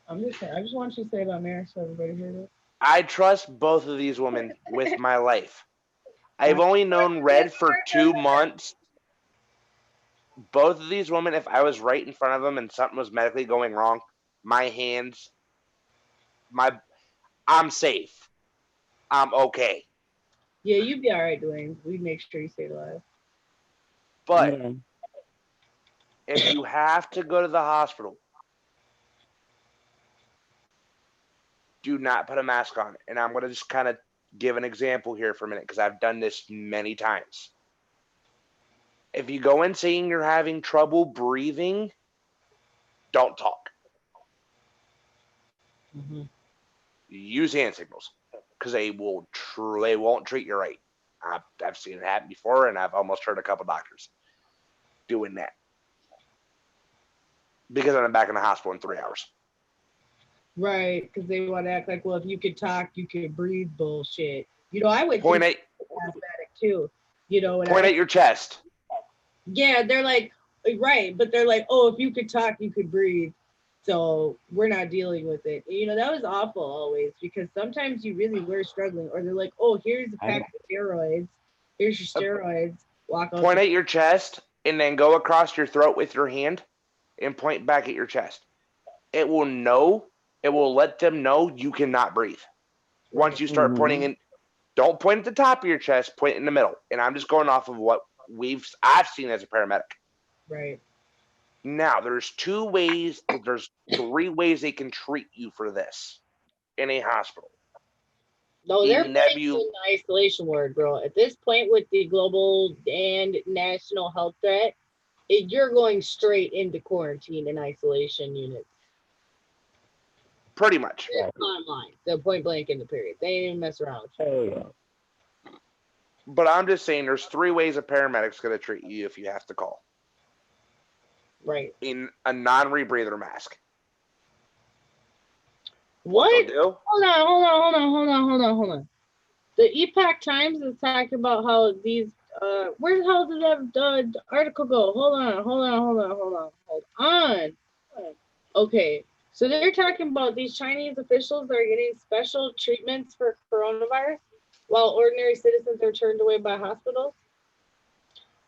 I'm just saying. I just want you to say it on air so everybody hears it. I trust both of these women with my life. I've only known Red for 2 months. Both of these women, if I was right in front of them and something was medically going wrong, my hands, I'm safe. I'm okay. Yeah, you'd be all right, Dwayne. We'd make sure you stay alive. But if you have to go to the hospital, do not put a mask on. And I'm going to just kind of give an example here for a minute because I've done this many times. If you go in saying you're having trouble breathing, don't talk. Mm-hmm. Use hand signals because they won't treat you right. I've seen it happen before, and I've almost heard a couple doctors doing that because I'm back in the hospital in 3 hours. Right, because they want to act like, well, if you could talk, you could breathe bullshit. You know, I would Point think asthmatic too. You know, when at your chest. Yeah, they're like, right, but they're like, oh, if you could talk, you could breathe. So we're not dealing with it. You know, that was awful always because sometimes you really were struggling, or they're like, oh, here's a pack of steroids. Here's your steroids. Walk out. Point at your chest and then go across your throat with your hand and point back at your chest. It will know. It will let them know you cannot breathe. Once you start pointing in, don't point at the top of your chest, point in the middle. And I'm just going off of what I've seen as a paramedic. Right. Now, there's 3 ways they can treat you for this in a hospital. No, they're in the isolation ward, bro. At this point with the global and national health threat, you're going straight into quarantine and isolation units. Pretty much. Online. The point blank in the period. They ain't even mess around. But I'm just saying there's 3 ways a paramedic's going to treat you if you have to call. Right. In a non-rebreather mask. What? Do? Hold on. The Epoch Times is talking about how these where the hell did that article go? Hold on. Okay. So they're talking about these Chinese officials that are getting special treatments for coronavirus while ordinary citizens are turned away by hospitals.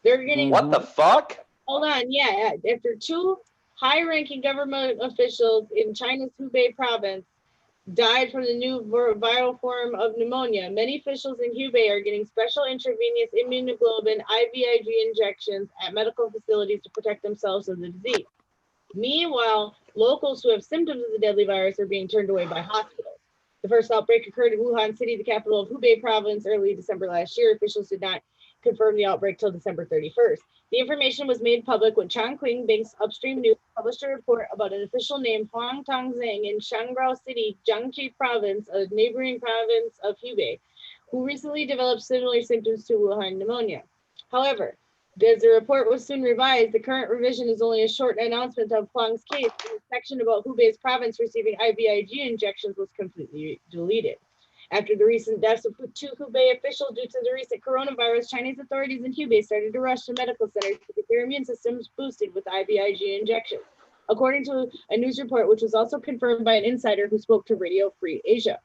They're getting what the fuck? Hold on, yeah. After 2 high-ranking government officials in China's Hubei province died from the new viral form of pneumonia, many officials in Hubei are getting special intravenous immunoglobulin IVIG injections at medical facilities to protect themselves from the disease. Meanwhile, locals who have symptoms of the deadly virus are being turned away by hospitals. The first outbreak occurred in Wuhan City, the capital of Hubei province, early December last year. Officials did not confirm the outbreak till December 31st. The information was made public when Chongqing Bank's Upstream News published a report about an official named Huang Tongzheng in Shangrao City, Jiangxi province, a neighboring province of Hubei, who recently developed similar symptoms to Wuhan pneumonia. However, as the report was soon revised, the current revision is only a short announcement of Huang's case, and the section about Hubei's province receiving IVIG injections was completely deleted. After the recent deaths of 2 Hubei officials due to the recent coronavirus, Chinese authorities in Hubei started to rush to medical centers to get their immune systems boosted with IVIG injections. According to a news report, which was also confirmed by an insider who spoke to Radio Free Asia,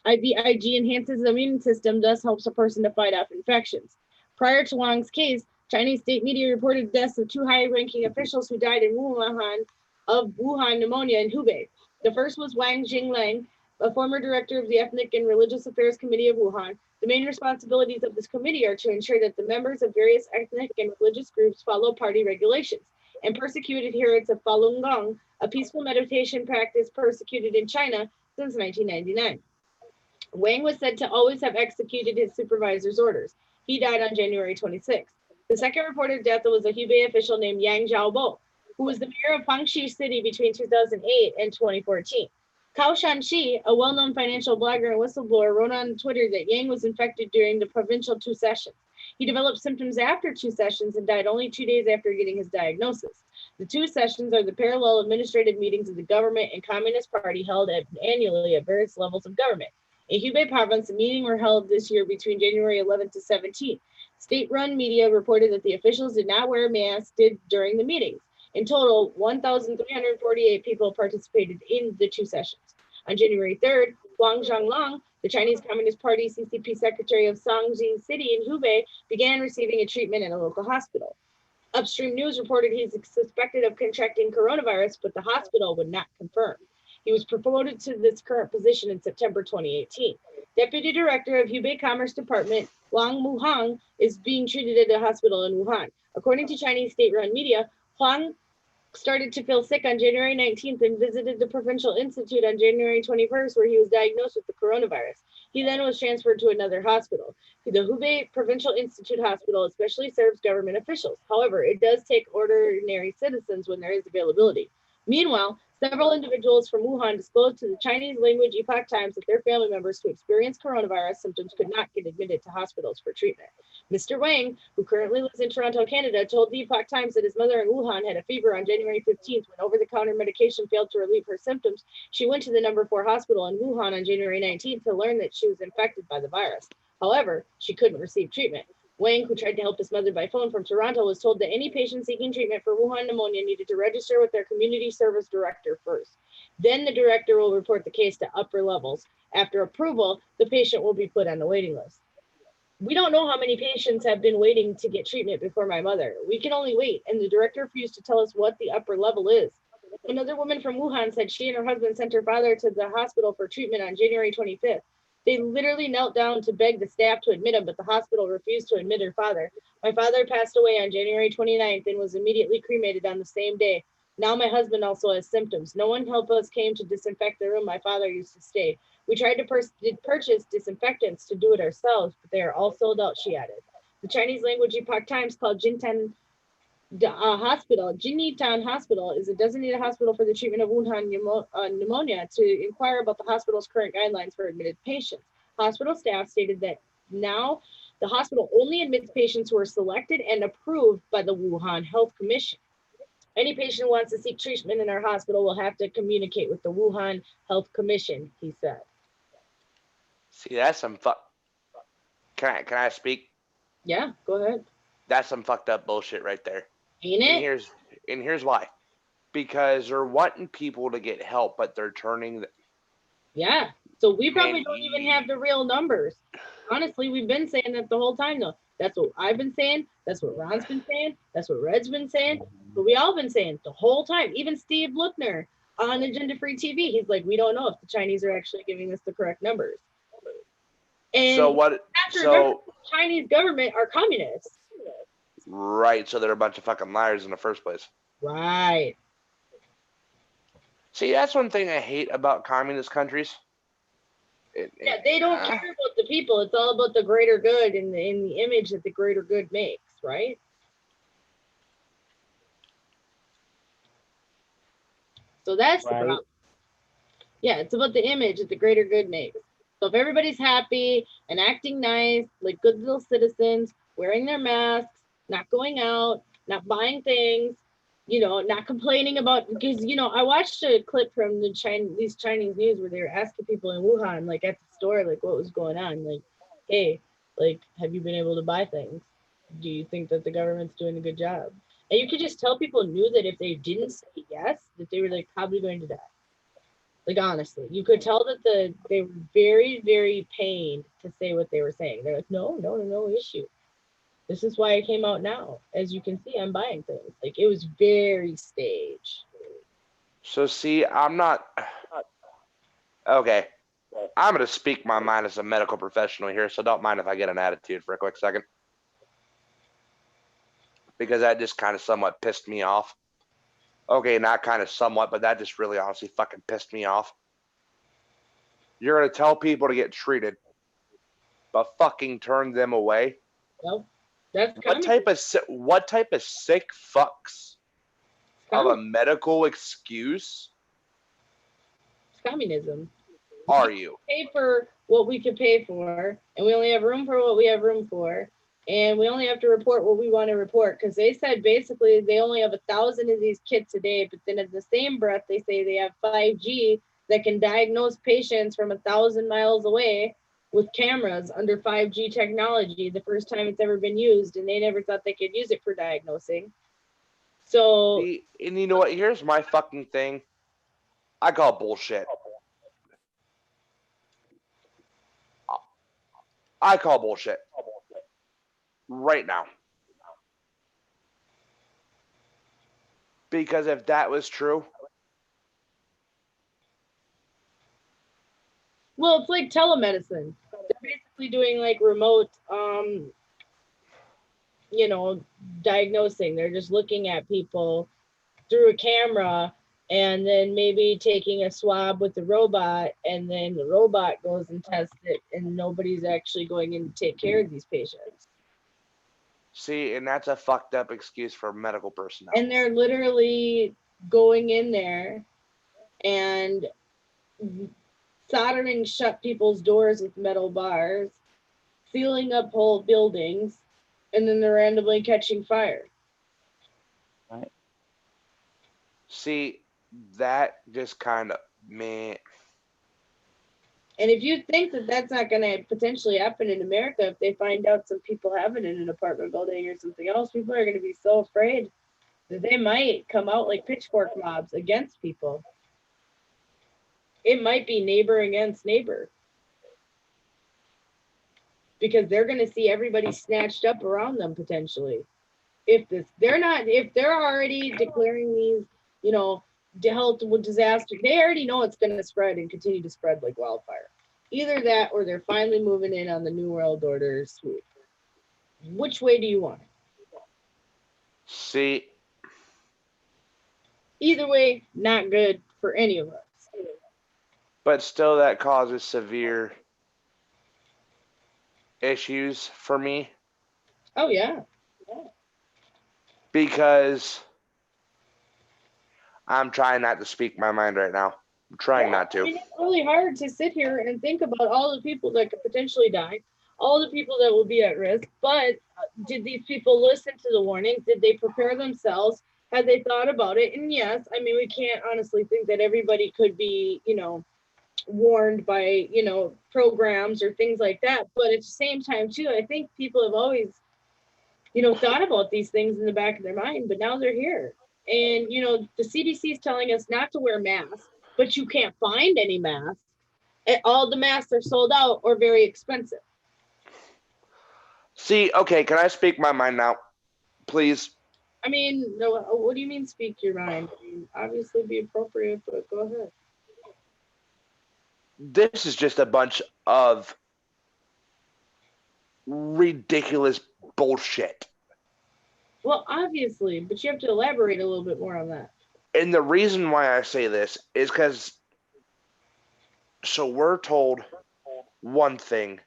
IVIG enhances the immune system, thus helps a person to fight off infections. Prior to Wang's case, Chinese state media reported deaths of 2 high-ranking officials who died in Wuhan of Wuhan pneumonia in Hubei. The first was Wang Jinglang, a former director of the Ethnic and Religious Affairs Committee of Wuhan. The main responsibilities of this committee are to ensure that the members of various ethnic and religious groups follow party regulations and persecute adherents of Falun Gong, a peaceful meditation practice persecuted in China since 1999. Wang was said to always have executed his supervisor's orders. He died on January 26th. The second reported death was a Hubei official named Yang Zhaobo, who was the mayor of Huangshi City between 2008 and 2014. Cao Shanxi, a well-known financial blogger and whistleblower, wrote on Twitter that Yang was infected during the provincial 2 sessions. He developed symptoms after 2 sessions and died only 2 days after getting his diagnosis. The 2 sessions are the parallel administrative meetings of the government and Communist Party held annually at various levels of government. In Hubei province, a meeting were held this year between January 11th to 17th. State-run media reported that the officials did not wear masks during the meetings. In total, 1,348 people participated in the 2 sessions. On January 3rd, Huang Zhonglong, the Chinese Communist Party CCP secretary of Shangjing City in Hubei, began receiving a treatment in a local hospital. Upstream News reported he's suspected of contracting coronavirus, but the hospital would not confirm. He was promoted to this current position in September 2018. Deputy Director of Hubei Commerce Department, Wang Muhang, is being treated at a hospital in Wuhan. According to Chinese state-run media, Huang started to feel sick on January 19th and visited the Provincial Institute on January 21st, where he was diagnosed with the coronavirus. He then was transferred to another hospital. The Hubei Provincial Institute Hospital especially serves government officials. However, it does take ordinary citizens when there is availability. Meanwhile, several individuals from Wuhan disclosed to the Chinese language Epoch Times that their family members who experienced coronavirus symptoms could not get admitted to hospitals for treatment. Mr. Wang, who currently lives in Toronto, Canada, told the Epoch Times that his mother in Wuhan had a fever on January 15th when over-the-counter medication failed to relieve her symptoms. She went to the number 4 hospital in Wuhan on January 19th to learn that she was infected by the virus. However, she couldn't receive treatment. Wang, who tried to help his mother by phone from Toronto, was told that any patient seeking treatment for Wuhan pneumonia needed to register with their community service director first. Then the director will report the case to upper levels. After approval, the patient will be put on the waiting list. We don't know how many patients have been waiting to get treatment before my mother. We can only wait, and the director refused to tell us what the upper level is. Another woman from Wuhan said she and her husband sent her father to the hospital for treatment on January 25th. They literally knelt down to beg the staff to admit him, but the hospital refused to admit her father. My father passed away on January 29th and was immediately cremated on the same day. Now my husband also has symptoms. No one helped us came to disinfect the room my father used to stay. We tried to purchase disinfectants to do it ourselves, but they are all sold out, she added. The Chinese language Epoch Times called Jintan Hospital. Jinitan Hospital is a designated hospital for the treatment of Wuhan pneumonia to inquire about the hospital's current guidelines for admitted patients. Hospital staff stated that now the hospital only admits patients who are selected and approved by the Wuhan Health Commission. Any patient who wants to seek treatment in our hospital will have to communicate with the Wuhan Health Commission, he said. See, that's some Can I speak? Yeah, go ahead. That's some fucked up bullshit right there. Ain't it? And here's why. Because they're wanting people to get help, but they're turning. Yeah. So we probably don't even have the real numbers. Honestly, we've been saying that the whole time, though. That's what I've been saying. That's what Ron's been saying. That's what Red's been saying. But we all been saying the whole time. Even Steve Lookner on Agenda Free TV, he's like, we don't know if the Chinese are actually giving us the correct numbers. And so what? So the Chinese government are communists. Right. So they're a bunch of fucking liars in the first place. Right. See, that's one thing I hate about communist countries. Yeah, they don't care about the people. It's all about the greater good and the image that the greater good makes, right? So that's the problem. Yeah, it's about the image that the greater good makes. So if everybody's happy and acting nice, like good little citizens, wearing their masks, not going out, not buying things, not complaining about, because, I watched a clip from these Chinese news where they were asking people in Wuhan, like at the store, like what was going on, like, hey, like, have you been able to buy things? Do you think that the government's doing a good job? And you could just tell people knew that if they didn't say yes, that they were like probably going to die. Like, honestly, you could tell that they were very, very pained to say what they were saying. They're like, no issue. This is why I came out now. As you can see, I'm buying things. Like, it was very staged. So, see, I'm not... Okay. I'm going to speak my mind as a medical professional here, so don't mind if I get an attitude for a quick second. Because that just kind of somewhat pissed me off. Okay, not kind of somewhat, but that just really honestly fucking pissed me off. You're going to tell people to get treated, but fucking turn them away? Well, that's what type of sick fucks of a medical excuse? It's communism. Are you? Pay for what we can pay for, and we only have room for what we have room for, and we only have to report what we want to report, because they said basically they only have 1,000 of these kits a day, but then in the same breath they say they have 5G that can diagnose patients from 1,000 miles away with cameras under 5G technology, the first time it's ever been used, and they never thought they could use it for diagnosing. So, and you know what? Here's my fucking thing. I call bullshit. I call bullshit right now. Because if that was true, well, it's like telemedicine. They're basically doing like remote, diagnosing. They're just looking at people through a camera and then maybe taking a swab with the robot, and then the robot goes and tests it, and nobody's actually going in to take care of these patients. see, and that's a fucked up excuse for medical personnel. And they're literally going in there and soldering shut people's doors with metal bars, sealing up whole buildings, and then they're randomly catching fire. Right. See, that just kind of, man. And if you think that that's not going to potentially happen in America, if they find out some people have it in an apartment building or something else, people are going to be so afraid that they might come out like pitchfork mobs against people. It might be neighbor against neighbor, because they're going to see everybody snatched up around them potentially. If they're already declaring these, health disaster, they already know it's going to spread and continue to spread like wildfire. Either that, or they're finally moving in on the New World Order swoop. Which way do you want it? See, Either way, not good for any of us. but still that causes severe issues for me. Oh, yeah. Because I'm trying not to speak my mind right now. I'm trying not to. I mean, it's really hard to sit here and think about all the people that could potentially die, all the people that will be at risk. But did these people listen to the warnings? Did they prepare themselves? Had they thought about it? And yes, I mean, we can't honestly think that everybody could be, warned by, programs or things like that. But at the same time, too, I think people have always, thought about these things in the back of their mind, but now they're here. And, the CDC is telling us not to wear masks, but you can't find any masks. And all the masks are sold out or very expensive. See, okay, can I speak my mind now? Please. I mean, no, what do you mean speak your mind? I mean, obviously be appropriate, but go ahead. This is just a bunch of ridiculous bullshit. Well, obviously, but you have to elaborate a little bit more on that. And the reason why I say this is because, so we're told one thing.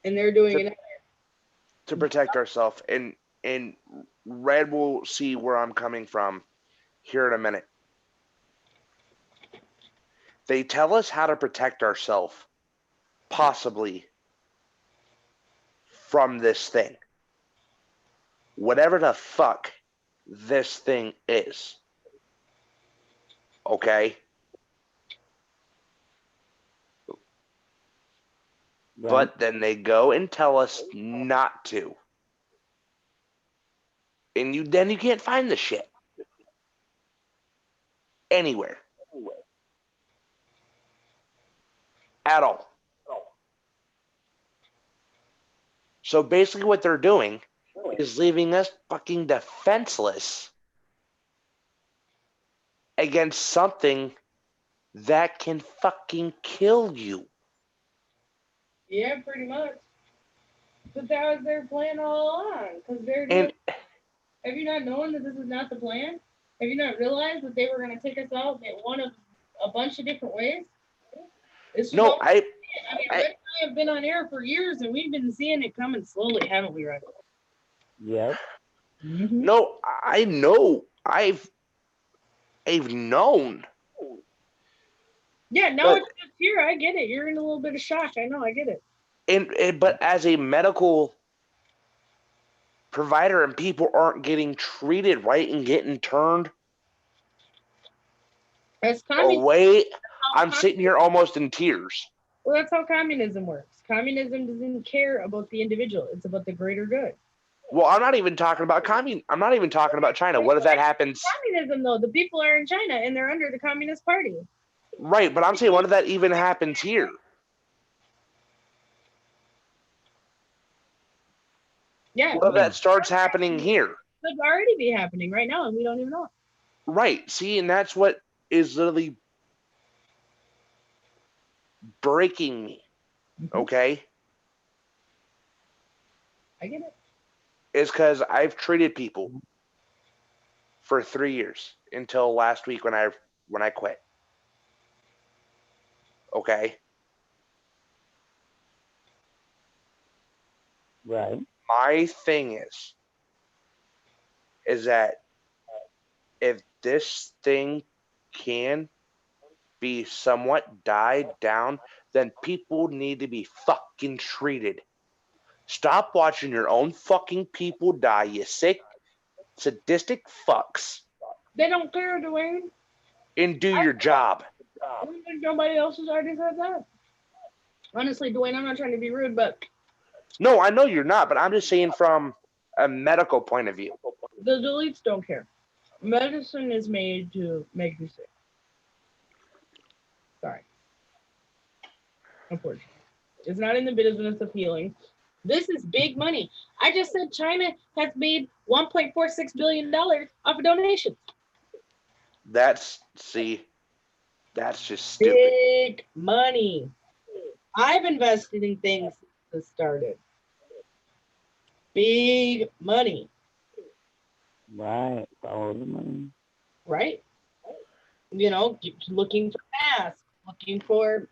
And they're doing it to protect ourselves. And Red will see where I'm coming from here in a minute. They tell us how to protect ourselves, possibly, from this thing. Whatever the fuck this thing is. Okay? Right. But then they go and tell us not to. And you can't find the shit. Anywhere. At all. So basically what they're doing is leaving us fucking defenseless against something that can fucking kill you. Yeah, pretty much. But that was their plan all along. Because they're doing, have you not known that this is not the plan? Have you not realized that they were going to take us out in one of a bunch of different ways? No, I mean, Red and I have been on air for years, and we've been seeing it coming slowly, haven't we, Red? Yep. Mm-hmm. No, I know. I've known. Yeah, now it's just here. I get it. You're in a little bit of shock. I know. I get it. But as a medical provider, and people aren't getting treated right and getting turned That's away I'm sitting here almost in tears. Well, that's how communism works. Communism doesn't care about the individual. It's about the greater good. Well, I'm not even talking about I'm not even talking about China. What if that happens? Communism, though, the people are in China and they're under the Communist Party. Right, but I'm saying, what if that even happens here? Yeah. What if that starts happening here? It could already be happening right now, and we don't even know. Right. See, and that's what is literally breaking me. Okay? I get it. Is because I've treated people for 3 years until last week when I quit. Okay? Right. My thing is that if this thing can be somewhat died down, then people need to be fucking treated. Stop watching your own fucking people die, you sick, sadistic fucks. They don't care, Dwayne. And do your job. I don't think nobody else has already said that. Honestly, Dwayne, I'm not trying to be rude, but No, I know you're not, but I'm just saying from a medical point of view. the elites don't care. Medicine is made to make you sick. Sorry. Unfortunately. It's not in the business of healing. This is big money. I just said China has made $1.46 billion off of donations. That's just stupid. Big money. I've invested in things since this started. Big money. Right. Follow the money. Right? Looking for masks, looking for,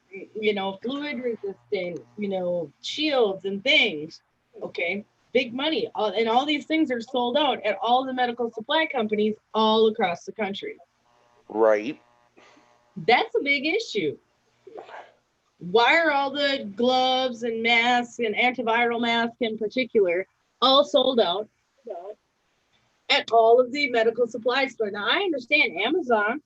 fluid resistant, shields and things. Okay. Big money. And all these things are sold out at all the medical supply companies all across the country. Right. That's a big issue. Why are all the gloves and masks and antiviral masks in particular all sold out at all of the medical supply stores? Now, I understand Amazon.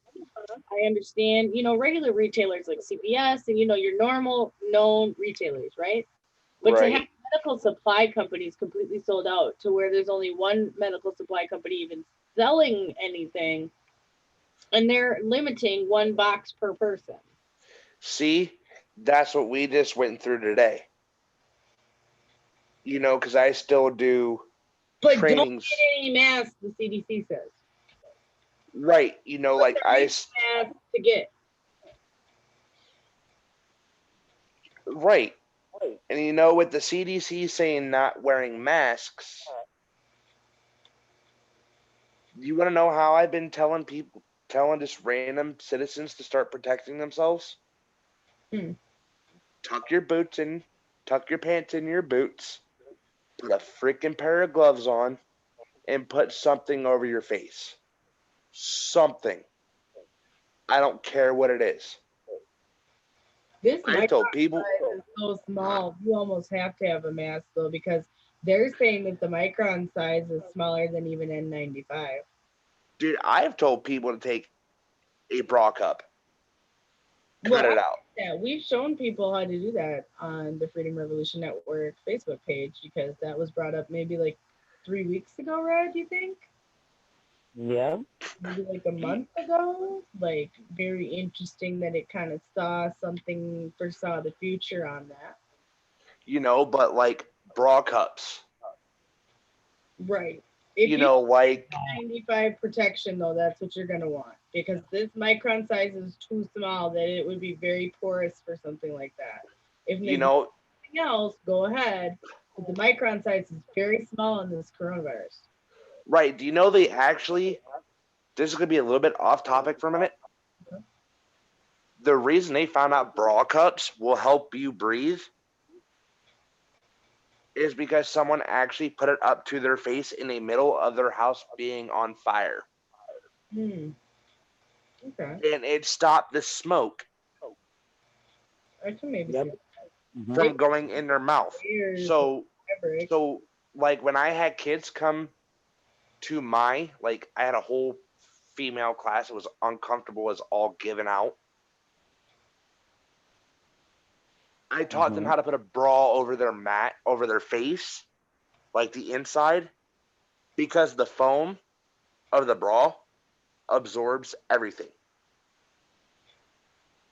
I understand, regular retailers like CVS and, your normal known retailers, right? But to have medical supply companies completely sold out to where there's only one medical supply company even selling anything, and they're limiting one box per person. See, that's what we just went through today. Because I still do trainings. Don't get any masks, the CDC says. Right. Like masks to get. Right. And with the CDC saying not wearing masks, you want to know how I've been telling just random citizens to start protecting themselves? Tuck your pants in your boots, put a freaking pair of gloves on, and put something over your face. Something. I don't care what it is. This I told people is so small. You almost have to have a mask though, because they're saying that the micron size is smaller than even N95. Dude, I've told people to take a bra cup. Cut it out. Yeah, we've shown people how to do that on the Freedom Revolution Network Facebook page, because that was brought up maybe like 3 weeks ago, Rod, do you think? Yeah. Maybe like a month ago. Like, very interesting that it kind of foresaw the future on that. But like bra cups. Right. If like 95 protection though, that's what you're gonna want, because this micron size is too small that it would be very porous for something like that. If something else, go ahead. But the micron size is very small in this coronavirus. Right. Do you know they actually? This is gonna be a little bit off topic for a minute. Okay. The reason they found out bra cups will help you breathe is because someone actually put it up to their face in the middle of their house being on fire. Okay. And it stopped the smoke I can maybe see from going in their mouth. So like when I had kids come to I had a whole female class that was uncomfortable as all given out. I taught them how to put a bra over their face, like the inside, because the foam of the bra absorbs everything.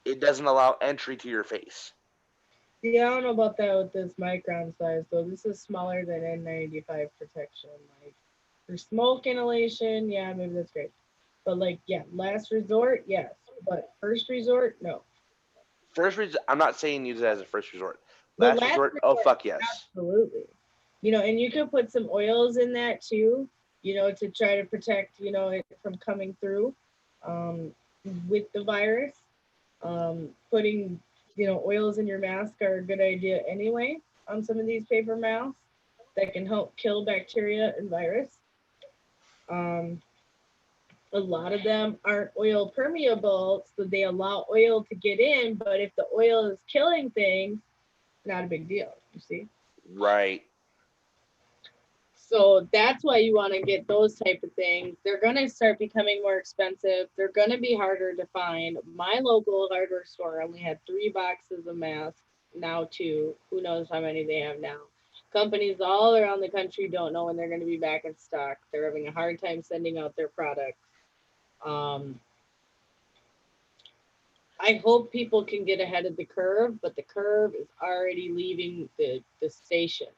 It doesn't allow entry to your face. Yeah, I don't know about that with this micron size though. This is smaller than N95 protection. Like for smoke inhalation, yeah, maybe that's great. But like, yeah, last resort, yes. But first resort, no. I'm not saying use it as a first resort. But Last resort, oh fuck yes. Absolutely. And you could put some oils in that too, to try to protect, it from coming through with the virus. Putting, oils in your mask are a good idea anyway on some of these paper masks that can help kill bacteria and virus. A lot of them aren't oil permeable, so they allow oil to get in, but if the oil is killing things, not a big deal, you see? Right. So that's why you want to get those type of things. They're going to start becoming more expensive. They're going to be harder to find. My local hardware store only had 3 boxes of masks, now 2. Who knows how many they have now. Companies all around the country don't know when they're going to be back in stock. They're having a hard time sending out their products. I hope people can get ahead of the curve, but the curve is already leaving the station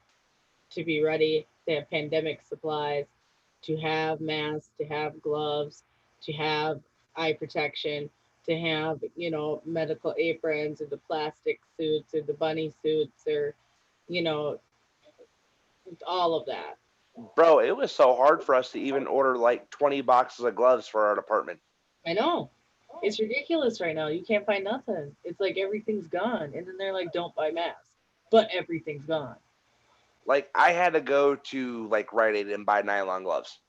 to be ready to have pandemic supplies, to have masks, to have gloves, to have eye protection, to have, medical aprons or the plastic suits or the bunny suits or, all of that. Bro, it was so hard for us to even order like 20 boxes of gloves for our department. I know. It's ridiculous right now. You can't find nothing. It's like everything's gone. And then they're like, don't buy masks. But everything's gone. Like, I had to go to like Rite Aid and buy nylon gloves.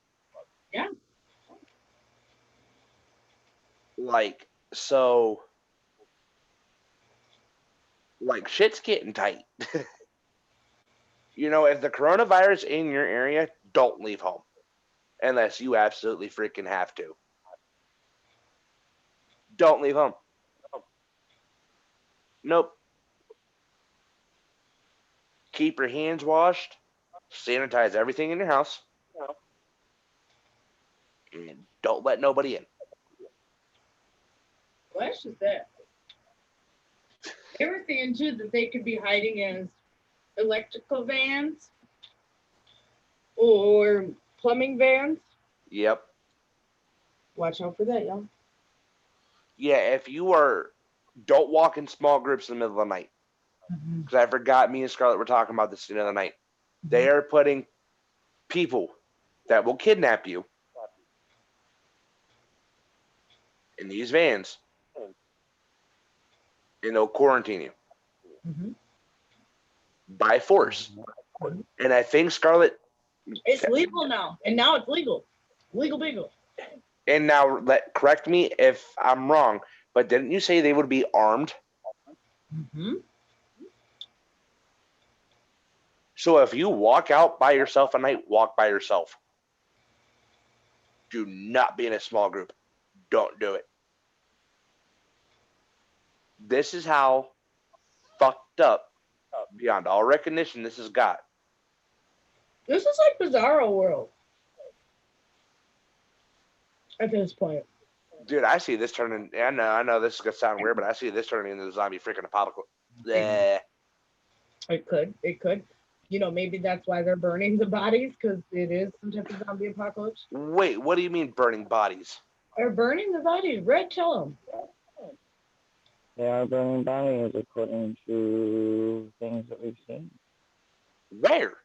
Yeah. Like, so, like, shit's getting tight. If the coronavirus in your area, don't leave home unless you absolutely freaking have to. Don't leave home. Nope. Keep your hands washed. Sanitize everything in your house. And don't let nobody in. Well, that's just that. They were saying too that they could be hiding as electrical vans or plumbing vans. Yep. Watch out for that, y'all. Yeah, if you don't walk in small groups in the middle of the night. Because I forgot me and Scarlett were talking about this the other night. They are putting people that will kidnap you in these vans. And they'll quarantine you. By force. And I think Scarlett... It's legal now. And now it's legal. Legal beagle. And now, correct me if I'm wrong, but didn't you say they would be armed? So if you walk out by yourself at night, walk by yourself. Do not be in a small group. Don't do it. This is how fucked up, beyond all recognition, this has got. This is like Bizarro World. At this point. Dude, I see this turning. I know this is gonna sound weird, but I see this turning into the zombie freaking apocalypse. It could. Maybe that's why they're burning the bodies, because it is some type of zombie apocalypse. Wait, what do you mean burning bodies? They're burning the bodies. Red, tell them. They are burning bodies according to things that we've seen. Where?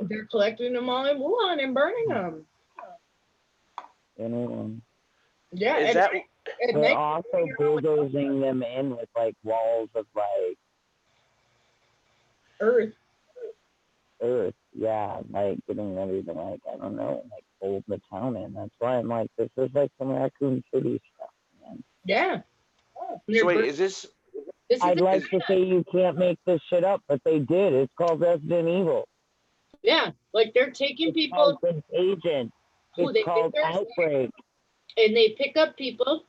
They're collecting them all in Wuhan and burning them. Anyone. Yeah. Is that... They're also bulldozing them in with like walls of like Earth, yeah, like getting ready to like, I don't know, like hold the town in. That's why I'm like, this is like some Raccoon City stuff, man. yeah. So wait, is this... I'd like to say you can't make this shit up, but they did. It's called Resident Evil. Yeah, like they're taking It's people. called Contagion. It's called Outbreak. And they pick up people,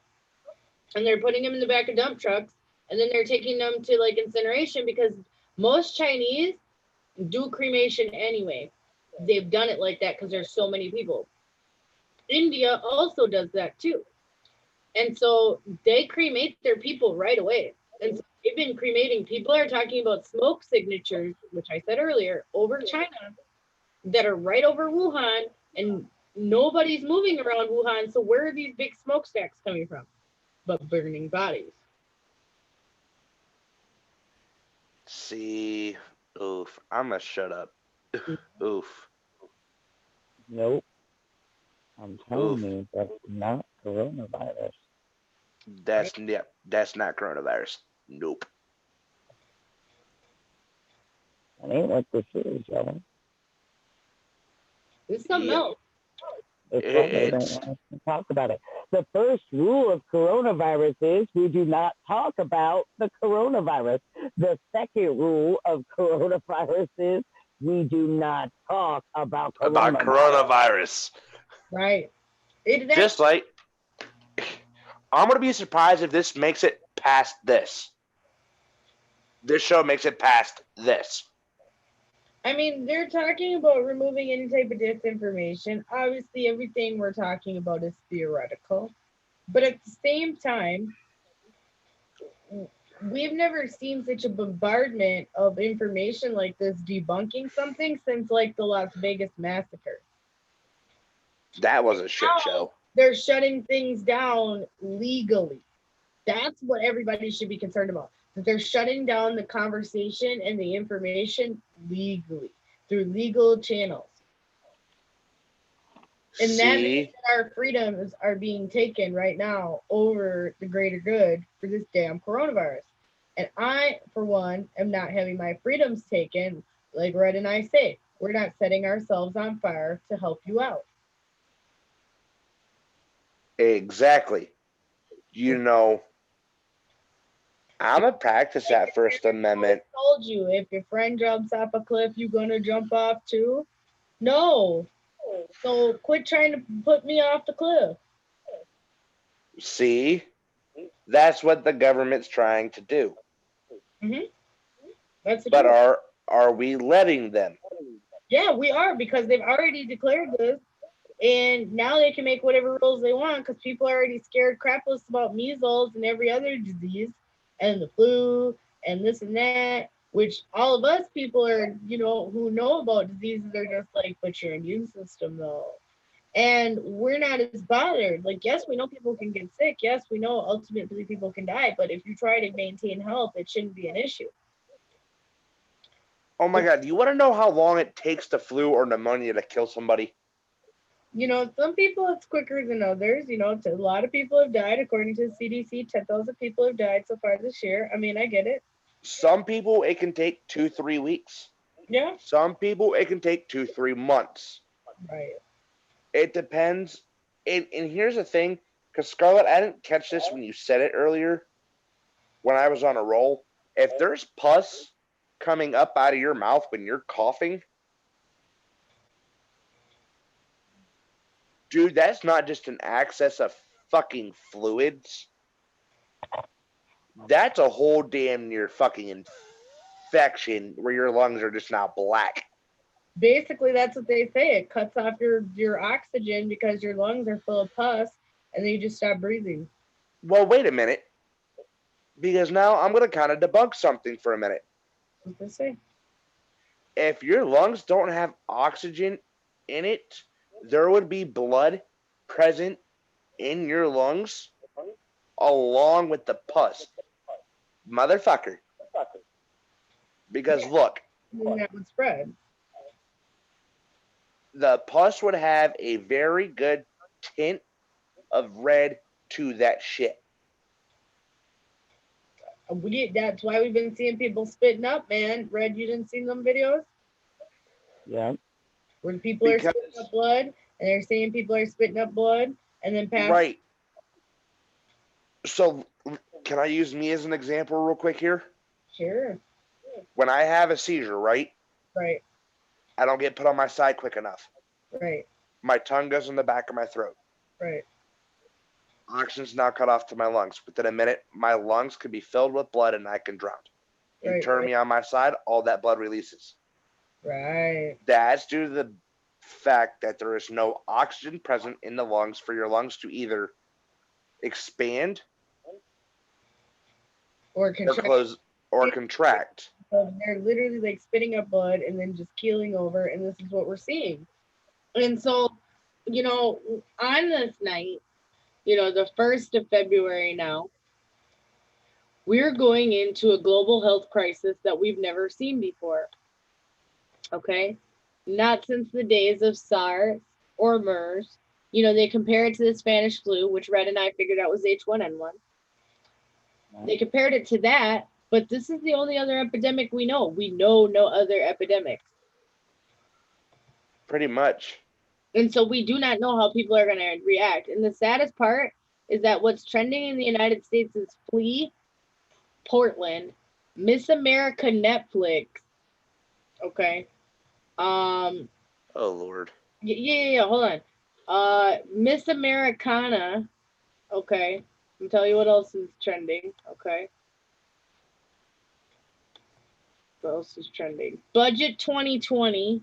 and they're putting them in the back of dump trucks, and then they're taking them to like incineration because most Chinese do cremation anyway. They've done it like that because there's so many people. India also does that too. And so they cremate their people right away. And so they've been cremating. People are talking about smoke signatures, which I said earlier, over China that are right over Wuhan, and nobody's moving around Wuhan. So where are these big smokestacks coming from? But burning bodies. See, oof. I'm gonna shut up. Oof. Nope. I'm telling Oof. you, that's not coronavirus. That's not coronavirus. Nope. That ain't what this is, y'all. It's something Yep. else. It's why they don't want us to talk about it. The first rule of coronavirus is we do not talk about the coronavirus. The second rule of coronavirus is we do not talk about coronavirus. Right. Just like, I'm gonna be surprised if this makes it past this. This show makes it past this. I mean, they're talking about removing any type of disinformation. Obviously, everything we're talking about is theoretical. But at the same time, we've never seen such a bombardment of information like this debunking something since like the Las Vegas massacre. That was a shit show. They're shutting things down legally. That's what everybody should be concerned about. That they're shutting down the conversation and the information legally through legal channels. And that means that our freedoms are being taken right now over the greater good for this damn coronavirus. And I, for one, am not having my freedoms taken. Like Red and I say, we're not setting ourselves on fire to help you out. Exactly. You know, I'm gonna practice that First Amendment. I told you, if your friend jumps off a cliff, you gonna jump off too? No. So quit trying to put me off the cliff. See, that's what the government's trying to do. Mm-hmm. That's but are we letting them? Yeah, we are, because they've already declared this, and now they can make whatever rules they want because people are already scared crapless about measles and every other disease and the flu and this and that, which all of us people are, who know about diseases are just like, but your immune system though. And we're not as bothered. Like, yes, we know people can get sick. Yes, we know ultimately people can die. But if you try to maintain health, it shouldn't be an issue. Oh my God. Do you want to know how long it takes the flu or pneumonia to kill somebody? Some people it's quicker than others. A lot of people have died. According to the CDC, 10,000 people have died so far this year. I mean, I get it. Some people, it can take 2-3 weeks. Yeah. Some people, it can take 2-3 months. Right. It depends. And here's the thing, because Scarlet, I didn't catch this when you said it earlier when I was on a roll. If there's pus coming up out of your mouth when you're coughing, dude, that's not just an excess of fucking fluids. That's a whole damn near fucking infection where your lungs are just now black. Basically, that's what they say. It cuts off your oxygen because your lungs are full of pus, and then you just stop breathing. Well, wait a minute. Because now I'm going to kind of debunk something for a minute. What they say? If your lungs don't have oxygen in it, there would be blood present in your lungs along with the pus. Motherfucker. Because look. And that would spread. The pus would have a very good tint of red to that shit. That's why we've been seeing people spitting up, man. Red, you didn't see them videos? Yeah. When people are spitting up blood, and they're saying people are spitting up blood, and then pass. Right. So, can I use me as an example real quick here? Sure. When I have a seizure, right? Right. I don't get put on my side quick enough. Right. My tongue goes in the back of my throat. Right. Oxygen's now cut off to my lungs. Within a minute, my lungs could be filled with blood and I can drown. You Right, turn right. me on my side, all that blood releases. Right. That's due to the fact that there is no oxygen present in the lungs for your lungs to either expand Or or contract. close or contract. They're literally like spitting up blood and then just keeling over, and this is what we're seeing. And so, on this night, the 1st of February now, we're going into a global health crisis that we've never seen before. Okay? Not since the days of SARS or MERS. They compare it to the Spanish flu, which Red and I figured out was H1N1. They compared it to that, but this is the only other epidemic we know. We know no other epidemics. Pretty much. And so we do not know how people are going to react. And the saddest part is that what's trending in the United States is Flea, Portland, Miss America Netflix. Okay. Oh Lord. Yeah, hold on. Miss Americana. Okay. I'll tell you what else is trending. Okay. What else is trending? Budget 2020.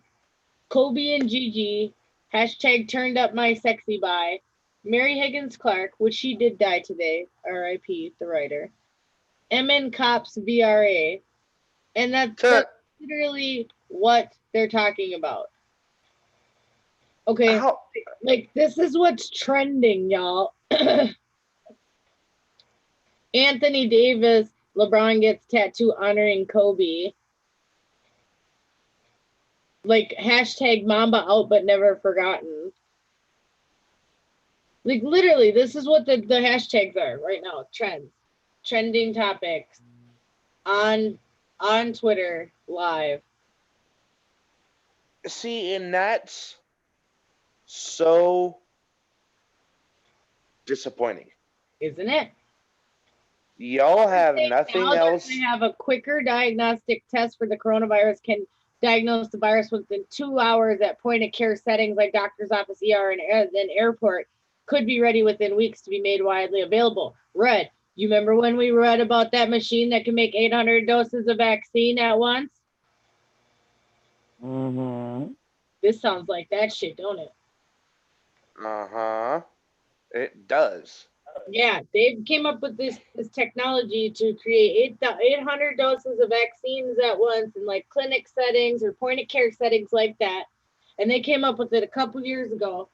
Kobe and Gigi. Hashtag turned up my sexy buy. Mary Higgins Clark, which she did die today. R.I.P. the writer. MN Cops VRA. And that's literally what they're talking about. Okay. Like, this is what's trending, y'all. Anthony Davis, LeBron gets tattoo honoring Kobe. Like, hashtag Mamba out but never forgotten. Like, literally, this is what the hashtags are right now. Trends. Trending topics on Twitter live. See, and that's so disappointing. Isn't it? Y'all have nothing now else. They have a quicker diagnostic test for the coronavirus, can diagnose the virus within 2 hours at point-of-care settings like doctor's office, ER, and airport. Could be ready within weeks to be made widely available. Red, you remember when we read about that machine that can make 800 doses of vaccine at once? Mm-hmm. This sounds like that shit, don't it? Uh-huh. It does. Yeah, they came up with this technology to create 800 doses of vaccines at once in like clinic settings or point of care settings like that. And they came up with it a couple years ago.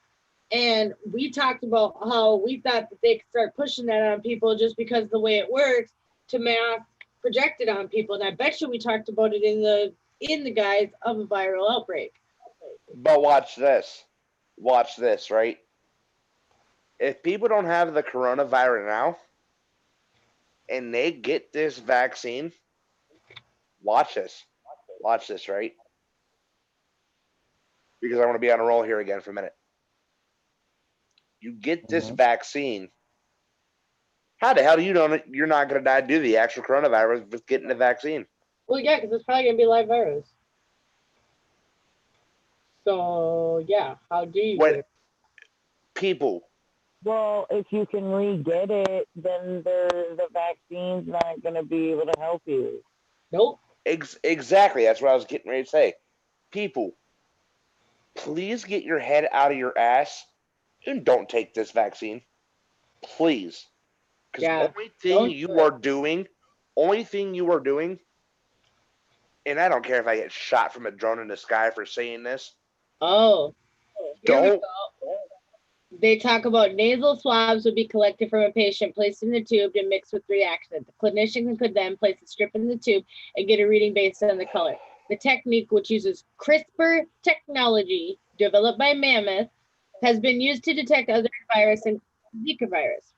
And we talked about how we thought that they could start pushing that on people just because the way it works to mass project it on people. And I bet you we talked about it in the guise of a viral outbreak. But watch this. Watch this, right? If people don't have the coronavirus now and they get this vaccine, watch this. Watch this, right? Because I want to be on a roll here again for a minute. You get this vaccine. How the hell do you know you're not going to die due to the actual coronavirus with getting the vaccine? Well, yeah, because it's probably going to be live virus. So, yeah, how do you get it? People. Well, if you can re-get it, then the vaccine's not going to be able to help you. Nope. Exactly. That's what I was getting ready to say. People, please get your head out of your ass and don't take this vaccine. Please. Because the only thing you are doing, and I don't care if I get shot from a drone in the sky for saying this. Oh. Don't. They talk about nasal swabs would be collected from a patient, placed in the tube, and mixed with reactant. The clinician could then place a strip in the tube and get a reading based on the color. The technique, which uses CRISPR technology developed by Mammoth, has been used to detect other viruses, including Zika virus.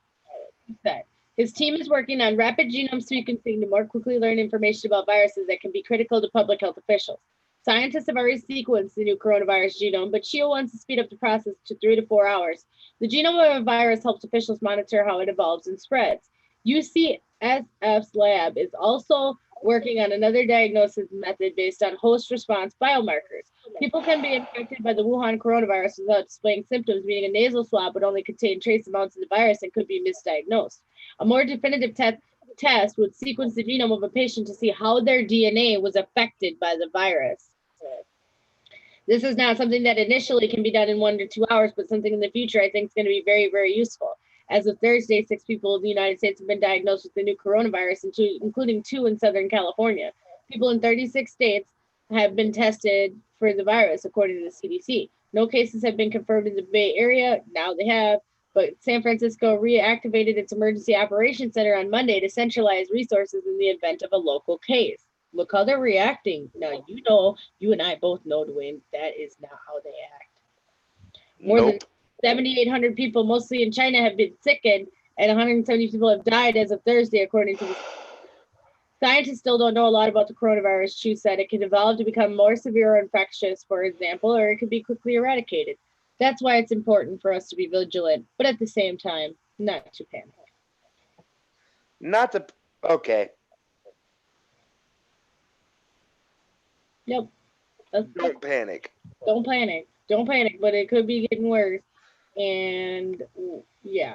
His team is working on rapid genome sequencing to more quickly learn information about viruses that can be critical to public health officials. Scientists have already sequenced the new coronavirus genome, but Shio wants to speed up the process to 3 to 4 hours. The genome of a virus helps officials monitor how it evolves and spreads. UCSF's lab is also working on another diagnosis method based on host response biomarkers. People can be infected by the Wuhan coronavirus without displaying symptoms, meaning a nasal swab would only contain trace amounts of the virus and could be misdiagnosed. A more definitive test would sequence the genome of a patient to see how their DNA was affected by the virus. This is not something that initially can be done in 1 to 2 hours, but something in the future I think is going to be very, very useful. As of Thursday, 6 people in the United States have been diagnosed with the new coronavirus, including 2 in Southern California. People in 36 states have been tested for the virus, according to the CDC. No cases have been confirmed in the Bay Area. Now they have. But San Francisco reactivated its emergency operations center on Monday to centralize resources in the event of a local case. Look how they're reacting. Now, you know, you and I both know, Dwayne, that is not how they act. More than 7,800 people, mostly in China, have been sickened, and 170 people have died as of Thursday, according to the scientists. Still don't know a lot about the coronavirus. Chu said it can evolve to become more severe or infectious, for example, or it could be quickly eradicated. That's why it's important for us to be vigilant, but at the same time, not to panic. Okay. Nope. Don't panic. Don't panic. Don't panic, but it could be getting worse. And yeah,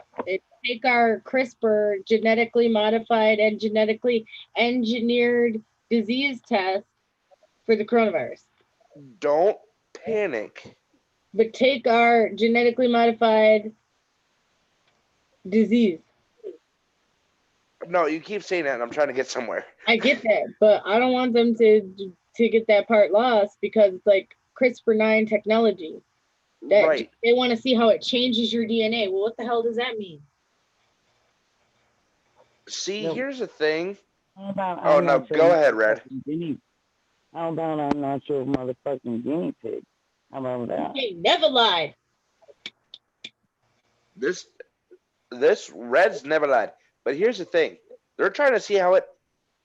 take our CRISPR genetically modified and genetically engineered disease test for the coronavirus. Don't panic. But take our genetically modified disease. No, you keep saying that, and I'm trying to get somewhere. I get that, but I don't want them to get that part lost because it's like CRISPR-9 technology. Right. They want to see how it changes your DNA. Well, what the hell does that mean? See, here's the thing. How about go ahead, Red. How about I'm not your motherfucking guinea pig? How about that? They never lied. This Red's never lied. But here's the thing. They're trying to see how it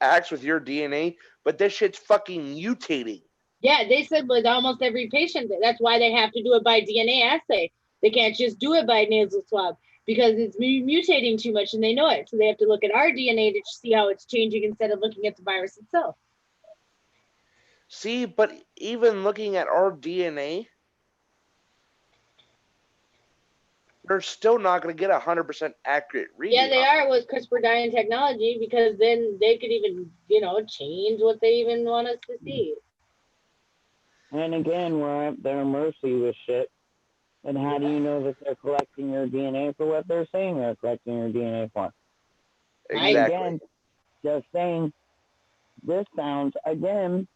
acts with your DNA, but this shit's fucking mutating. Yeah, they said with almost every patient. That's why they have to do it by DNA assay. They can't just do it by nasal swab because it's mutating too much and they know it. So they have to look at our DNA to see how it's changing instead of looking at the virus itself. See, but even looking at our DNA, they're still not going to get 100% accurate reading. Yeah, they are with CRISPR-9 technology because then they could even, change what they even want us to see. And again, we're at their mercy with shit. And how do you know that they're collecting your DNA for what they're saying they're collecting your DNA for? Exactly. Again, just saying, this sounds, again,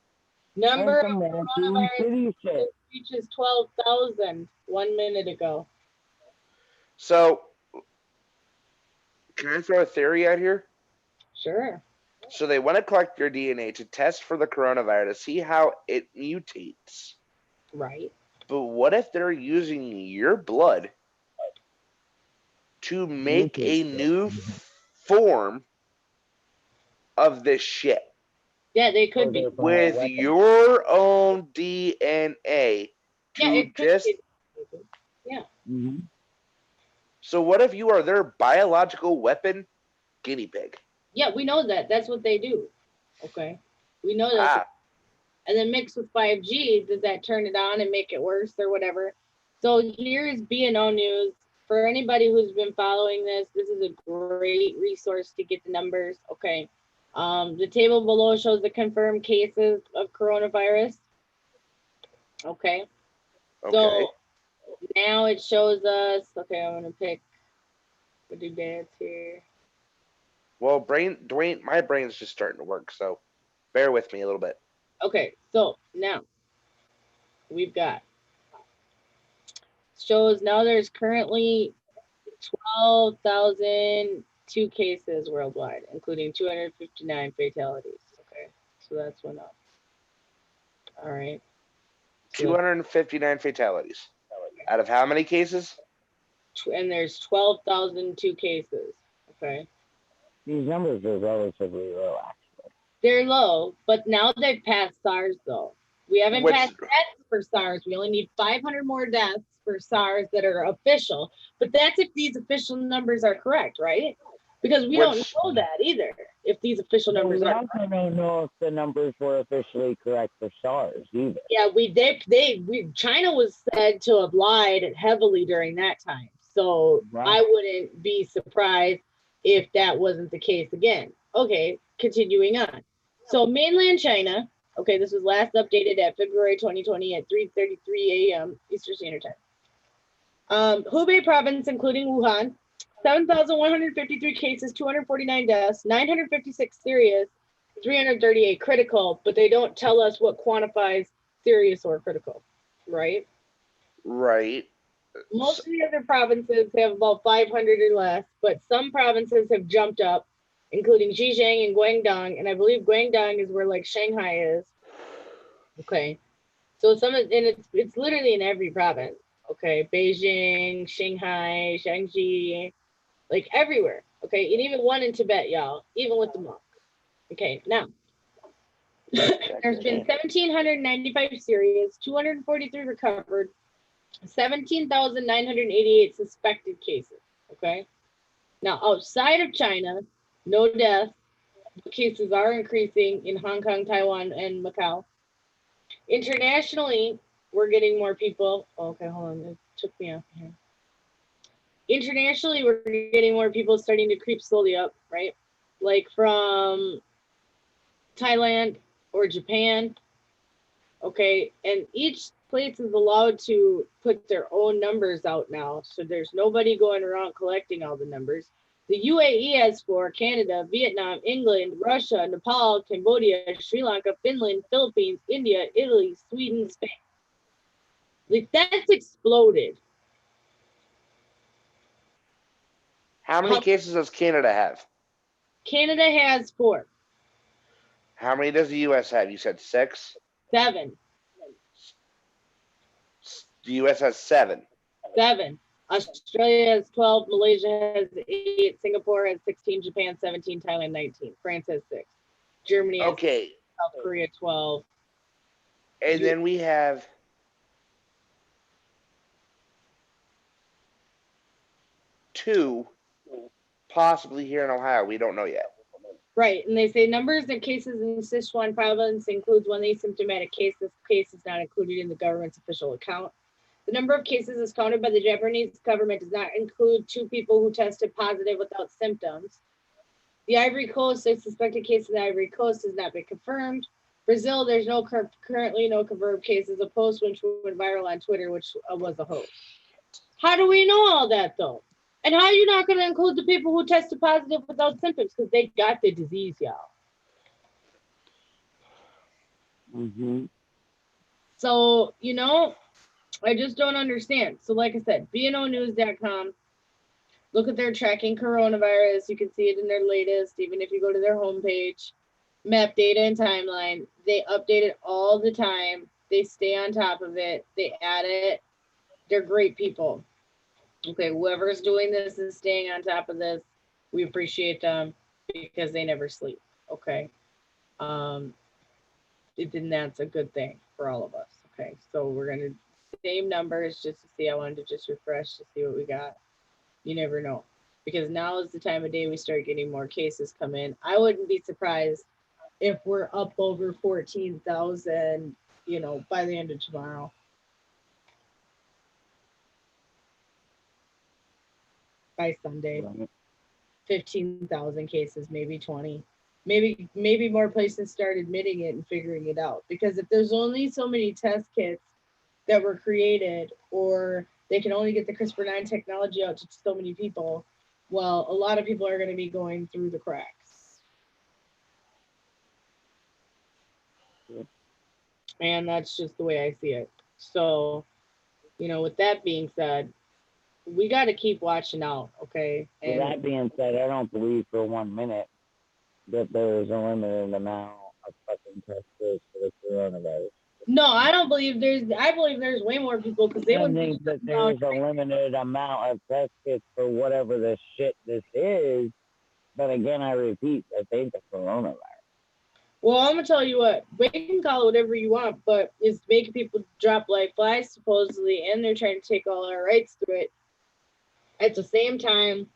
number of coronavirus reaches 12,000 1 minute ago. So, can I throw a theory out here? Sure. So they want to collect your DNA to test for the coronavirus to see how it mutates. Right. But what if they're using your blood to make a new form of this shit? Yeah, they could be. With your own DNA. Yeah. Mm-hmm. So what if you are their biological weapon guinea pig? Yeah, we know that. That's what they do. Okay. We know that. And then mixed with 5G, does that turn it on and make it worse or whatever? So here's B&O News. For anybody who's been following this, this is a great resource to get the numbers. Okay. The table below shows the confirmed cases of coronavirus. Okay. So now it shows us, okay, I'm going to pick the doodads here. Well, Dwayne, my brain's just starting to work, so bear with me a little bit. Okay, so now we've got shows now there's currently 12,002 cases worldwide, including 259 fatalities. Okay, so that's went up. All right. 259 fatalities. Out of how many cases? And there's 12,002 cases. Okay. These numbers are relatively low, actually. They're low, but now they've passed SARS, though. We haven't passed deaths for SARS. We only need 500 more deaths for SARS that are official. But that's if these official numbers are correct, right? Because we don't know that either. if these official numbers we are. also don't know if the numbers were officially correct for SARS either. Yeah, China was said to have lied heavily during that time. So Right. I wouldn't be surprised if that wasn't the case again. Okay, continuing on. So mainland China, okay, this was last updated at February 2020 at 3:33 a.m. Eastern Standard Time. Hubei province, including Wuhan, 7,153 cases, 249 deaths, 956 serious, 338 critical, but they don't tell us what quantifies serious or critical, right? Right. Most of the other provinces have about 500 or less, but some provinces have jumped up, including Zhejiang and Guangdong, and I believe Guangdong is where like Shanghai is. Okay, so it's literally in every province. Okay, Beijing, Shanghai, Shanxi, like everywhere. Okay, and even one in Tibet, y'all, even with the monk. Okay, now there's been 1,795 serious, 243 recovered, 17,988 suspected cases. Okay, now outside of China, no deaths. Cases are increasing in Hong Kong, Taiwan, and Macau. Internationally, we're getting more people. Okay, hold on, it took me off here. Internationally, we're getting more people starting to creep slowly up, right? Like from Thailand or Japan. Okay, and each place is allowed to put their own numbers out now. So there's nobody going around collecting all the numbers. The UAE has 4, Canada, Vietnam, England, Russia, Nepal, Cambodia, Sri Lanka, Finland, Philippines, India, Italy, Sweden, Spain. Like that's exploded. How many cases does Canada have? Canada has 4. How many does the U.S. have? You said 6? 7. The U.S. has 7. 7. Australia has 12. Malaysia has 8. Singapore has 16. Japan 17. Thailand 19. France has 6. Germany has 6, South Korea 12. And then we have 2 possibly here in Ohio. We don't know yet. Right, and they say numbers of cases in Sichuan province includes one asymptomatic case. This case is not included in the government's official account. The number of cases as counted by the Japanese government does not include 2 people who tested positive without symptoms. The Ivory Coast, a suspected case in the Ivory Coast has not been confirmed. Brazil, there's currently no confirmed cases. A post which went viral on Twitter, which was a hoax. How do we know all that though? And how are you not going to include the people who tested positive without symptoms because they got the disease, y'all? Mm-hmm. So, I just don't understand. So, like I said, bnonews.com, look at their tracking coronavirus. You can see it in their latest, even if you go to their homepage. Map data and timeline. They update it all the time. They stay on top of it. They add it. They're great people. Okay, whoever's doing this is staying on top of this. We appreciate them because they never sleep. Okay. Then that's a good thing for all of us. Okay, so we're gonna same numbers just to see. I wanted to just refresh to see what we got. You never know, because now is the time of day we start getting more cases come in. I wouldn't be surprised if we're up over 14,000, by the end of tomorrow. By Sunday, 15,000 cases, maybe 20, maybe more places start admitting it and figuring it out. Because if there's only so many test kits that were created, or they can only get the CRISPR-9 technology out to so many people, well, a lot of people are going to be going through the cracks. And that's just the way I see it. So, with that being said, we got to keep watching out, okay? With that being said, I don't believe for 1 minute that there is a limited amount of fucking test kits for the coronavirus. No, I don't believe I believe there's way more people because they wouldn't think that there's a limited amount of test kits for whatever the shit this is. But again, I repeat, I think the coronavirus. Well, I'm gonna tell you what, we can call it whatever you want, but it's making people drop like flies supposedly, and they're trying to take all our rights through it. At the same time,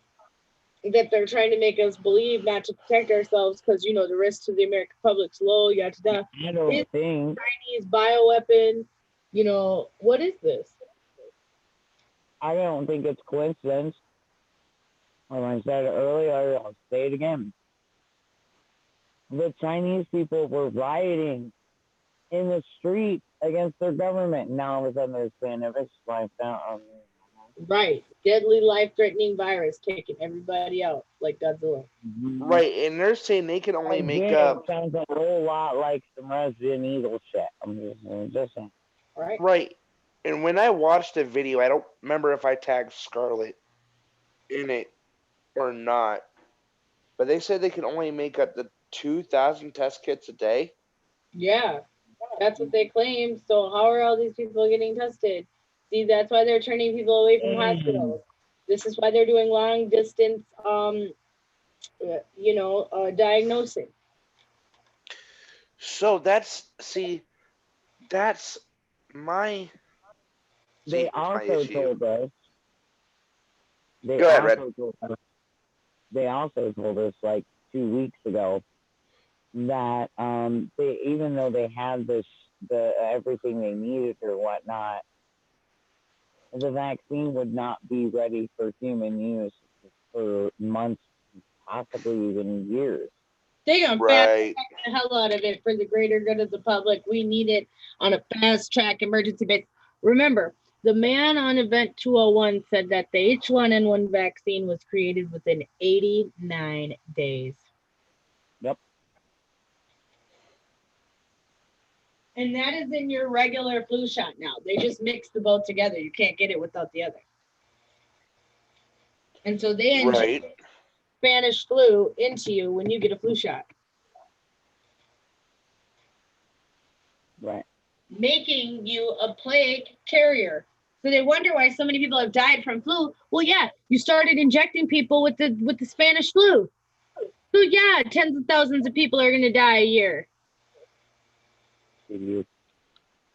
that they're trying to make us believe not to protect ourselves because, you know, the risk to the American public's low, yada, yada. I don't think. Chinese bioweapon, you know, what is this? I don't think it's coincidence. Like I said earlier, I'll say it again. The Chinese people were rioting in the street against their government. Now all of a sudden there's pandemics like that. Right. Deadly life-threatening virus taking everybody out like Godzilla. Right, and they're saying they can only make up. Sounds a whole lot like some Resident Evil shit. I'm just saying. Right. Right, and when I watched the video, I don't remember if I tagged Scarlet in it or not, but they said they can only make up the 2,000 test kits a day. Yeah, that's what they claim. So how are all these people getting tested? See, that's why they're turning people away from hospitals. This is why they're doing long distance, diagnosing. So that's my. They also told us. Go ahead, Red. They also told us like 2 weeks ago that they, even though they had the everything they needed or whatnot, the vaccine would not be ready for human use for months, possibly even years. They're going to fast track the hell out of it for the greater good of the public. We need it on a fast track emergency basis. Remember, the man on Event 201 said that the H1N1 vaccine was created within 89 days. Yep. And that is in your regular flu shot now. They just mix the both together. You can't get it without the other. And so they inject Spanish flu into you when you get a flu shot. Right. Making you a plague carrier. So they wonder why so many people have died from flu. Well, yeah, you started injecting people with the Spanish flu. So yeah, tens of thousands of people are going to die a year.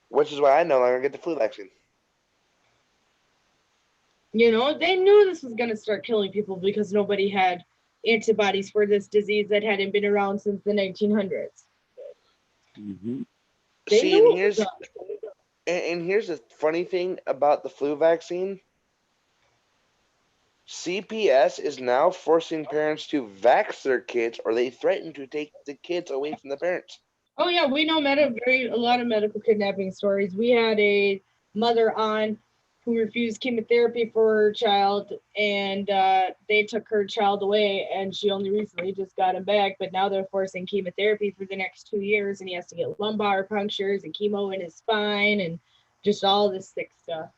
Which is why I no longer get the flu vaccine. You know, they knew this was going to start killing people because nobody had antibodies for this disease that hadn't been around since the 1900s. Mm-hmm. See, and here's the funny thing about the flu vaccine. CPS is now forcing parents to vax their kids, or they threaten to take the kids away from the parents. Oh yeah, we know a lot of medical kidnapping stories. We had a mother on who refused chemotherapy for her child, and they took her child away, and she only recently just got him back, but now they're forcing chemotherapy for the next 2 years, and he has to get lumbar punctures and chemo in his spine and just all this sick stuff.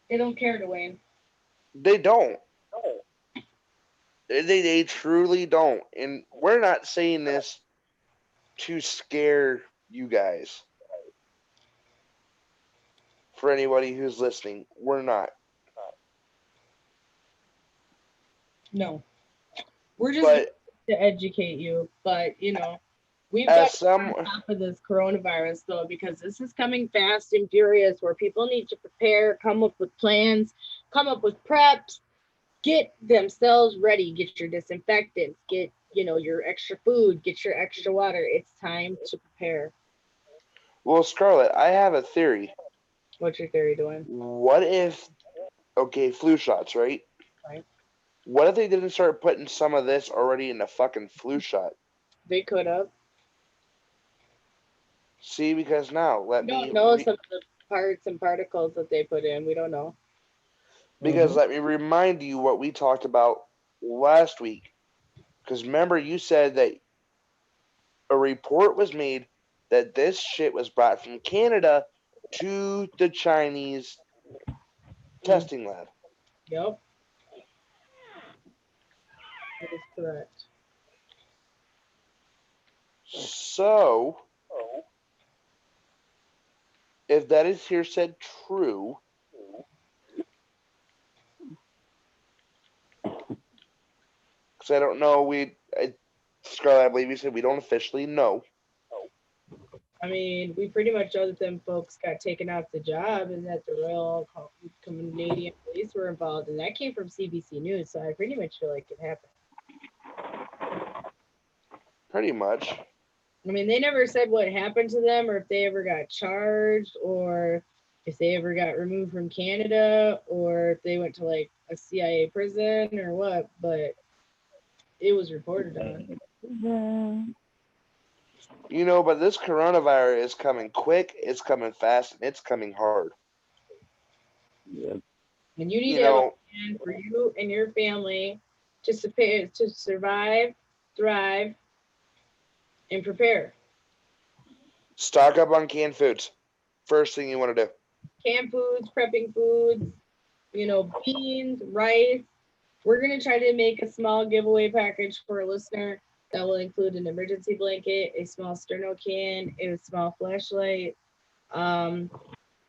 They don't care, Dwayne. They don't. They truly don't. And we're not saying this to scare you guys. For anybody who's listening, we're not. No. We're just to educate you, but you know, we've got to on top of this coronavirus though, because this is coming fast and furious where people need to prepare, come up with plans, come up with preps, get themselves ready, get your disinfectants, get, you know, your extra food, get your extra water. It's time to prepare. Well, Scarlet, I have a theory. What's your theory, Dwayne? What if, flu shots, right? Right. What if they didn't start putting some of this already in the fucking flu shot? They could have. See, because now, we don't know some of the parts and particles that they put in. We don't know. Because let me remind you what we talked about last week. Because remember, you said that a report was made that this shit was brought from Canada to the Chinese testing lab. Yep. That is correct. So, if that is here said true, because I don't know, Scarlett, I believe you said we don't officially know. I mean, we pretty much know that them folks got taken off the job and that the Royal Canadian Police were involved, and that came from CBC News. So I pretty much feel like it happened. Pretty much. I mean, they never said what happened to them or if they ever got charged or if they ever got removed from Canada or if they went to like a CIA prison or what, but it was reported on. You know, but this coronavirus is coming quick, it's coming fast, and it's coming hard. Yep. And you need You to have a know, plan for you and your family to survive, thrive, and prepare. stock up on canned foods. First thing you want to do. Canned foods, prepping foods, beans, rice. We're going to try to make a small giveaway package for a listener that will include an emergency blanket, a small sterno can, a small flashlight, and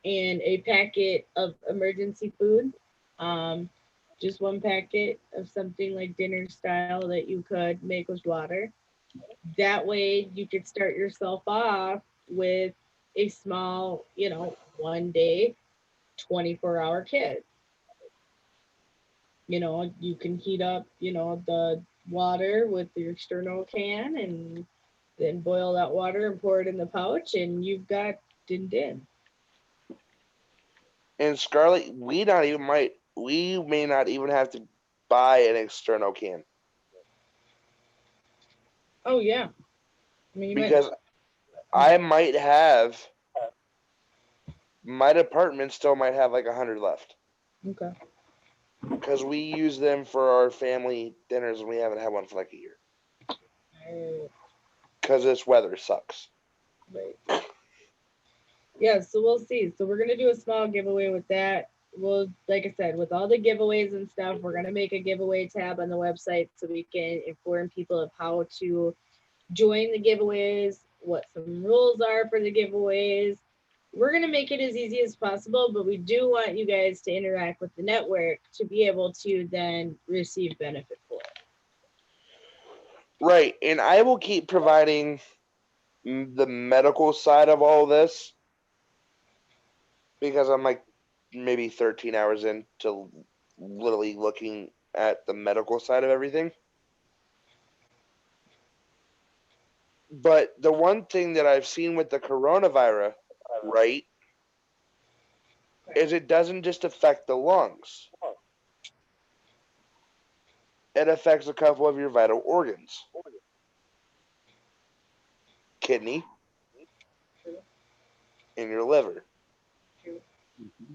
a packet of emergency food. Just one packet of something like dinner style that you could make with water. That way you could start yourself off with a small, 1 day, 24-hour kit. You can heat up, the water with your external can and then boil that water and pour it in the pouch and you've got din. And Scarlet, we may not even have to buy an external can. Oh yeah. I mean, Because I might have, my department still might have like 100 left. Okay. Because we use them for our family dinners and we haven't had one for like a year. Because this weather sucks. Right. Yeah, so we'll see. So we're gonna do a small giveaway with that. Well, like I said, with all the giveaways and stuff, we're gonna make a giveaway tab on the website so we can inform people of how to join the giveaways, what some rules are for the giveaways. We're gonna make it as easy as possible, but we do want you guys to interact with the network to be able to then receive benefit for it. Right, and I will keep providing the medical side of all this because I'm like maybe 13 hours into literally looking at the medical side of everything. But the one thing that I've seen with the coronavirus, right, is it doesn't just affect the lungs. It affects a couple of your vital organs. Kidney and your liver. Mm-hmm.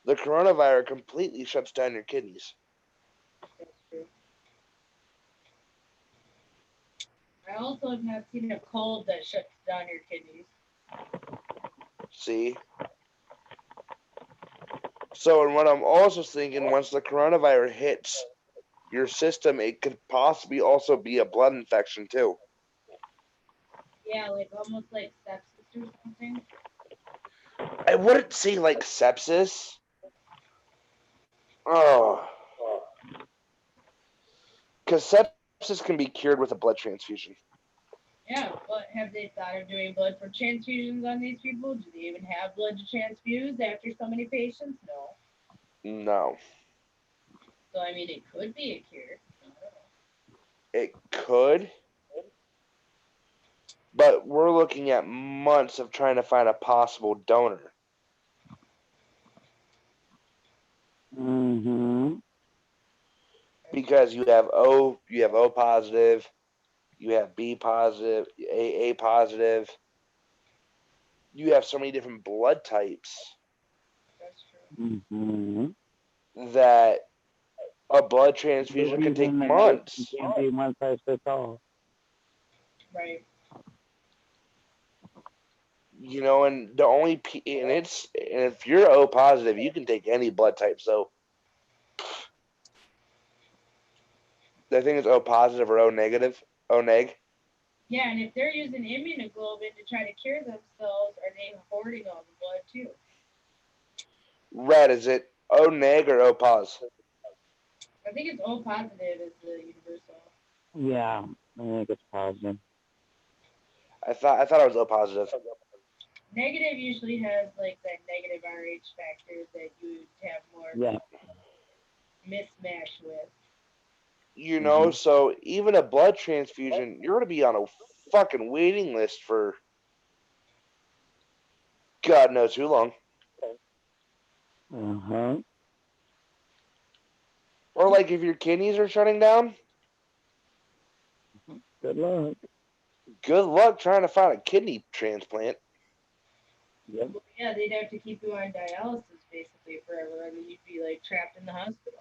The coronavirus completely shuts down your kidneys. That's true. I also have not seen a cold that shuts down your kidneys. See? So, and what I'm also thinking, once the coronavirus hits your system, it could possibly also be a blood infection too. Yeah, like almost like sepsis or something. I wouldn't say like sepsis. Oh. Because sepsis can be cured with a blood transfusion. Yeah, but have they thought of doing blood for transfusions on these people? Do they even have blood to transfuse after so many patients? No. No. So, I mean, it could be a cure. It could. But we're looking at months of trying to find a possible donor. Mm-hmm. Because you have O positive, you have B positive, A positive. You have so many different blood types. That's true. Mm-hmm. That a blood transfusion can take months. You can't be one size fits all. Right. You know, and the only and if you're O positive, you can take any blood type. So I think it's O positive or O negative, O neg. Yeah, and if they're using immunoglobulin to try to cure themselves, are they hoarding all the blood too? Red, is it O neg or O pos? I think it's O positive is the universal. Yeah, I think it's positive. I thought I was O positive. Negative usually has like that negative RH factor that you have more mismatch with. So even a blood transfusion, you're gonna be on a fucking waiting list for God knows who long. Or like if your kidneys are shutting down. Good luck. Good luck trying to find a kidney transplant. Yep. Well, yeah, they'd have to keep you on dialysis basically forever. I mean, you'd be like trapped in the hospital.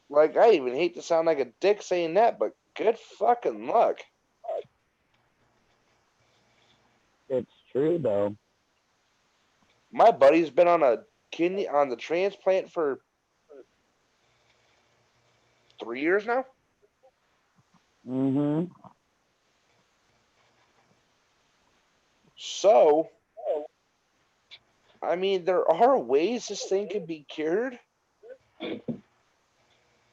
Like, I even hate to sound like a dick saying that, but good fucking luck. It's true though. My buddy's been on the transplant for 3 years now. So, I mean, there are ways this thing can be cured,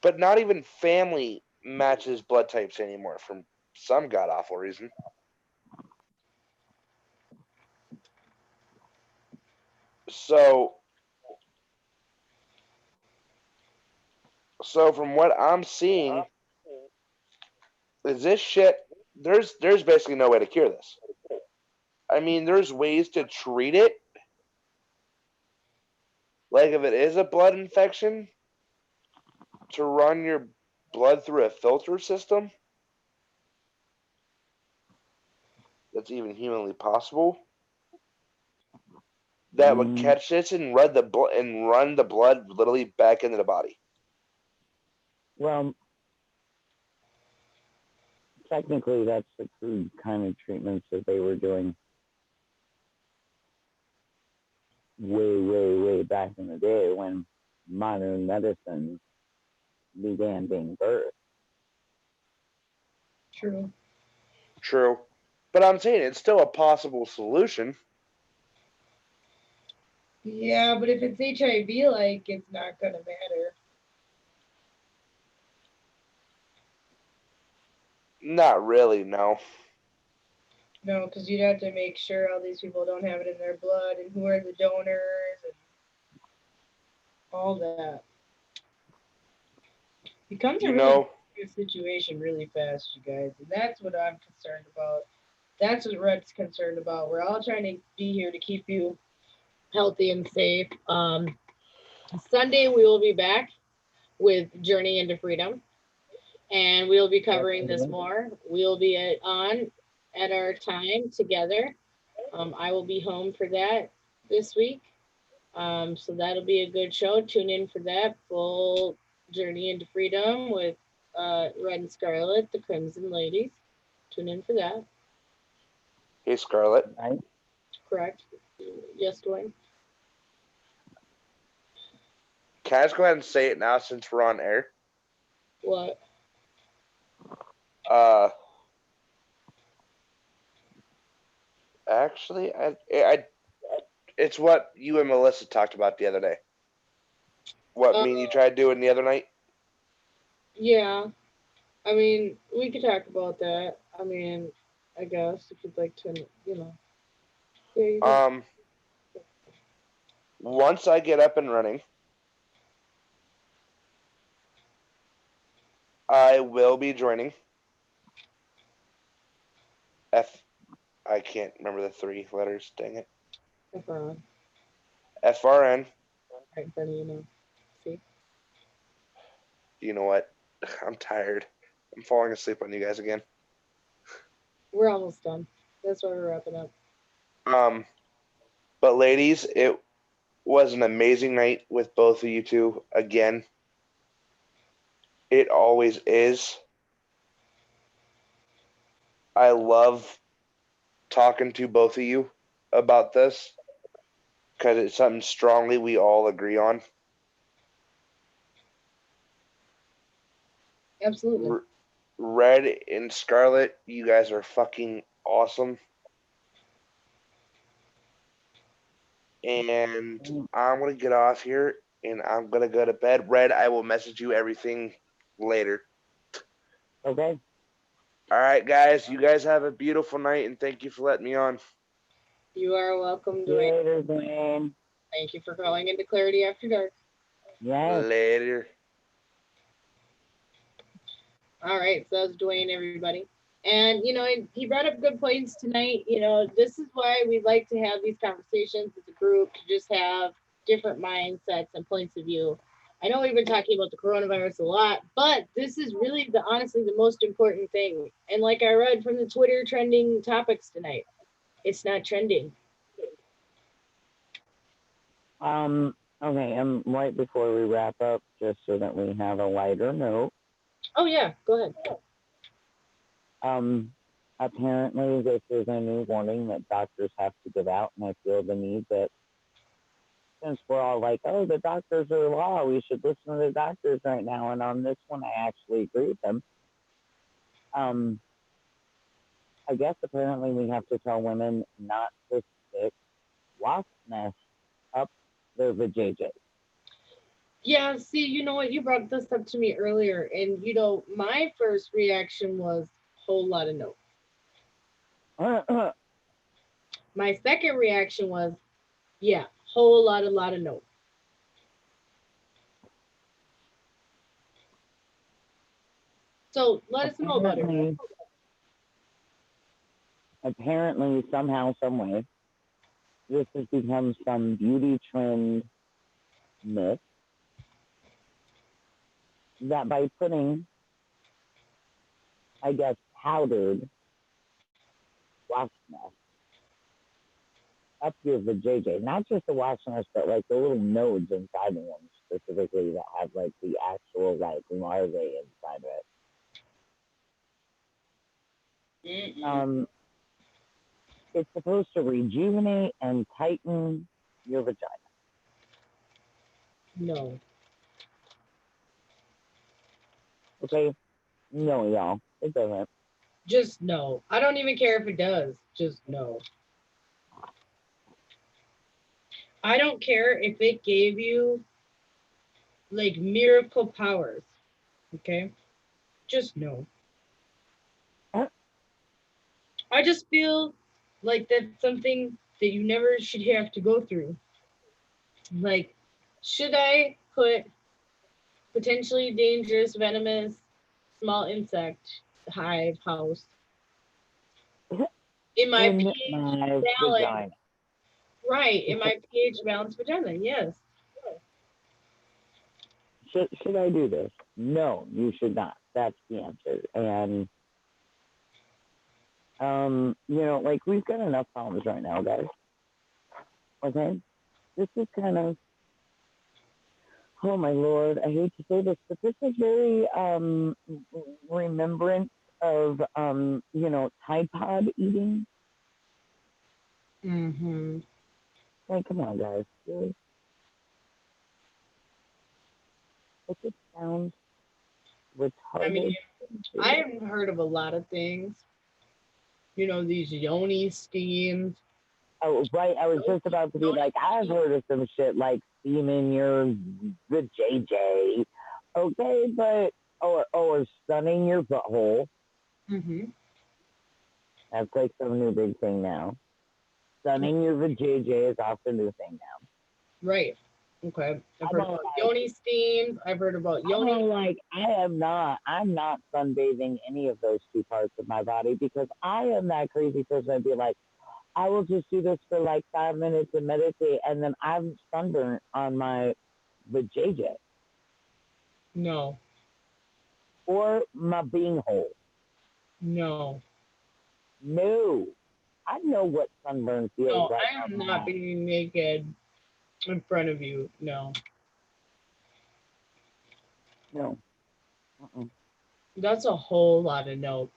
but not even family matches blood types anymore for some god awful reason. So from what I'm seeing, is this shit? There's basically no way to cure this. I mean, there's ways to treat it. Like if it is a blood infection, to run your blood through a filter system. That's even humanly possible. That would catch this and run the blood literally back into the body. Well, technically, that's the crude kind of treatments that they were doing way back in the day when modern medicine began being birthed. True. But I'm saying it's still a possible solution. Yeah, but if it's HIV, like, it's not gonna matter. Not really, no. No, because you'd have to make sure all these people don't have it in their blood and who are the donors and all that. Becomes a really good situation really fast, you guys. And that's what I'm concerned about. That's what Red's concerned about. We're all trying to be here to keep you healthy and safe. Sunday, we will be back with Journey into Freedom. And we'll be covering this more. We'll be on at our time together. I will be home for that this week. So that'll be a good show. Tune in for that full Journey into Freedom with Red and Scarlet, the Crimson Ladies. Tune in for that. Hey, Scarlet. Right. Correct. Yes, Dwayne. Can I just go ahead and say it now since we're on air? What? Actually, it's what you and Melissa talked about the other day. What me and you tried doing the other night? Yeah. I mean, we could talk about that. I mean, I guess if you'd like to, Yeah, once I get up and running, I will be joining I can't remember the 3 letters, dang it. FRN. FRN. Right in front of you now. See? You know what? I'm tired. I'm falling asleep on you guys again. We're almost done. That's why we're wrapping up. But ladies, it was an amazing night with both of you two again. It always is. I love talking to both of you about this because it's something strongly we all agree on. Absolutely. Red and Scarlet, you guys are fucking awesome. And I'm going to get off here and I'm going to go to bed. Red, I will message you everything later. Okay. All right, guys. You guys have a beautiful night, and thank you for letting me on. You are welcome, See you Dwayne. later, Dwayne. Thank you for calling into Clarity After Dark. Yes. Later. All right, so that's Dwayne, everybody. And, he brought up good points tonight. This is why we like to have these conversations as a group, to just have different mindsets and points of view. I know we've been talking about the coronavirus a lot, but this is really honestly the most important thing. And like I read from the Twitter trending topics tonight, it's not trending. Okay, and right before we wrap up, just so that we have a lighter note. Oh yeah, go ahead. Apparently this is a new warning that doctors have to give out, and I feel the need that since we're all like, oh, the doctors are law, we should listen to the doctors right now, and on this one I actually agree with them. I guess apparently we have to tell women not to stick wasp nests up their vajayjay. Yeah, see, you know what? You brought this up to me earlier, and my first reaction was whole lot of no. My second reaction was, yeah, whole lot of no. So let us know about it. Apparently, somehow, some way, this has become some beauty trend myth that by putting, I guess, powdered wasp nest up your vajayjay, not just the wasp nest, but like the little nodes inside the one specifically that have like the actual like larvae inside of it. It's supposed to rejuvenate and tighten your vagina. No. Okay? No, y'all. It doesn't. Just no. I don't even care if it does. Just no. I don't care if it gave you like miracle powers. Okay? Just no. I just feel like that's something that you never should have to go through. Like, should I put potentially dangerous, venomous, small insect hive house in my pH balance? Right, in my pH balanced vagina, yes. Should I do this? No, you should not. That's the answer. And like we've got enough problems right now, guys. Okay? This is kind of, oh my lord, I hate to say this, but this is very remembrance of Tide Pod eating. Mm-hmm. Like, come on, guys. Really? It just sounds retarded. I mean, I've heard of a lot of things. These yoni steams. Oh, right. I was just about to be like, I've heard of some shit like steaming the JJ. Okay, but or stunning your butthole. Mm-hmm. That's like some new big thing now. Stunning your JJ is off the new thing now. Right. Okay. I've heard about yoni steams. I've heard about yoni. I'm not sunbathing any of those two parts of my body because I am that crazy person. I'd be like, I will just do this for like 5 minutes and meditate, and then I'm sunburnt on my vajayjay. No. Or my beanhole. No. No. I know what sunburn feels like. I am not being naked in front of you. No. No. That's a whole lot of no.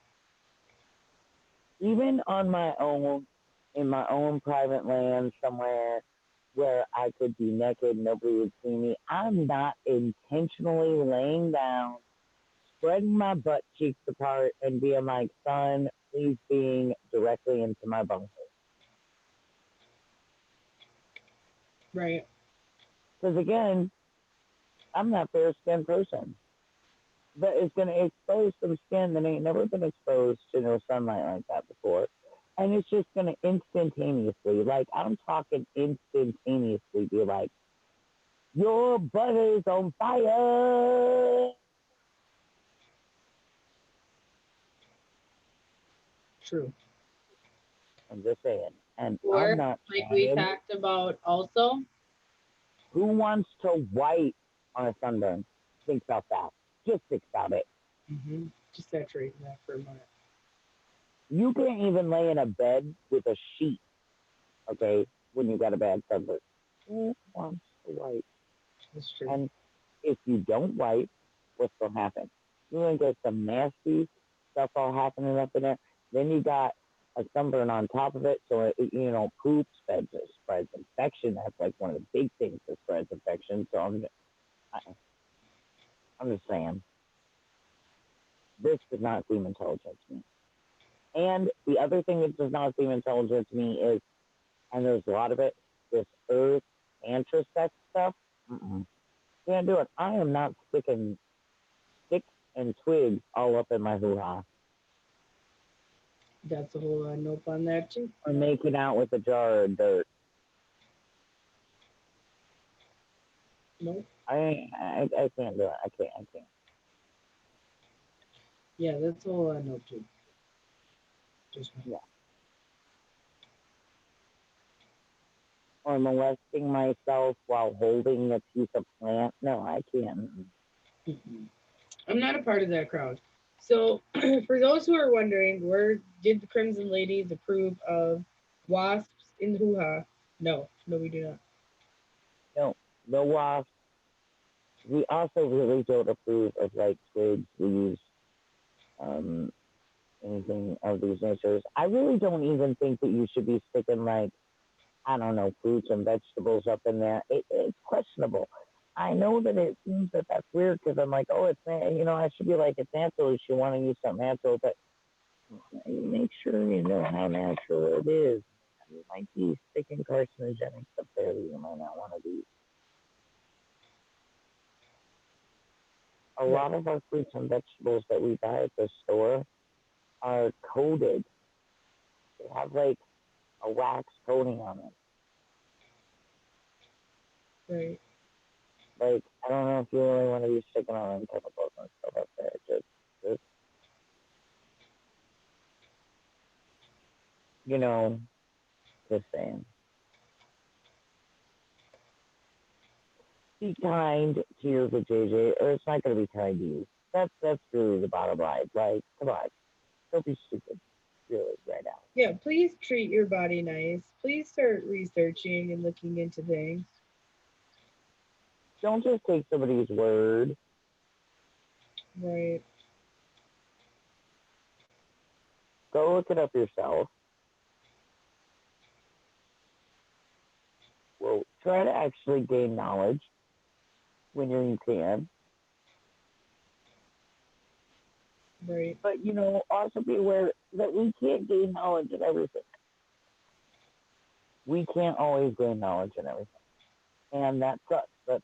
Even on my own, in my own private land somewhere where I could be naked, nobody would see me, I'm not intentionally laying down, spreading my butt cheeks apart, and being like, son, please being directly into my bunghole. Right. Because again, I'm that fair skinned person. But it's going to expose some skin that ain't never been exposed to no sunlight like that before. And it's just going to instantaneously, like, I'm talking instantaneously, be like, your butt is on fire. True. I'm just saying. And Or, I'm not like we trying. talked about also, Who wants to white on a sunburn? Think about that. Just think about it. just saturate that for a minute. You can't even lay in a bed with a sheet, okay, when you got a bad sunburn. Who wants to white? That's true. And if you don't wipe, what's going to happen? You're going to get some nasty stuff all happening up in there. Then you got a sunburn on top of it. So, poop spreads infection. That's like one of the big things that spreads infection. So I'm just saying, this does not seem intelligent to me. And the other thing that does not seem intelligent to me is, and there's a lot of it, this earth anthrax stuff. Can't do it. I am not sticking sticks and twigs all up in my hoo-ha. That's a whole nope on that too. Or making out with a jar of dirt. Nope. I can't do it. I can't. Yeah, that's a whole nope too. Just yeah. Or molesting myself while holding a piece of plant. No, I can't. I'm not a part of that crowd. So, for those who are wondering, did the Crimson Ladies approve of wasps in the hoo-ha? No, we do not. No wasps. We also really don't approve of like twigs, leaves, anything of these natures. I really don't even think that you should be sticking like, I don't know, fruits and vegetables up in there. It's questionable. I know that it seems that that's weird because I'm like, oh, it's, I should be like, it's natural. You should want to use something natural, but make sure you know how natural it is. You might be sticking carcinogenics up there that you might not want to do. A lot of our fruits and vegetables that we buy at the store are coated. They have like a wax coating on them. Right. Like, I don't know if you really want to be sticking on them chemicals and stuff up there. Just just saying. Be kind to your JJ, or it's not going to be kind to you. That's really the bottom line. Like, come on, don't be stupid, really, right now. Yeah, please treat your body nice. Please start researching and looking into things. Don't just take somebody's word. Right. Go look it up yourself. Well, try to actually gain knowledge when you can. Right. But, also be aware that we can't gain knowledge in everything. We can't always gain knowledge in everything. And that sucks. But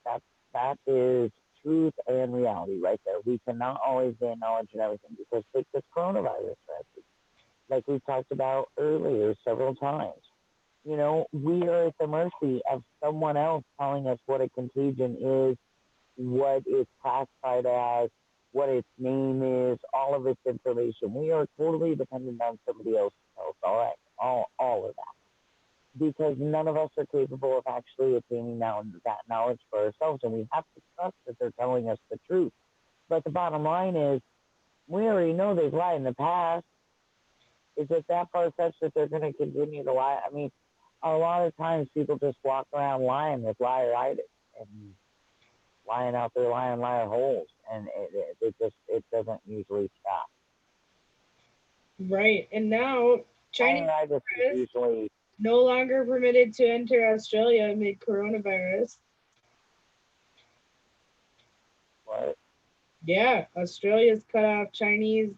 that is truth and reality right there. We cannot always gain knowledge in everything because take this coronavirus, right? Like we talked about earlier several times. We are at the mercy of someone else telling us what a contagion is, what it's classified as, what its name is, all of its information. We are totally dependent on somebody else to tell us all of that. Because none of us are capable of actually obtaining that knowledge for ourselves, and we have to trust that they're telling us the truth. But the bottom line is, we already know they've lied in the past. Is it that far-fetched that they're going to continue to lie? I mean, a lot of times people just walk around lying with liaritis and lying out there, liar holes, and it doesn't usually stop. Right, and now Chinese tourists usually no longer permitted to enter Australia amid coronavirus. What? Yeah, Australia's cut off Chinese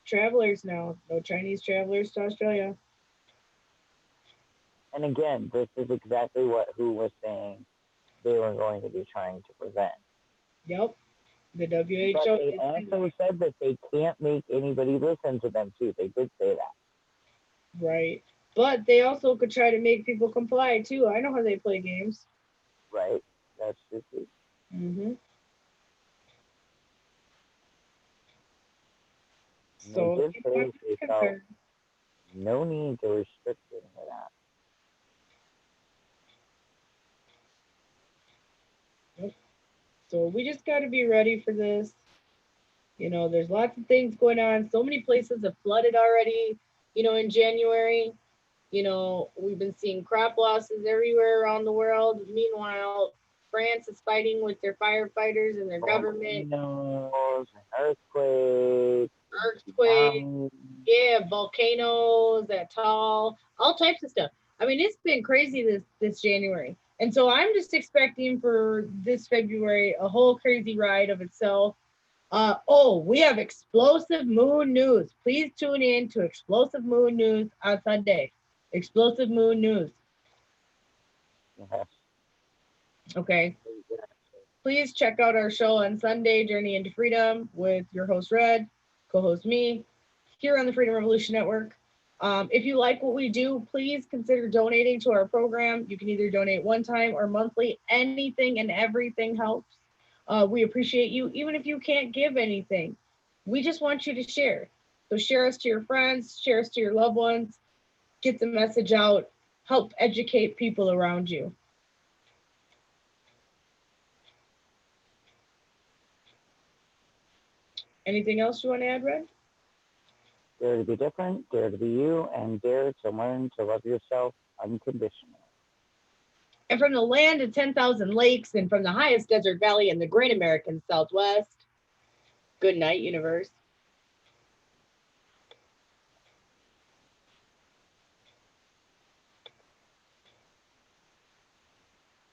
travelers now. No Chinese travelers to Australia. And again, this is exactly what WHO was saying they were going to be trying to prevent. Yep. The But WHO. they also said that they can't make anybody listen to them too. They did say that. Right. But they also could try to make people comply too. I know how they play games. Right. That's true too. Mm-hmm. And So they did keep say on they felt concerned. no need to restrict any of that. So we just got to be ready for this. You know, there's lots of things going on. So many places have flooded already, you know, in January. You know, we've been seeing crop losses everywhere around the world. Meanwhile, France is fighting with their firefighters and their government. Volcanoes, earthquakes, Earthquakes, tsunamis. yeah, volcanoes that tall, all types of stuff. I mean, it's been crazy this January. And so I'm just expecting for this February a whole crazy ride of itself. We have explosive moon news. Please tune in to explosive moon news on Sunday. Explosive moon news. Yes. Okay. Please check out our show on Sunday, Journey into Freedom, with your host Red, co-host me, here on the Freedom Revolution Network. If you like what we do, please consider donating to our program. You can either donate one time or monthly. Anything and everything helps. We appreciate you, even if you can't give anything. We just want you to share. So share us to your friends, share us to your loved ones, get the message out, help educate people around you. Anything else you want to add, Red? Dare to be different, dare to be you, and dare to learn to love yourself unconditionally. And from the land of 10,000 lakes and from the highest desert valley in the great American Southwest, good night, universe.